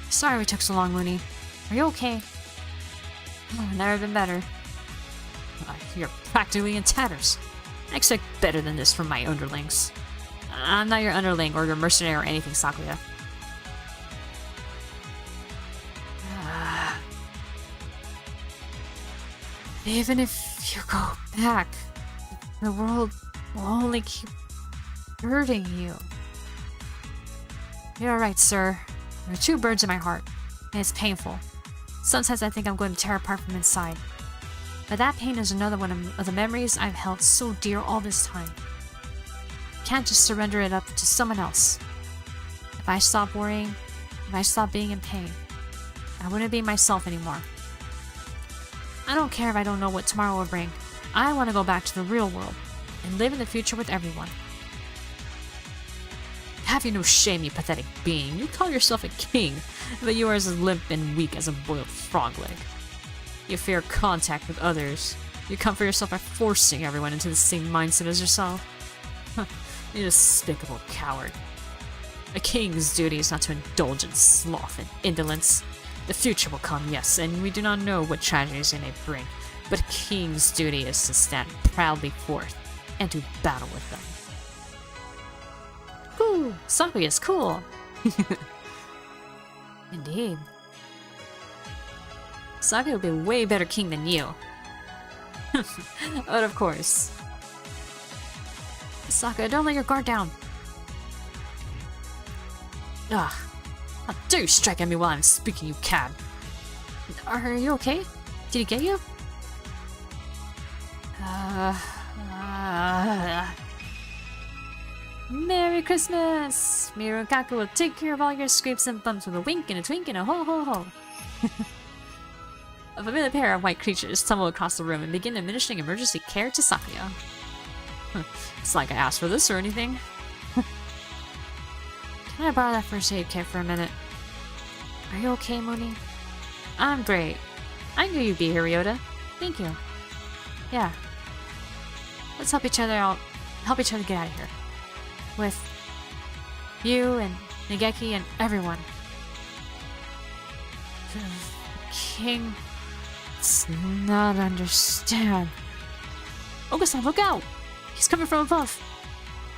Sorry we took so long, Mooney. Are you okay? Oh, never been better. You're practically in tatters. I expect better than this from my underlings. I'm not your underling or your mercenary or anything, Sakuya. Even if you go back, the world will only keep hurting you. You're right, sir. There are two birds in my heart, and it's painful. Sometimes I think I'm going to tear apart from inside. But that pain is another one of the memories I've held so dear all this time. I can't just surrender it up to someone else. If I stop worrying, if I stop being in pain, I wouldn't be myself anymore. I don't care if I don't know what tomorrow will bring. I want to go back to the real world and live in the future with everyone. Have you no shame, you pathetic being? You call yourself a king, but you are as limp and weak as a boiled frog leg. You fear contact with others. You comfort yourself by forcing everyone into the same mindset as yourself. You despicable coward. A king's duty is not to indulge in sloth and indolence. The future will come, yes, and we do not know what tragedies they may bring, but a king's duty is to stand proudly forth and to battle with them. Ooh, Sakuya is cool! Indeed. Sakuya will be a way better king than you. But of course. Sakuya, don't let your guard down. Ugh. How dare you strike at me while I'm speaking, you cad? Are you okay? Did he get you? Merry Christmas! Mirokaku will take care of all your scrapes and bumps with a wink and a twink and a ho ho ho. A familiar pair of white creatures tumble across the room and begin administering emergency care to Sakuya. It's like I asked for this or anything. Can I borrow that first aid kit for a minute? Are you okay, Mooney? I'm great. I knew you'd be here, Ryota. Thank you. Yeah. Let's help each other out. Help each other get out of here. With you and Nageki and everyone. The king does not understand. Oko-san, look out! He's coming from above.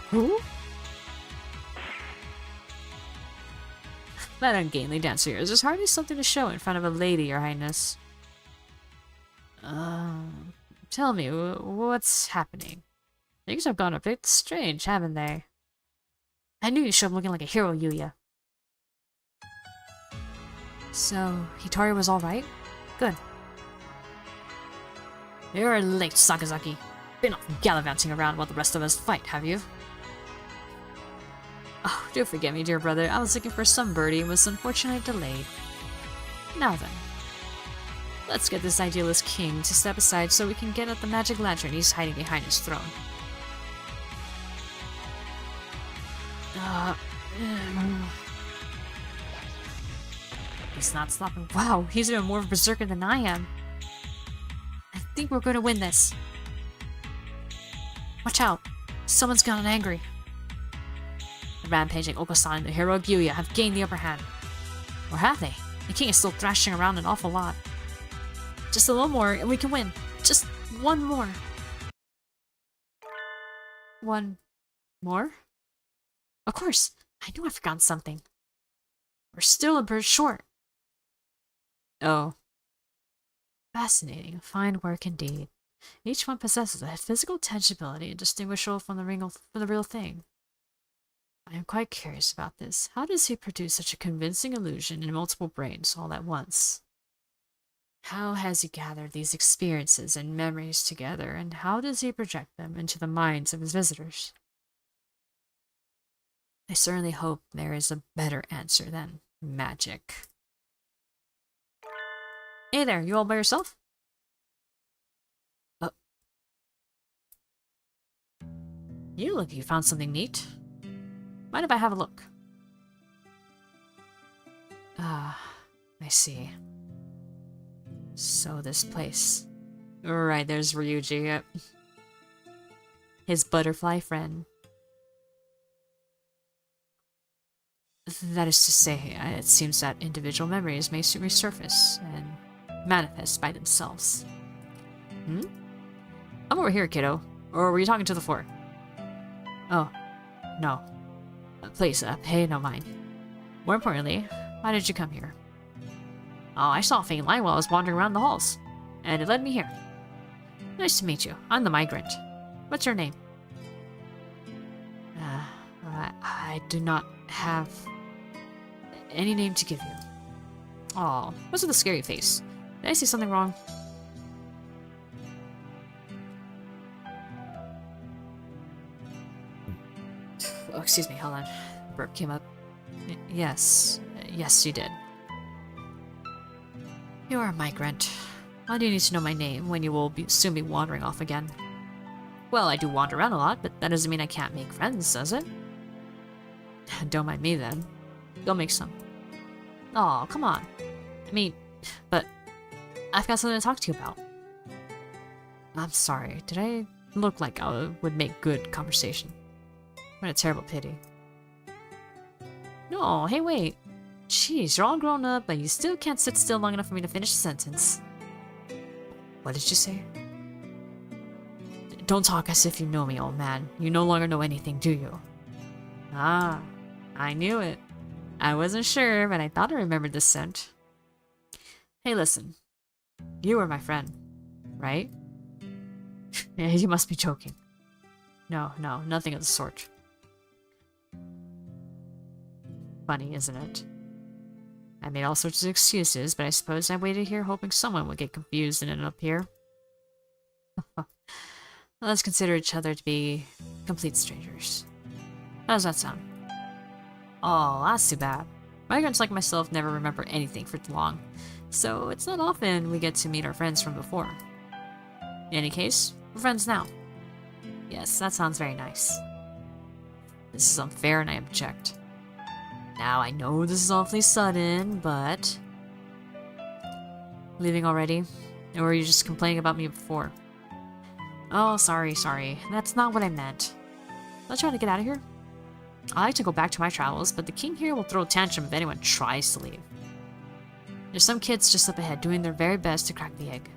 Who? That ungainly dancer here is just hardly something to show in front of a lady, your highness. Tell me, what's happening? Things have gone a bit strange, haven't they? I knew you showed up looking like a hero, Yuya. So, Hitori was alright? Good. You're late, Sakazaki. Been off gallivanting around while the rest of us fight, have you? Oh, do forgive me, dear brother. I was looking for some birdie and was unfortunately delayed. Now then. Let's get this idealist king to step aside so we can get at the magic lantern he's hiding behind his throne. He's not stopping. Wow, he's even more of a berserker than I am. I think we're going to win this. Watch out. Someone's gotten angry. The rampaging Okosan and the hero Gyuya have gained the upper hand. Or have they? The king is still thrashing around an awful lot. Just a little more and we can win. Just one more. One more? Of course. I knew I'd forgotten something. We're still a bird short. Oh. Fascinating. Fine work indeed. Each one possesses a physical tangibility indistinguishable from the real thing. I am quite curious about this. How does he produce such a convincing illusion in multiple brains all at once? How has he gathered these experiences and memories together, and how does he project them into the minds of his visitors? I certainly hope there is a better answer than magic. Hey there, you all by yourself? You look, you found something neat. Mind if I have a look? Ah, I see. So this place. Right, there's Ryuji. Yep. His butterfly friend. That is to say, it seems that individual memories may resurface and manifest by themselves. Hmm? I'm over here, kiddo. Or were you talking to the floor? Oh, no. Please, pay no mind. More importantly, why did you come here? Oh, I saw a faint line while I was wandering around the halls, and it led me here. Nice to meet you. I'm the migrant. What's your name? I do not have any name to give you. Oh, what's with the scary face? Did I say something wrong? Oh, excuse me, hold on. Burp came up. Yes, you did. You are a migrant. Why do you need to know my name when you will soon be wandering off again? Well, I do wander around a lot, but that doesn't mean I can't make friends, does it? Don't mind me then. Go make some. Oh, come on. I mean, but I've got something to talk to you about. I'm sorry, did I look like I would make good conversation? What a terrible pity. No, hey wait. Jeez, you're all grown up, but you still can't sit still long enough for me to finish the sentence. What did you say? Don't talk as if you know me, old man. You no longer know anything, do you? Ah, I knew it. I wasn't sure, but I thought I remembered the scent. Hey, listen. You were my friend, right? You must be joking. No, nothing of the sort. Funny, isn't it? I made all sorts of excuses, but I suppose I waited here hoping someone would get confused and end up here. Let's consider each other to be complete strangers. How does that sound? Oh, that's too bad. Migrants like myself never remember anything for long, so it's not often we get to meet our friends from before. In any case, we're friends now. Yes, that sounds very nice. This is unfair and I object. Now, I know this is awfully sudden, but... Leaving already? Or were you just complaining about me before? Oh, sorry. That's not what I meant. Let's try to get out of here. I like to go back to my travels, but the king here will throw a tantrum if anyone tries to leave. There's some kids just up ahead doing their very best to crack the egg.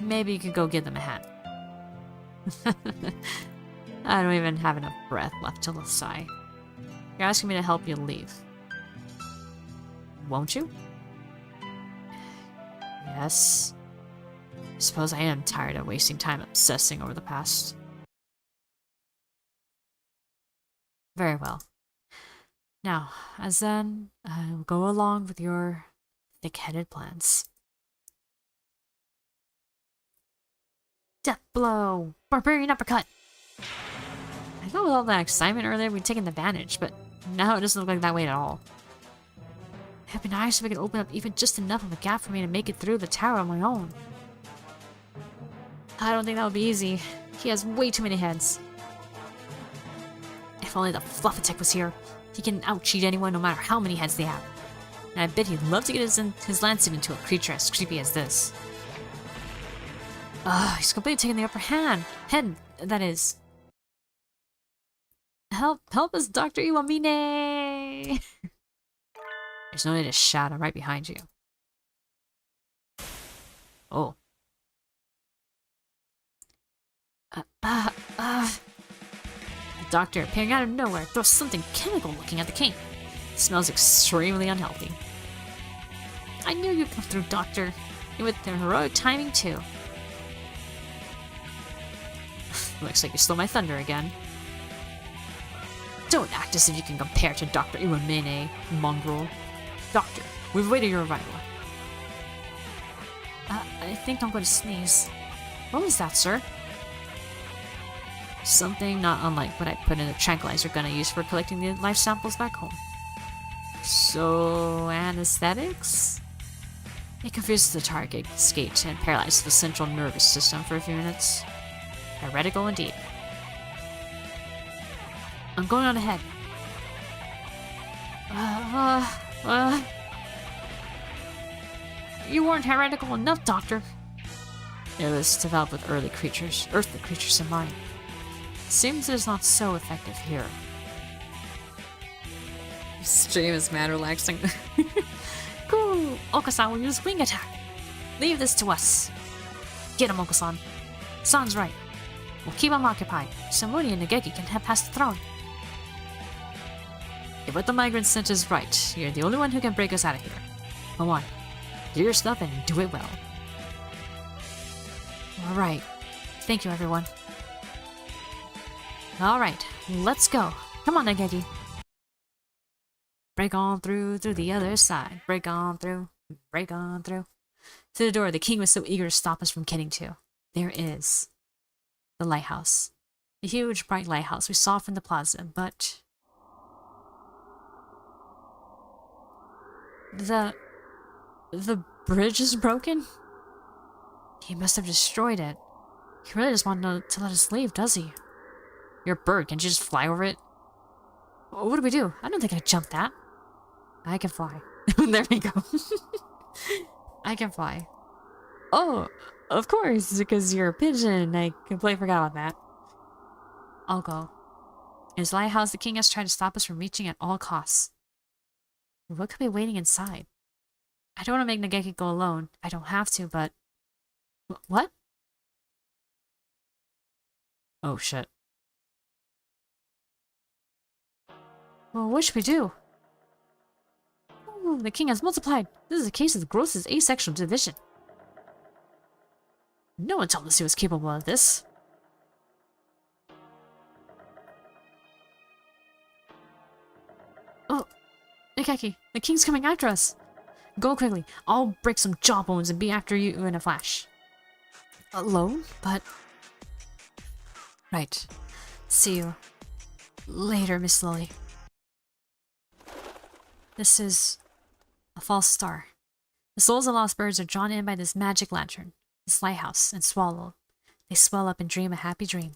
Maybe you could go give them a hand. I don't even have enough breath left to sigh. You're asking me to help you leave. Won't you? Yes. I suppose I am tired of wasting time obsessing over the past. Very well. Now, as then, I'll go along with your thick-headed plans. Death blow! Barbarian uppercut! I thought with all that excitement earlier we'd taken advantage, but now it doesn't look like that way at all. It would be nice if we could open up even just enough of a gap for me to make it through the tower on my own. I don't think that would be easy. He has way too many heads. If only the Fluffatic was here. He can out-cheat anyone no matter how many heads they have. And I bet he'd love to get his lance into a creature as creepy as this. He's completely taking the upper hand. That is. Help us, Dr. Iwamine! There's no need to shout, I'm right behind you. Oh. The doctor, appearing out of nowhere, throws something chemical looking at the king. It smells extremely unhealthy. I knew you'd come through, Doctor. And with the heroic timing, too. Looks like you stole my thunder again. Don't act as if you can compare to Dr. Iwamine, mongrel. Doctor, we've waited your arrival. I think I'm going to sneeze. What was that, sir? Something not unlike what I put in the tranquilizer gun I used for collecting the life samples back home. So, anesthetics? It confuses the target skate and paralyzes the central nervous system for a few minutes. Heretical indeed. I'm going on ahead. You weren't heretical enough, Doctor. It was developed with earthly creatures in mind. Seems it is not so effective here. This stream is mad relaxing. Cool! Okasan will use wing attack. Leave this to us. Get him, Okasan. San's right. We'll keep him occupied, so Moody and Nageki can head past the throne. If what the migrant sent is right, you're the only one who can break us out of here. Come on. Do your stuff and do it well. Alright. Thank you, everyone. Alright, let's go. Come on, Nageki. Break on through the other side. Break on through. To the door the king was so eager to stop us from getting to. There is. The lighthouse. The huge, bright lighthouse we saw from the plaza, but... The bridge is broken? He must have destroyed it. He really doesn't want to let us leave, does he? You're a bird, can't you just fly over it? What do we do? I don't think I can jump that. I can fly. There we go. I can fly. Oh, of course, because you're a pigeon. I completely forgot about that. I'll go. In his lighthouse, the king has tried to stop us from reaching at all costs. What could be waiting inside? I don't want to make Nageki go alone. I don't have to, but... What? Oh, shit. Well, what should we do? Ooh, the king has multiplied. This is a case of the grossest asexual division. No one told us he was capable of this. Oh, Nageki, the king's coming after us. Go quickly. I'll break some jawbones and be after you in a flash. Alone? But... Right. See you later, Miss Lily. This is a false star. The souls of lost birds are drawn in by this magic lantern, this lighthouse, and swallowed. They swell up and dream a happy dream.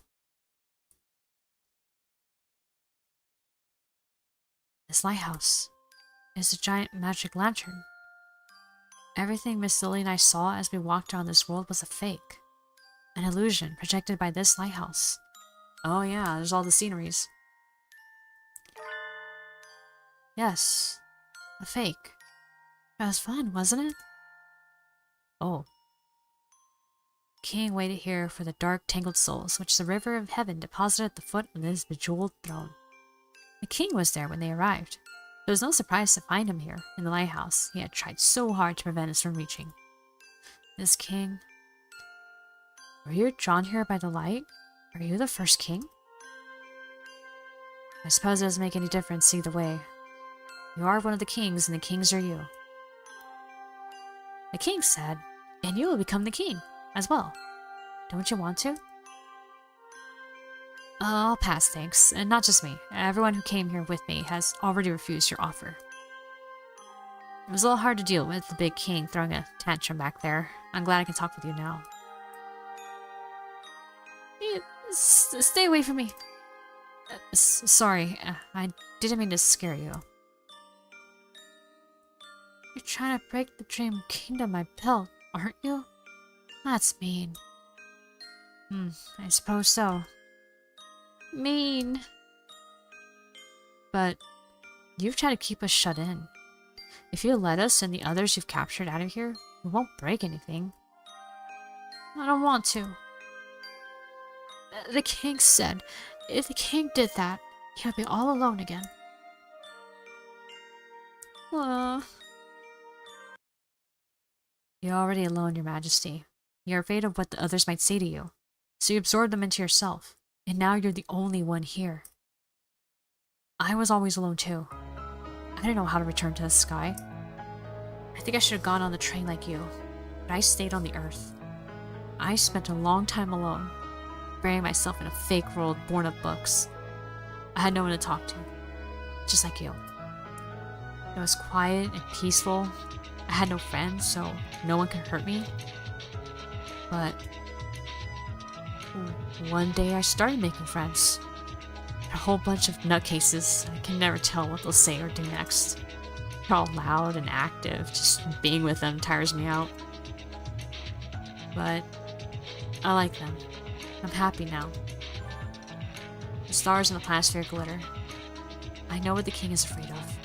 This lighthouse is a giant magic lantern. Everything Miss Lily and I saw as we walked around this world was a fake. An illusion projected by this lighthouse. Oh yeah, there's all the sceneries. Yes, a fake. That was fun, wasn't it? Oh. King waited here for the dark, tangled souls, which the river of heaven deposited at the foot of his bejeweled throne. The king was there when they arrived. It was no surprise to find him here, in the lighthouse he had tried so hard to prevent us from reaching. This king... Were you drawn here by the light? Are you the first king? I suppose it doesn't make any difference either way. You are one of the kings, and the kings are you. The king said, and you will become the king as well. Don't you want to? I'll pass, thanks. And not just me. Everyone who came here with me has already refused your offer. It was a little hard to deal with the big king throwing a tantrum back there. I'm glad I can talk with you now. Stay away from me. Sorry, I didn't mean to scare you. You're trying to break the dream kingdom I built, aren't you? That's mean. I suppose so. Mean. But you've tried to keep us shut in. If you let us and the others you've captured out of here, we won't break anything. I don't want to. The king said, if the king did that, he'll be all alone again. You're already alone, Your Majesty. You're afraid of what the others might say to you, so you absorb them into yourself, and now you're the only one here. I was always alone too. I didn't know how to return to the sky. I think I should have gone on the train like you, but I stayed on the earth. I spent a long time alone, burying myself in a fake world born of books. I had no one to talk to, just like you. It was quiet and peaceful. I had no friends, so no one could hurt me. But one day I started making friends. A whole bunch of nutcases. I can never tell what they'll say or do next. They're all loud and active. Just being with them tires me out. But I like them. I'm happy now. The stars in the planisphere glitter. I know what the king is afraid of.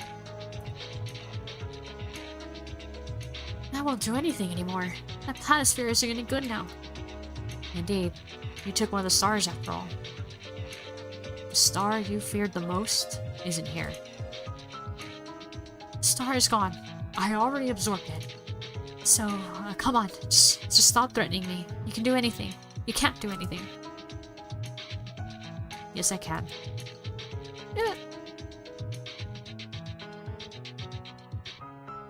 That won't do anything anymore. That planisphere isn't any good now. Indeed, you took one of the stars after all. The star you feared the most isn't here. The star is gone. I already absorbed it. So, come on, just stop threatening me. You can do anything. You can't do anything. Yes, I can.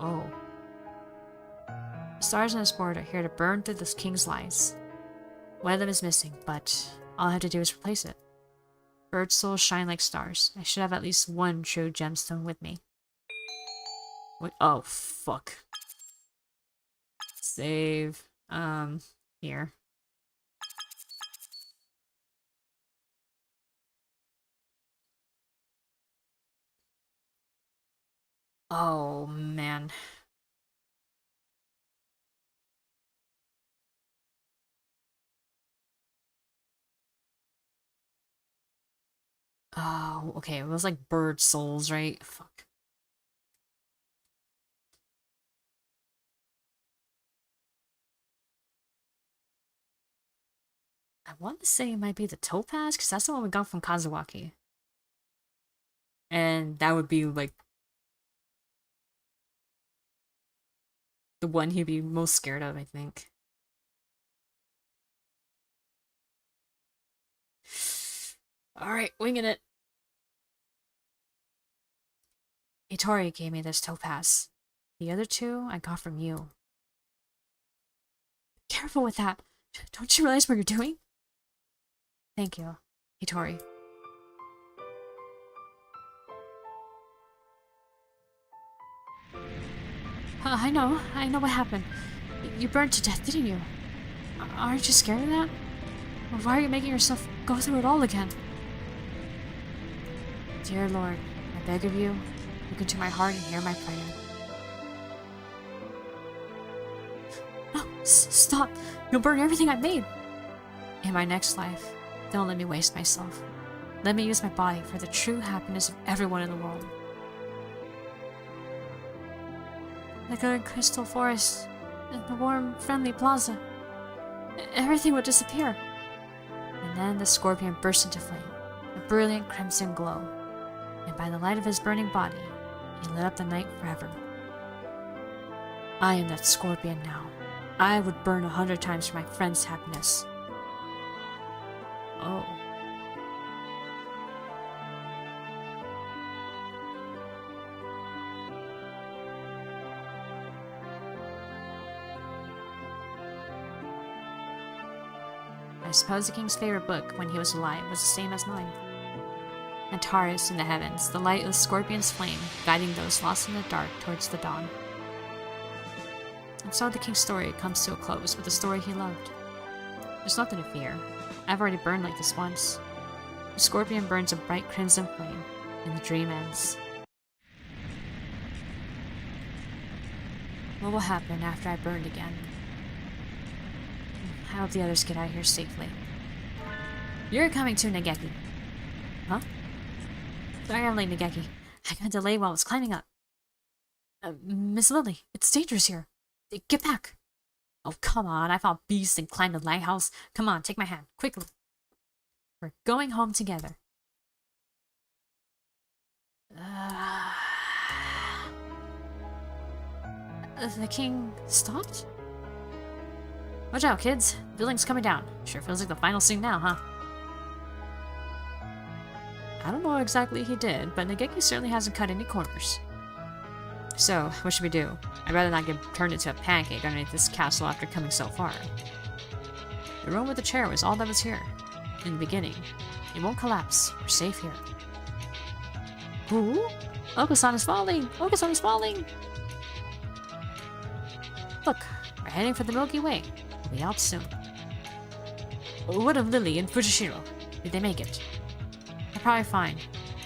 Oh. The stars on this board are here to burn through this king's lies. One of them is missing, but all I have to do is replace it. Bird souls shine like stars. I should have at least one true gemstone with me. Wait, oh, fuck. Save. Here. Oh, man. Oh, okay, it was like bird souls, right? Fuck. I want to say it might be the topaz, because that's the one we got from Kazuaki. And that would be, like, the one he'd be most scared of, I think. Alright, winging it. Hitori gave me this topaz. The other two I got from you. Careful with that. Don't you realize what you're doing? Thank you, Hitori. I know what happened. You burned to death, didn't you? Aren't you scared of that? Or why are you making yourself go through it all again? Dear Lord, I beg of you, look into my heart and hear my prayer. No, stop! You'll burn everything I've made! In my next life, don't let me waste myself. Let me use my body for the true happiness of everyone in the world. The good crystal forest, and the warm, friendly plaza. Everything would disappear. And then the scorpion burst into flame, a brilliant crimson glow. And by the light of his burning body, he lit up the night forever. I am that scorpion now. I would burn 100 times for my friend's happiness. Oh. I suppose the king's favorite book when he was alive was the same as mine. Antares in the heavens, the light of the scorpion's flame, guiding those lost in the dark towards the dawn. And so the king's story comes to a close with the story he loved. There's nothing to fear. I've already burned like this once. The scorpion burns a bright crimson flame, and the dream ends. What will happen after I burned again? I hope the others get out of here safely. You're coming too, Nageki. Huh? Sorry I'm late, Nageki. I got delayed while I was climbing up. Miss Lily, it's dangerous here. Get back. Oh, come on. I fought beasts and climbed the lighthouse. Come on, take my hand. Quickly. We're going home together. The king stopped? Watch out, kids. Building's coming down. Sure feels like the final scene now, huh? I don't know what exactly he did, but Nageki certainly hasn't cut any corners. So, what should we do? I'd rather not get turned into a pancake underneath this castle after coming so far. The room with the chair was all that was here. In the beginning. It won't collapse. We're safe here. Ooh! Okusan is falling! Okusan is falling! Look, we're heading for the Milky Way. We'll be out soon. What of Lily and Fujishiro? Did they make it? They're probably fine.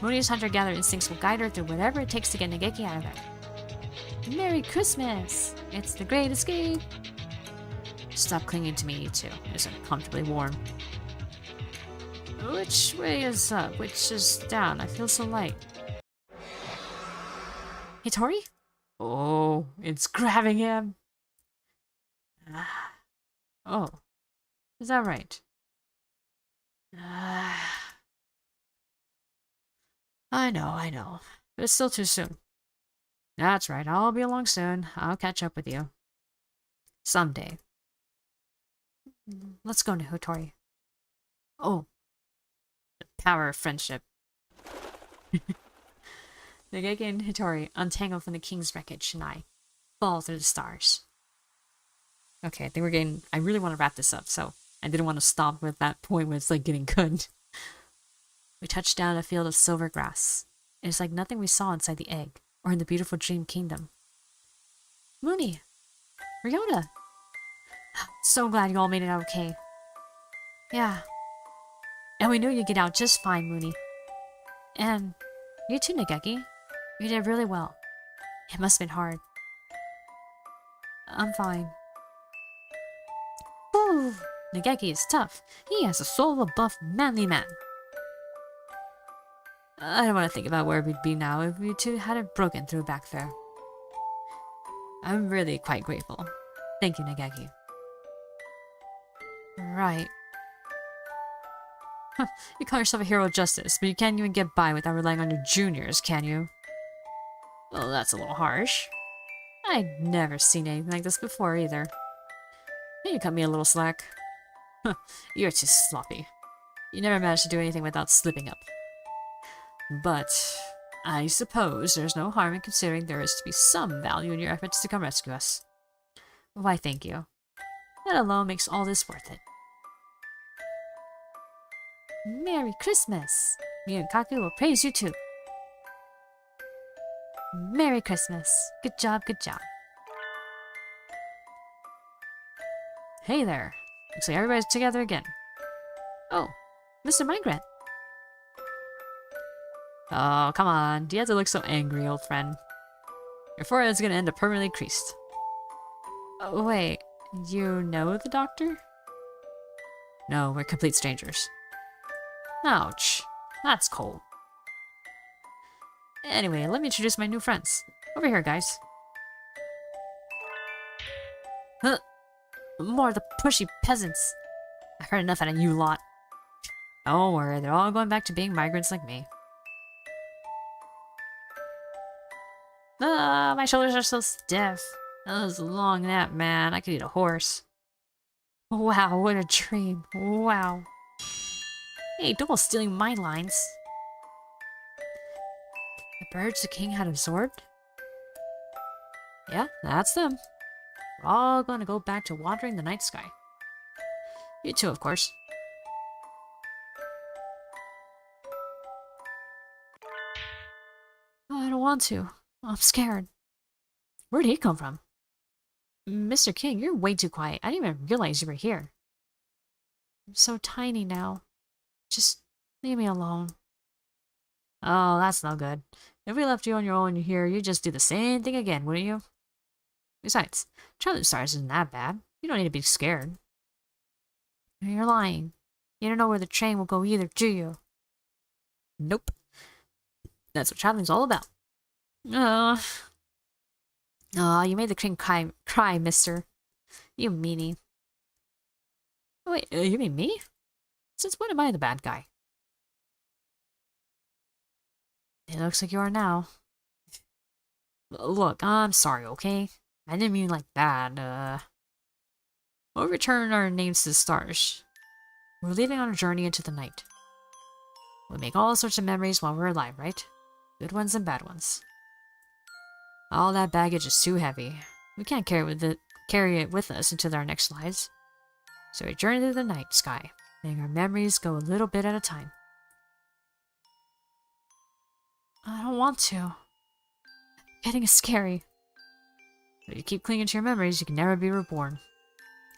Mooni's hunter-gatherer instincts will guide her through whatever it takes to get Nageki out of there. Merry Christmas! It's the great escape! Stop clinging to me, you two. It's uncomfortably warm. Which way is up? Which is down? I feel so light. Hitori? Oh, it's grabbing him! Oh, is that right? I know, but it's still too soon. That's right, I'll be along soon. I'll catch up with you. Someday. Let's go, Hitori. Oh, the power of friendship. Nageki and Hitori untangle from the king's wreckage, and I fall through the stars. Okay, I think we're getting... I really want to wrap this up, so I didn't want to stop with that point where it's like getting good. We touched down a field of silver grass. It is like nothing we saw inside the egg, or in the beautiful dream kingdom. Moony! Ryota! So glad you all made it out okay. Yeah. And we knew you'd get out just fine, Moony. And you too, Nageki. You did really well. It must have been hard. I'm fine. Whew! Nageki is tough. He has the soul of a buff, manly man. I don't want to think about where we'd be now if we two hadn't broken through back there. I'm really quite grateful. Thank you, Nageki. Right. You call yourself a hero of justice, but you can't even get by without relying on your juniors, can you? Well, that's a little harsh. I'd never seen anything like this before, either. You cut me a little slack. You're too sloppy. You never managed to do anything without slipping up. But I suppose there's no harm in considering there is to be some value in your efforts to come rescue us. Why, thank you. That alone makes all this worth it. Merry Christmas! Me and Kaku will praise you too. Merry Christmas. Good job, good job. Hey there. Looks like everybody's together again. Oh, Mr. Migrant. Oh, come on. Do you have to look so angry, old friend? Your forehead's gonna end up permanently creased. Oh, wait. You know the doctor? No, we're complete strangers. Ouch. That's cold. Anyway, let me introduce my new friends. Over here, guys. Huh. More of the pushy peasants. I've heard enough out of you lot. Don't worry, they're all going back to being migrants like me. Ah, my shoulders are so stiff. That was a long nap, man. I could eat a horse. Wow, what a dream. Wow. Hey, don't go stealing my lines. The birds the king had absorbed? Yeah, that's them. We're all gonna go back to wandering the night sky. You too, of course. don't want to. I'm scared. Where'd he come from? Mr. King, you're way too quiet. I didn't even realize you were here. I'm so tiny now. Just leave me alone. Oh, that's no good. If we left you on your own here, you'd just do the same thing again, wouldn't you? Besides, traveling stars isn't that bad. You don't need to be scared. You're lying. You don't know where the train will go either, do you? Nope. That's what traveling's all about. You made the king cry, mister. You meanie. Oh, wait, you mean me? Since when am I the bad guy? It looks like you are now. Look, I'm sorry, okay? I didn't mean like that, We'll return our names to the stars. We're leaving on a journey into the night. We make all sorts of memories while we're alive, right? Good ones and bad ones. All that baggage is too heavy. We can't carry it with us into our next lives. So we journey through the night sky, letting our memories go a little bit at a time. I don't want to. Getting scary. If you keep clinging to your memories, you can never be reborn.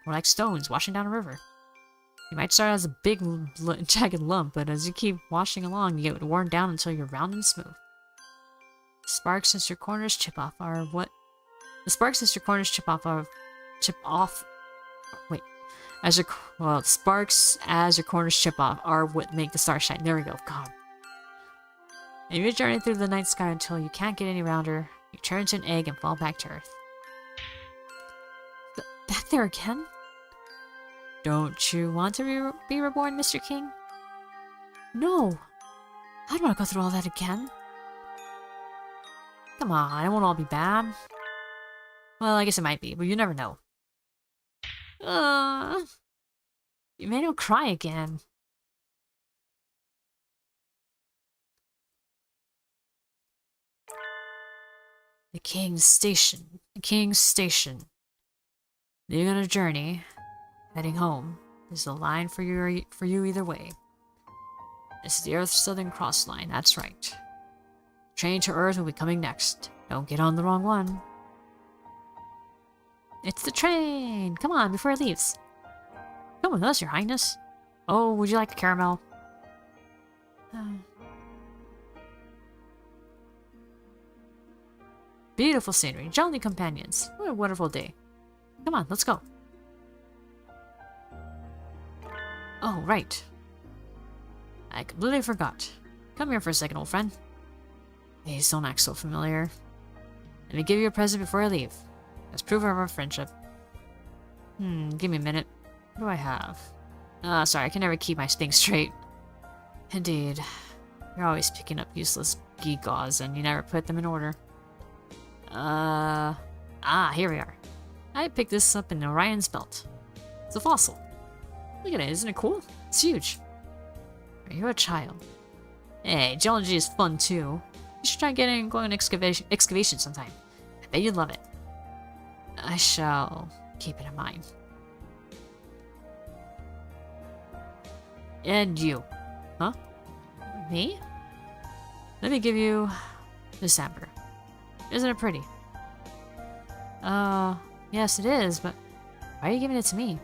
We're like stones washing down a river. You might start as a big, jagged lump, but as you keep washing along, you get worn down until you're round and smooth. The sparks as your corners chip off are what... The sparks as your corners chip off... Wait. The sparks as your corners chip off are what make the stars shine. There we go. God. And you journey through the night sky until you can't get any rounder. You turn into an egg and fall back to Earth. Back there again? Don't you want to be reborn, Mr. King? No. I don't want to go through all that again. Come on, it won't all be bad. Well, I guess it might be, but you never know. You made him cry again. The King's Station. The King's Station. Leaving on a journey, heading home. There's a line for you either way. This is the Earth's Southern Cross line, that's right. Train to Earth will be coming next. Don't get on the wrong one. It's the train! Come on, before it leaves. Come with us, Your Highness. Oh, would you like a caramel? Beautiful scenery, jolly companions. What a wonderful day. Come on, let's go. Oh, right. I completely forgot. Come here for a second, old friend. Please don't act so familiar. Let me give you a present before I leave. As proof of our friendship. Give me a minute. What do I have? Sorry, I can never keep my things straight. Indeed. You're always picking up useless gewgaws and you never put them in order. Here we are. I picked this up in Orion's belt. It's a fossil. Look at it, isn't it cool? It's huge. You're a child. Hey, geology is fun too. You should try going on excavation sometime. I bet you'd love it. I shall keep it in mind. And you. Huh? Me? Let me give you this amber. Isn't it pretty? Yes it is, but why are you giving it to me?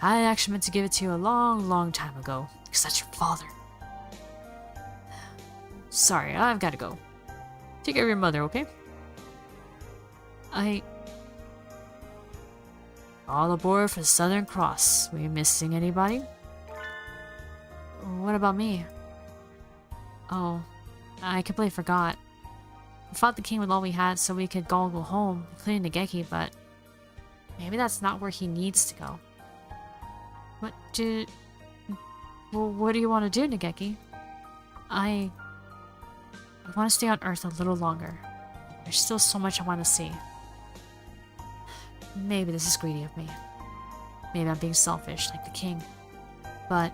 I actually meant to give it to you a long time ago, because that's your father. Sorry, I've got to go. Take care of your mother, okay? All aboard for the Southern Cross. Were you missing anybody? What about me? Oh, I completely forgot. We fought the king with all we had so we could all go home, including Nageki, but maybe that's not where he needs to go. What do you want to do, Nageki? I want to stay on Earth a little longer. There's still so much I want to see. Maybe this is greedy of me. Maybe I'm being selfish, like the king. But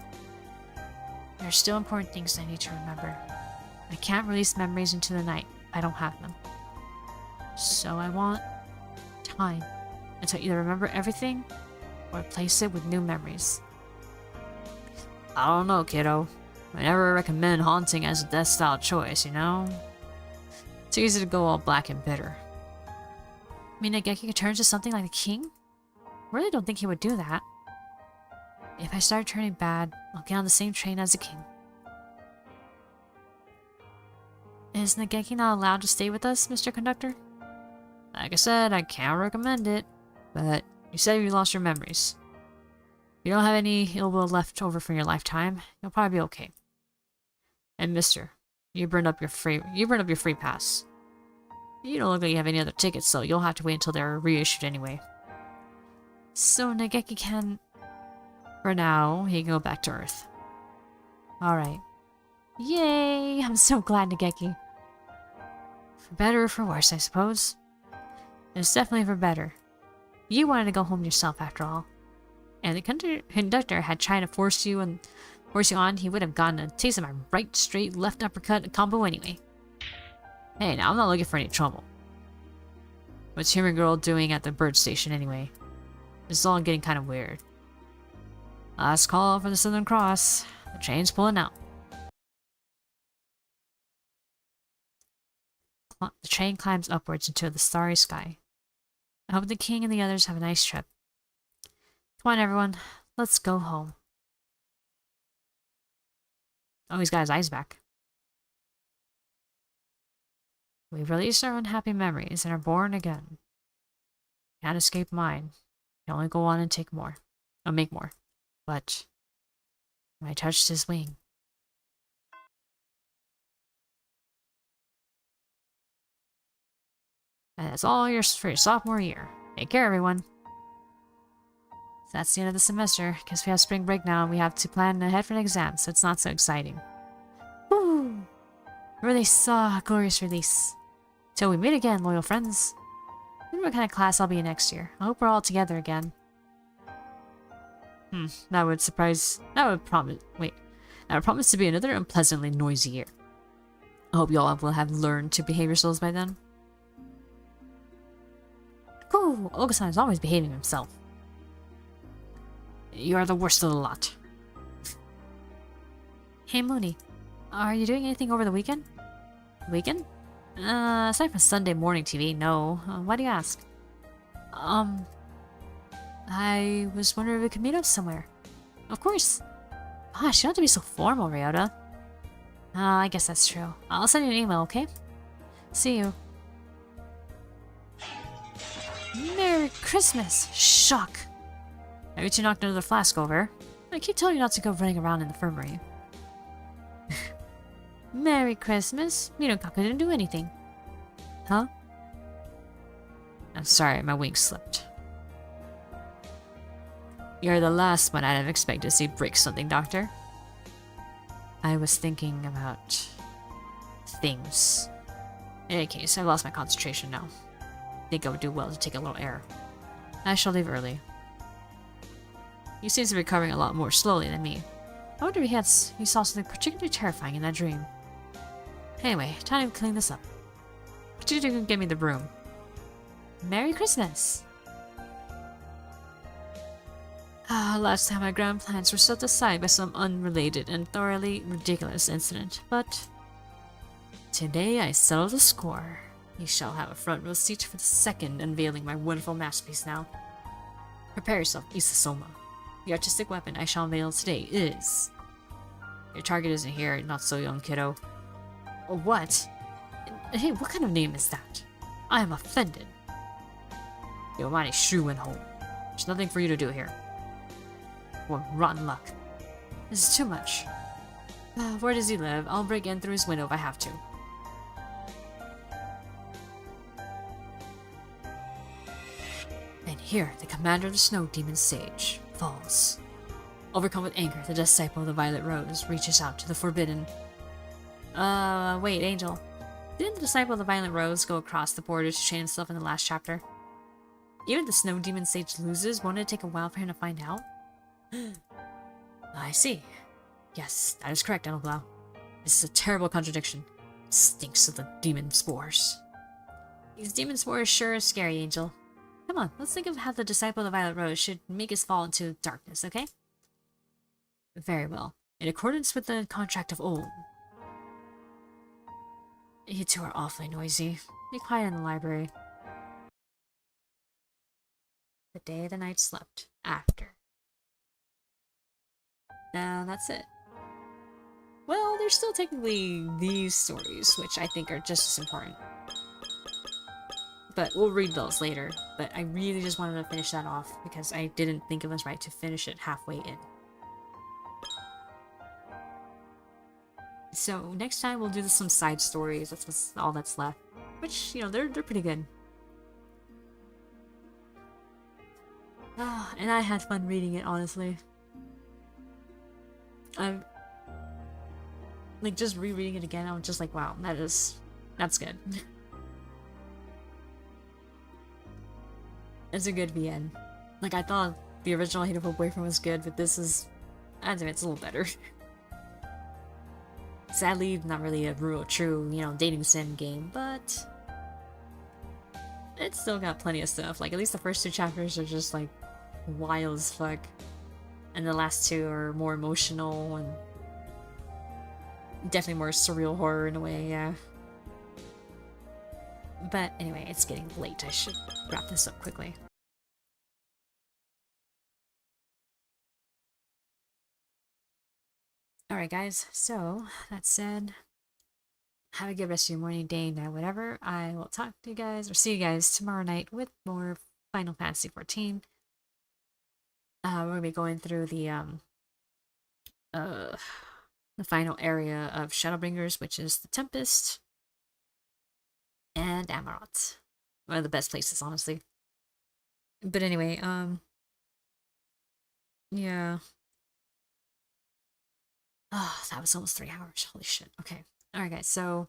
there's still important things I need to remember. I can't release memories into the night. I don't have them. So I want time until I either remember everything or replace it with new memories. I don't know, kiddo. I never recommend haunting as a death style choice, you know? It's easy to go all black and bitter. I mean, Nageki could turn into something like the king? I really don't think he would do that. If I start turning bad, I'll get on the same train as the king. Is Nageki not allowed to stay with us, Mr. Conductor? Like I said, I can't recommend it, but you said you lost your memories. If you don't have any ill will left over from your lifetime, you'll probably be okay. And mister, you burned up your free pass. You don't look like you have any other tickets, so you'll have to wait until they're reissued anyway. So Nageki can... For now, he can go back to Earth. Alright. Yay! I'm so glad, Nageki. For better or for worse, I suppose. It's definitely for better. You wanted to go home yourself, after all. And the conductor had tried to force you on, he would have gotten a taste of my right, straight, left uppercut combo anyway. Hey, now I'm not looking for any trouble. What's Human Girl doing at the bird station anyway? This is all getting kind of weird. Last call for the Southern Cross. The train's pulling out. The train climbs upwards into the starry sky. I hope the king and the others have a nice trip. Come on, everyone. Let's go home. Oh, he's got his eyes back. We've released our unhappy memories and are born again. Can't escape mine. Can only go on and take more. Or make more. But I touched his wing. And that's all yours for your sophomore year. Take care, everyone. So that's the end of the semester. Guess we have spring break now and we have to plan ahead for an exam, so it's not so exciting. Woo! Release, glorious release. Till we meet again, loyal friends. I wonder what kind of class I'll be in next year. I hope we're all together again. That would promise to be another unpleasantly noisy year. I hope you all will have learned to behave yourselves by then. Cool, Oga-san is always behaving himself. You are the worst of the lot. Hey Mooney, are you doing anything over the weekend? Weekend? Aside from Sunday morning TV, no. Why do you ask? I was wondering if we could meet up somewhere. Of course. Gosh, you don't have to be so formal, Ryota. I guess that's true. I'll send you an email, okay? See you. Merry Christmas! Shock! I bet you knocked another flask over. I keep telling you not to go running around in the infirmary. Merry Christmas! Minokaku didn't do anything. Huh? I'm sorry, my wing slipped. You're the last one I'd have expected to see break something, Doctor. I was thinking about... things. In any case, I've lost my concentration now. I think I would do well to take a little air. I shall leave early. He seems to be recovering a lot more slowly than me. I wonder if he saw something particularly terrifying in that dream. Anyway, time to clean this up. Could you give me the broom? Merry Christmas! Last time my grand plans were set aside by some unrelated and thoroughly ridiculous incident, but... today I settle the score. You shall have a front row seat for the second unveiling my wonderful masterpiece now. Prepare yourself, Isasoma. The artistic weapon I shall unveil today is... Your target isn't here, not so young, kiddo. What? Hey, what kind of name is that? I am offended. Yomani Shu went home. There's nothing for you to do here. What rotten luck. This is too much. Where does he live? I'll break in through his window if I have to. And here, the commander of the Snow Demon Sage falls. Overcome with anger, the disciple of the Violet Rose reaches out to the forbidden... wait, Angel. Didn't the disciple of the Violet Rose go across the border to chain himself in the last chapter? Even if the Snow Demon Sage loses, won't it take a while for him to find out? I see. Yes, that is correct, Enelblau. This is a terrible contradiction. It stinks of the demon spores. These demon spores sure are scary, Angel. Come on, let's think of how the disciple of the Violet Rose should make us fall into darkness, okay? Very well. In accordance with the contract of old. You two are awfully noisy. Be quiet in the library. The day the night slept. After. Now that's it. Well, there's still technically these stories, which I think are just as important. But we'll read those later. But I really just wanted to finish that off because I didn't think it was right to finish it halfway in. So next time we'll do some side stories. That's all that's left. Which, you know, they're pretty good. And I had fun reading it, honestly. I'm like just rereading it again. I'm just like, wow, that's good. It's a good VN. Like I thought the original Hatoful Boyfriend was good, but this is, I think it's a little better. Sadly, not really a real true, you know, dating sim game, but it's still got plenty of stuff. Like at least the first 2 chapters are just like wild as fuck. And the last 2 are more emotional and definitely more surreal horror in a way, yeah. But anyway, it's getting late. I should wrap this up quickly. Alright guys, so that said, have a good rest of your morning, day, night, whatever. I will talk to you guys, or see you guys tomorrow night with more Final Fantasy XIV. We're gonna be going through the final area of Shadowbringers, which is the Tempest and Amarant. One of the best places, honestly. But anyway, yeah. Oh, that was almost 3 hours. Holy shit. Okay. Alright, guys, so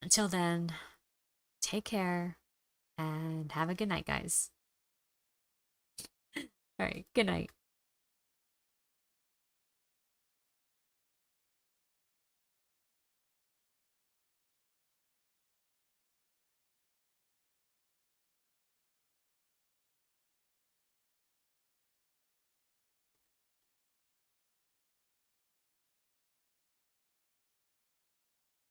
until then, take care and have a good night, guys. Alright, good night.